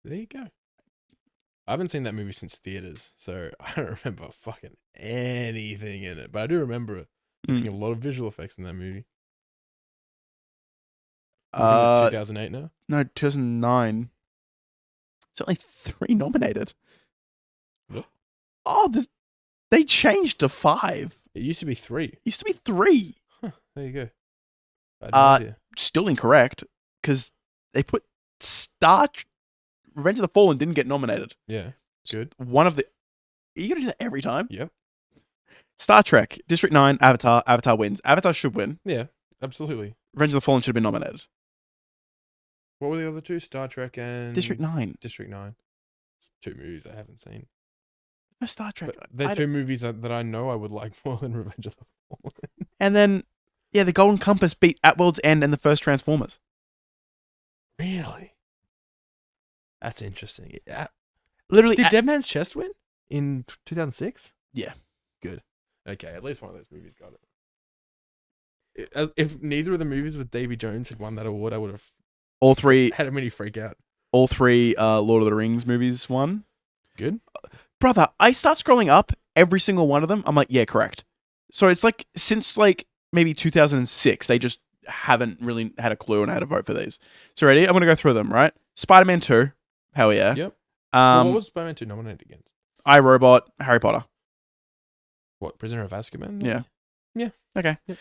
There you go. I haven't seen that movie since theaters, so I don't remember fucking anything in it. But I do remember looking at a lot of visual effects in that movie. 2008 now? No, 2009. It's only 3 nominated. What? Oh, they changed to 5. It used to be 3. Huh, there you go. Still incorrect, because they put Revenge of the Fallen didn't get nominated. Yeah, good. One of the You gotta do that every time. Yep. Star Trek, District 9, Avatar. Avatar wins. Avatar should win. Yeah, absolutely. Revenge of the Fallen should have been nominated. What were the other two? Star Trek and District 9. District 9. It's 2 movies I haven't seen. Star Trek. But they're 2 movies that I know I would like more than Revenge of the Fallen. And then, yeah, the Golden Compass beat At World's End and the first Transformers. Really? That's interesting. Yeah. Literally. Did Dead Man's Chest win in 2006? Yeah. Good. Okay, at least one of those movies got it. If neither of the movies with Davy Jones had won that award, I would have all three had a mini freak out. All three Lord of the Rings movies won. Good. Brother, I start scrolling up every single one of them. I'm like, yeah, correct. So it's like since like maybe 2006, they just haven't really had a clue on how to vote for these. So ready? I'm gonna go through them. Right? Spider-Man 2. Hell yeah. Yep. What was Spider-Man 2 nominated against? iRobot, Harry Potter. What, Prisoner of Azkaban? Yeah. Yeah. Okay. Yep.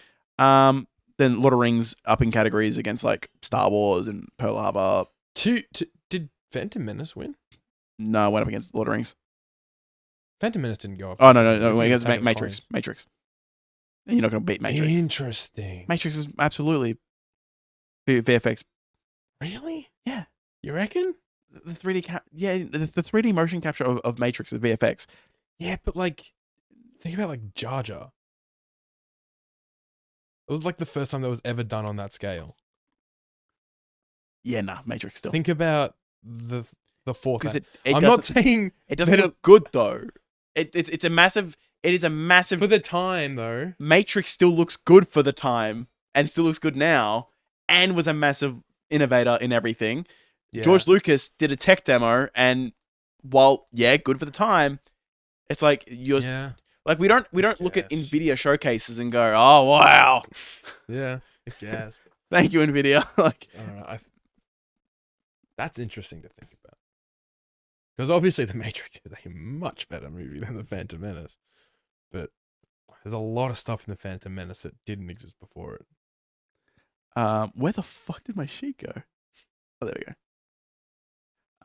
Then Lord of the Rings up in categories against like Star Wars and Pearl Harbor. Did Phantom Menace win? No, I went up against Lord of the Rings. Phantom Menace didn't go up. Oh no! Against Matrix. Matrix. And you're not going to beat Matrix. Interesting. Matrix is absolutely VFX. Really? Yeah. You reckon? The 3D the 3D motion capture of Matrix, the VFX. Yeah, but like, think about like Jar Jar. It was like the first time that was ever done on that scale. Yeah, nah, Matrix still. Think about the fourth. Because I'm not saying it doesn't look good though. It's a massive. It is a massive for the time though. Matrix still looks good for the time and still looks good now, and was a massive innovator in everything. Yeah. George Lucas did a tech demo, and while good for the time, it's like like we don't look at Nvidia showcases and go, oh wow, yeah, yes, thank you Nvidia. Like, I don't know, that's interesting to think about, because obviously The Matrix is a much better movie than The Phantom Menace, but there's a lot of stuff in The Phantom Menace that didn't exist before it. Where the fuck did my sheet go? Oh, there we go.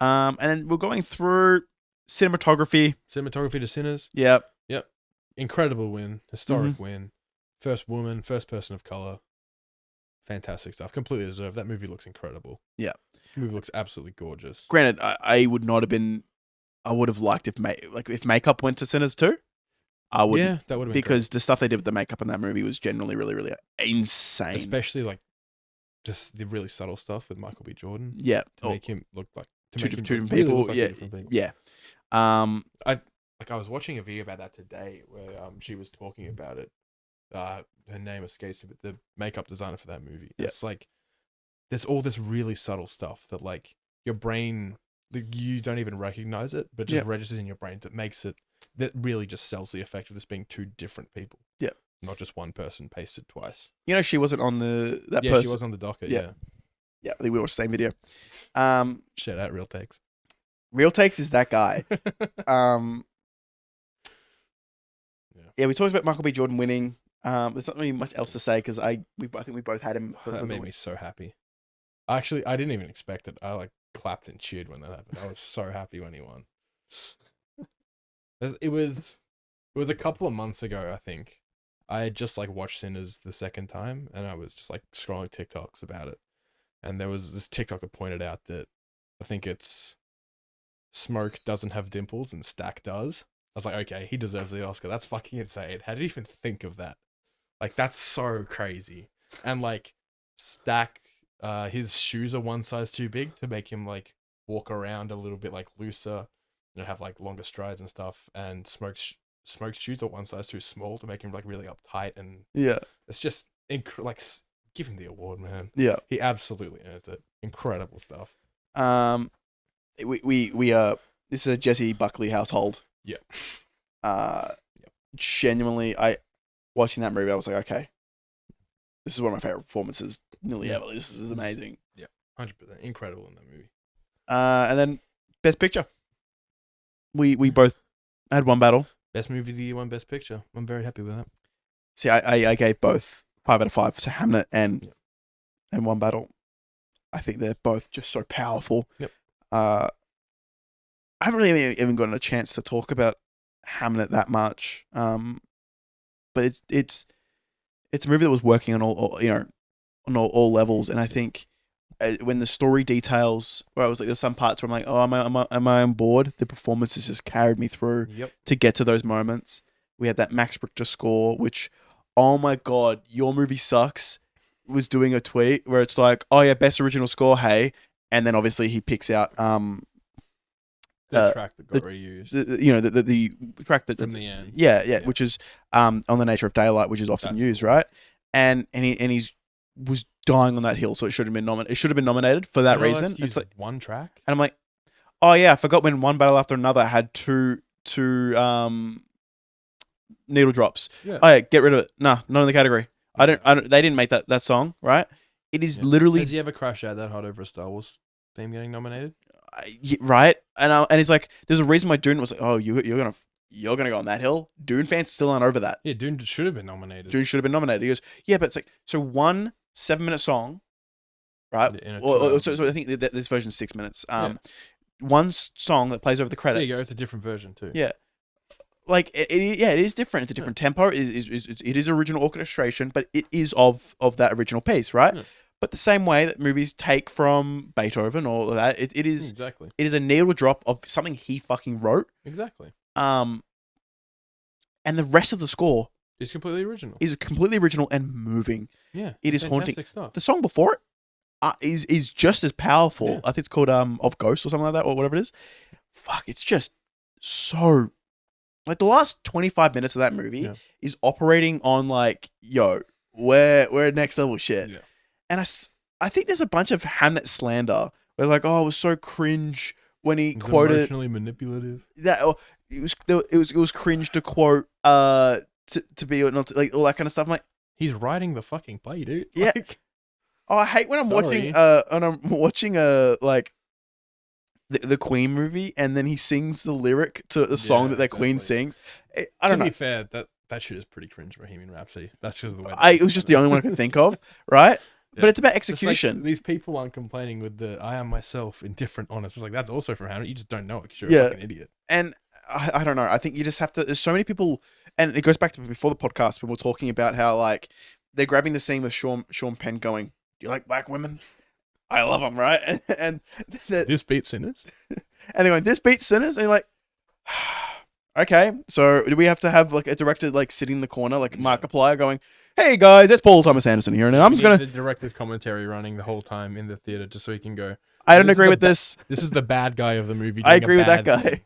And then we're going through cinematography. Cinematography to Sinners. Yep. Incredible win. Historic win. First woman, first person of color. Fantastic stuff. Completely deserved. That movie looks incredible. Yeah. The movie looks absolutely gorgeous. Granted, I would not have been. I would have liked if makeup went to Sinners too. I would. Yeah, that would have been because great. The stuff they did with the makeup in that movie was generally really, really insane. Especially like just the really subtle stuff with Michael B. Jordan. Yeah. To make him look like two different people. Yeah. I was watching a video about that today where she was talking about it. Her name escapes me, but the makeup designer for that movie. Yeah. It's like there's all this really subtle stuff that like your brain, you don't even recognize it, but just registers in your brain that makes it, that really just sells the effect of this being two different people. Yeah. Not just one person pasted twice. You know, she wasn't on that person. She was on the docket. Yeah. Yeah, I think we watched the same video. Shout out Real Takes. Real Takes is that guy. Yeah, we talked about Michael B. Jordan winning. There's not really much else to say because I think we both had him. That made me so happy. Actually, I didn't even expect it. I like clapped and cheered when that happened. I was so happy when he won. It was a couple of months ago, I think. I had just like watched Sinners the second time, and I was just like scrolling TikToks about it. And there was this TikTok that pointed out that I think it's Smoke doesn't have dimples and Stack does. I was like, okay, he deserves the Oscar. That's fucking insane. How did you even think of that? Like, that's so crazy. And like, Stack, his shoes are one size too big to make him like walk around a little bit like looser and have like longer strides and stuff. And Smoke's shoes are one size too small to make him like really uptight. And it's just like, give him the award, man. Yeah, he absolutely earned it. Incredible stuff. This is a Jesse Buckley household. Yeah. Genuinely, watching that movie, I was like, okay, this is one of my favorite performances nearly ever. This is amazing. Yeah, 100%. Incredible in that movie. And then Best Picture. We both had one battle. Best movie of the year, one Best Picture. I'm very happy with that. See, I gave both 5 out of 5 to Hamnet and One Battle. I think they're both just so powerful. Yep. I haven't really even gotten a chance to talk about hamming it that much. But it's a movie that was working on all on all levels, and I think when the story details, where I was like, there's some parts where I'm like, oh, am I on board? The performances just carried me through to get to those moments. We had that Max Richter score, which, oh my god, Your Movie Sucks was doing a tweet where it's like, oh yeah, best original score, hey, and then obviously he picks out the track that got reused. The track that from the end. Yeah, which is on the Nature of Daylight, which is often used, right? And he's was dying on that hill, so it should have been nominated. It should have been nominated for that reason. It's like one track, and I'm like, oh yeah, I forgot when One Battle After Another had two needle drops. Yeah. Oh yeah, get rid of it. Nah, not in the category. I don't. They didn't make that song, right? It is literally. Has he ever crashed out that hard over a Star Wars theme getting nominated? Right, and he's like, there's a reason why Dune was like, oh, you're gonna go on that hill. Dune fans still aren't over that. Yeah, Dune should have been nominated. He goes, yeah, but it's like, so 1 7-minute song, right? So I think this version's 6 minutes. One song that plays over the credits. There you go. It's a different version too. Yeah, like it is different. It's a different tempo. It is original orchestration, but it is of that original piece, right? Yeah. But the same way that movies take from Beethoven or that, it is exactly. It is a needle drop of something he fucking wrote. Exactly. And the rest of the score is completely original. Is completely original and moving. Yeah, it is haunting. Stuff. The song before it is just as powerful. Yeah. I think it's called Of Ghost or something like that, or whatever it is. Fuck, it's just so like the last 25 minutes of that movie is operating on like, yo, we're next level shit. Yeah. And I think there's a bunch of Hamnet slander where like, oh, it was so cringe when he quoted emotionally manipulative. That it was cringe to quote to be not to, like all that kind of stuff. I'm like, he's writing the fucking play, dude. Yeah. Like, I hate when I'm watching like the Queen movie and then he sings the lyric to the song that Queen sings. I don't know. To be fair, that shit is pretty cringe. Bohemian Rhapsody. That's just the way. It was just the only one I could think of, right? Yeah. But it's about execution. Like, these people aren't complaining with the "I am myself" indifferent honest. It's like that's also from Hamlet. You just don't know it because you're a fucking idiot. And I don't know. I think you just have to. There's so many people, and it goes back to before the podcast when we're talking about how like they're grabbing the scene with Sean Penn going, "Do you like black women? I love them, right?" And this beats Sinners. And they're going, "This beats Sinners," and you're like, okay, so do we have to have like a director like sitting in the corner like Markiplier going, "Hey guys, it's Paul Thomas Anderson here, and I'm just gonna the director's commentary running the whole time in the theater just so he can go, I don't agree with this. This is the bad guy of the movie. I agree with that guy.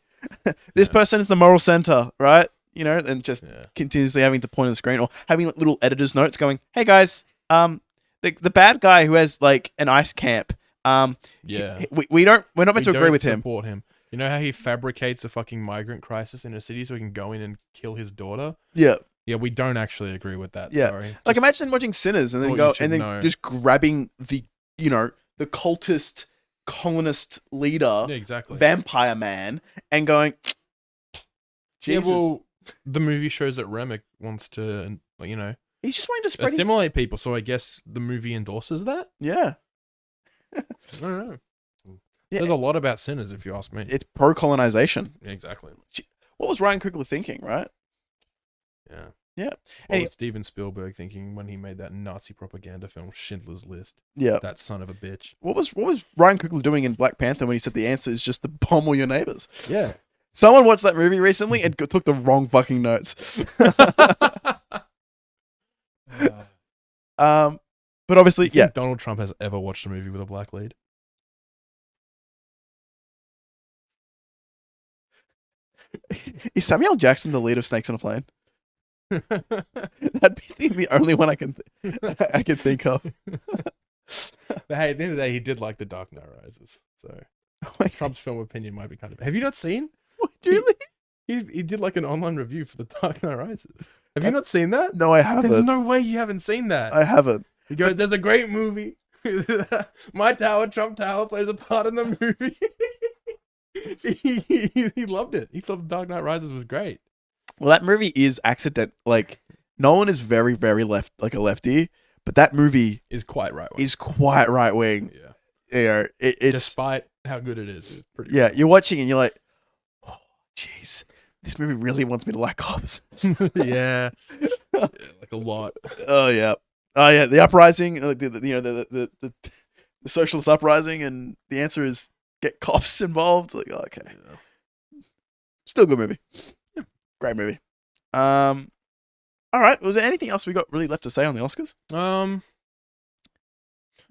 This person is the moral center, right? You know, and just continuously having to point at the screen or having like, little editor's notes going, "Hey guys, the bad guy who has like an ice camp, we're not meant to agree with him. Support him. You know how he fabricates a fucking migrant crisis in a city so he can go in and kill his daughter? Yeah. Yeah, we don't actually agree with that. Yeah. Sorry. Like imagine watching Sinners and then just grabbing the cultist colonist leader, vampire man, and going, Jesus. Yeah, well, the movie shows that Remick wants to, he's just wanting to stimulate people. So I guess the movie endorses that. Yeah. I don't know. Yeah. There's a lot about Sinners, if you ask me. It's pro-colonization. Yeah, exactly. What was Ryan Coogler thinking, right? Yeah. Yeah. What was Steven Spielberg thinking when he made that Nazi propaganda film, Schindler's List? Yeah. That son of a bitch. What was Ryan Coogler doing in Black Panther when he said the answer is just to bomb all your neighbors? Yeah. Someone watched that movie recently and took the wrong fucking notes. But obviously, Do you think Donald Trump has ever watched a movie with a black lead? Is Samuel Jackson the lead of Snakes on a Plane? That'd be the only one I can think of. But hey, at the end of the day, he did like The Dark Knight Rises. So Trump's film opinion might be kind of... Have you not seen? What, really? He did like an online review for The Dark Knight Rises. Have you not seen that? No, I haven't. There's no way you haven't seen that. I haven't. He goes, there's a great movie. My tower, Trump Tower, plays a part in the movie. He loved it. He thought The Dark Knight Rises was great. Well, that movie is accident. Like, Nolan is very, very left, like a lefty, but that movie is quite right wing. Yeah. Yeah. It's despite how good it is. It's pretty. Yeah. You're watching and you're like, oh, jeez, this movie really wants me to like cops. Yeah, like a lot. Oh yeah, the uprising, like the socialist uprising, and the answer is get cops involved. Like, oh, okay, still a good movie. Yeah. Great movie. All right. Was there anything else we got really left to say on the Oscars?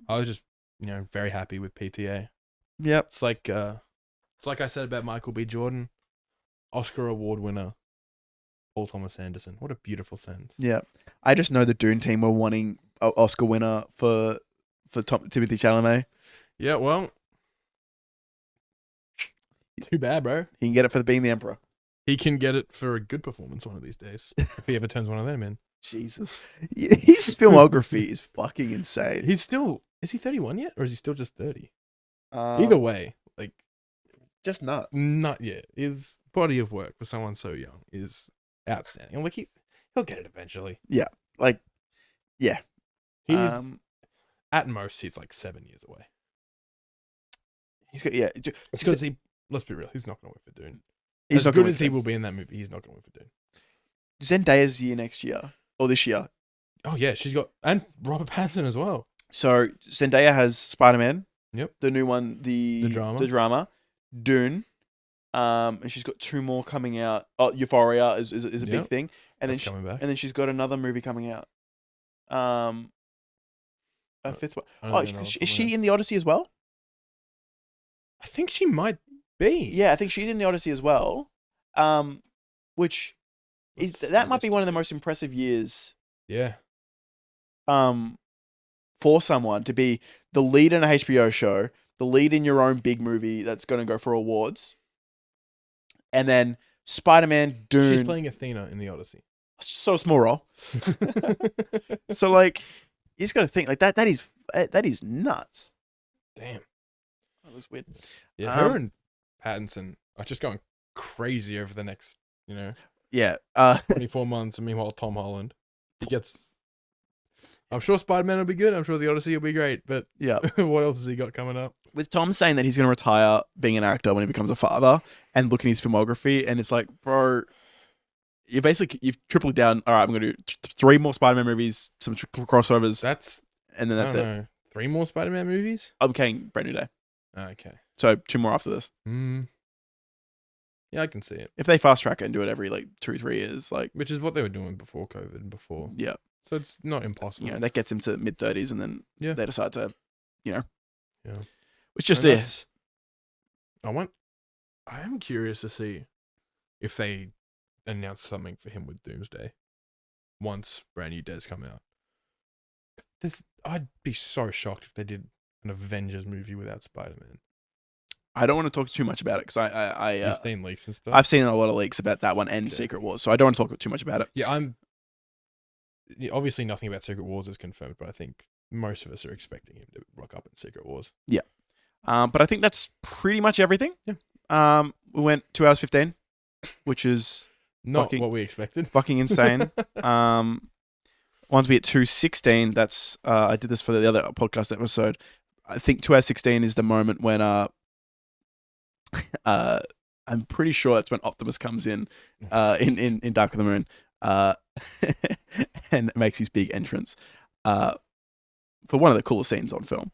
I was just very happy with PTA. Yep. It's like I said about Michael B. Jordan, Oscar award winner, Paul Thomas Anderson. What a beautiful sentence. Yeah, I just know the Dune team were wanting an Oscar winner for Timothy Chalamet. Yeah, well, too bad, bro. He can get it for being the Emperor. He can get it for a good performance one of these days if he ever turns one of them in. Jesus, his filmography is fucking insane. Is he 31 yet, or is he still just 30? Either way, like, just nuts. Not yet. His body of work for someone so young is outstanding. I'm like, he'll get it eventually. Yeah, like, yeah. He's at most he's like 7 years away. He's got It's because let's be real, he's not going to work for Dune. He's as not good as he will be in that movie, he's not going to work for Dune. Zendaya's year next year or this year. Oh yeah, she's got, and Robert Pattinson as well. So Zendaya has Spider-Man. Yep. The new one, the drama, Dune. And she's got 2 more coming out. Oh, Euphoria is a big thing, and that's coming back. And then she's got another movie coming out. A 5th one. Oh, is she in the Odyssey as well? I think she might be. Yeah, I think she's in the Odyssey as well. Which is that might be one of the most impressive years. Yeah. For someone to be the lead in a HBO show, the lead in your own big movie that's going to go for awards, and then Spider-Man, Dune. She's playing Athena in the Odyssey. So small role. So like, you just got to think like that. That is nuts. Damn, that looks weird. Yeah, her and Pattinson are just going crazy over the next, 24 months. And meanwhile, Tom Holland, he gets. I'm sure Spider-Man will be good. I'm sure the Odyssey will be great. But yeah, what else has he got coming up? With Tom saying that he's going to retire being an actor when he becomes a father, and looking at his filmography, and it's like, bro, you've tripled down. All right, I'm going to do 3 more Spider-Man movies, some crossovers. And then that's it. 3 more Spider-Man movies? I'm counting Brand New Day. Okay. So 2 more after this. Yeah, I can see it. If they fast track it and do it every 2-3 years, which is what they were doing before COVID. Yeah. So it's not impossible. That gets him to mid-30s, and then they decide to, Yeah. It's just this. I am curious to see if they announce something for him with Doomsday once Brand New Days come out. I'd be so shocked if they did an Avengers movie without Spider-Man. I don't want to talk too much about it because You've seen leaks and stuff. I've seen a lot of leaks about that one and Secret Wars, so I don't want to talk too much about it. Yeah, obviously nothing about Secret Wars is confirmed, but I think most of us are expecting him to rock up in Secret Wars. Yeah. But I think that's pretty much everything. Yeah. We went 2 hours 15, which is not what we expected. Fucking insane. Once we hit 2:16, that's I did this for the other podcast episode. I think 2 hours 16 is the moment when I'm pretty sure that's when Optimus comes in Dark of the Moon and makes his big entrance for one of the coolest scenes on film.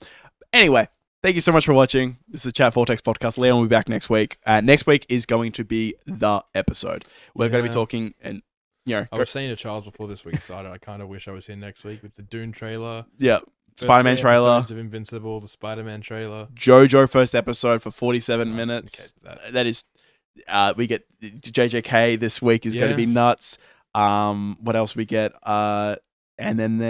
Anyway, thank you so much for watching. This is the Chat Vortex podcast. Leon will be back next week. Next week is going to be the episode. We're going to be talking and I was saying to Charles before this week started, I kind of wish I was here next week with the Dune trailer. Yeah. Spider-Man trailer. Of Invincible, the Spider-Man trailer. JoJo first episode for 47 minutes. Okay, that is, we get JJK this week is going to be nuts. What else we get? And then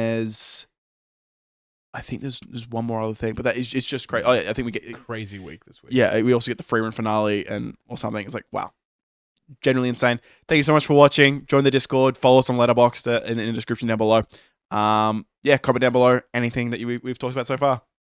I think there's one more other thing, but it's just crazy. Oh, yeah, I think we get a crazy week this week. Yeah, we also get the free run finale or something. It's like, wow. Generally insane. Thank you so much for watching. Join the Discord. Follow us on Letterboxd in the description down below. Comment down below anything that we've talked about so far.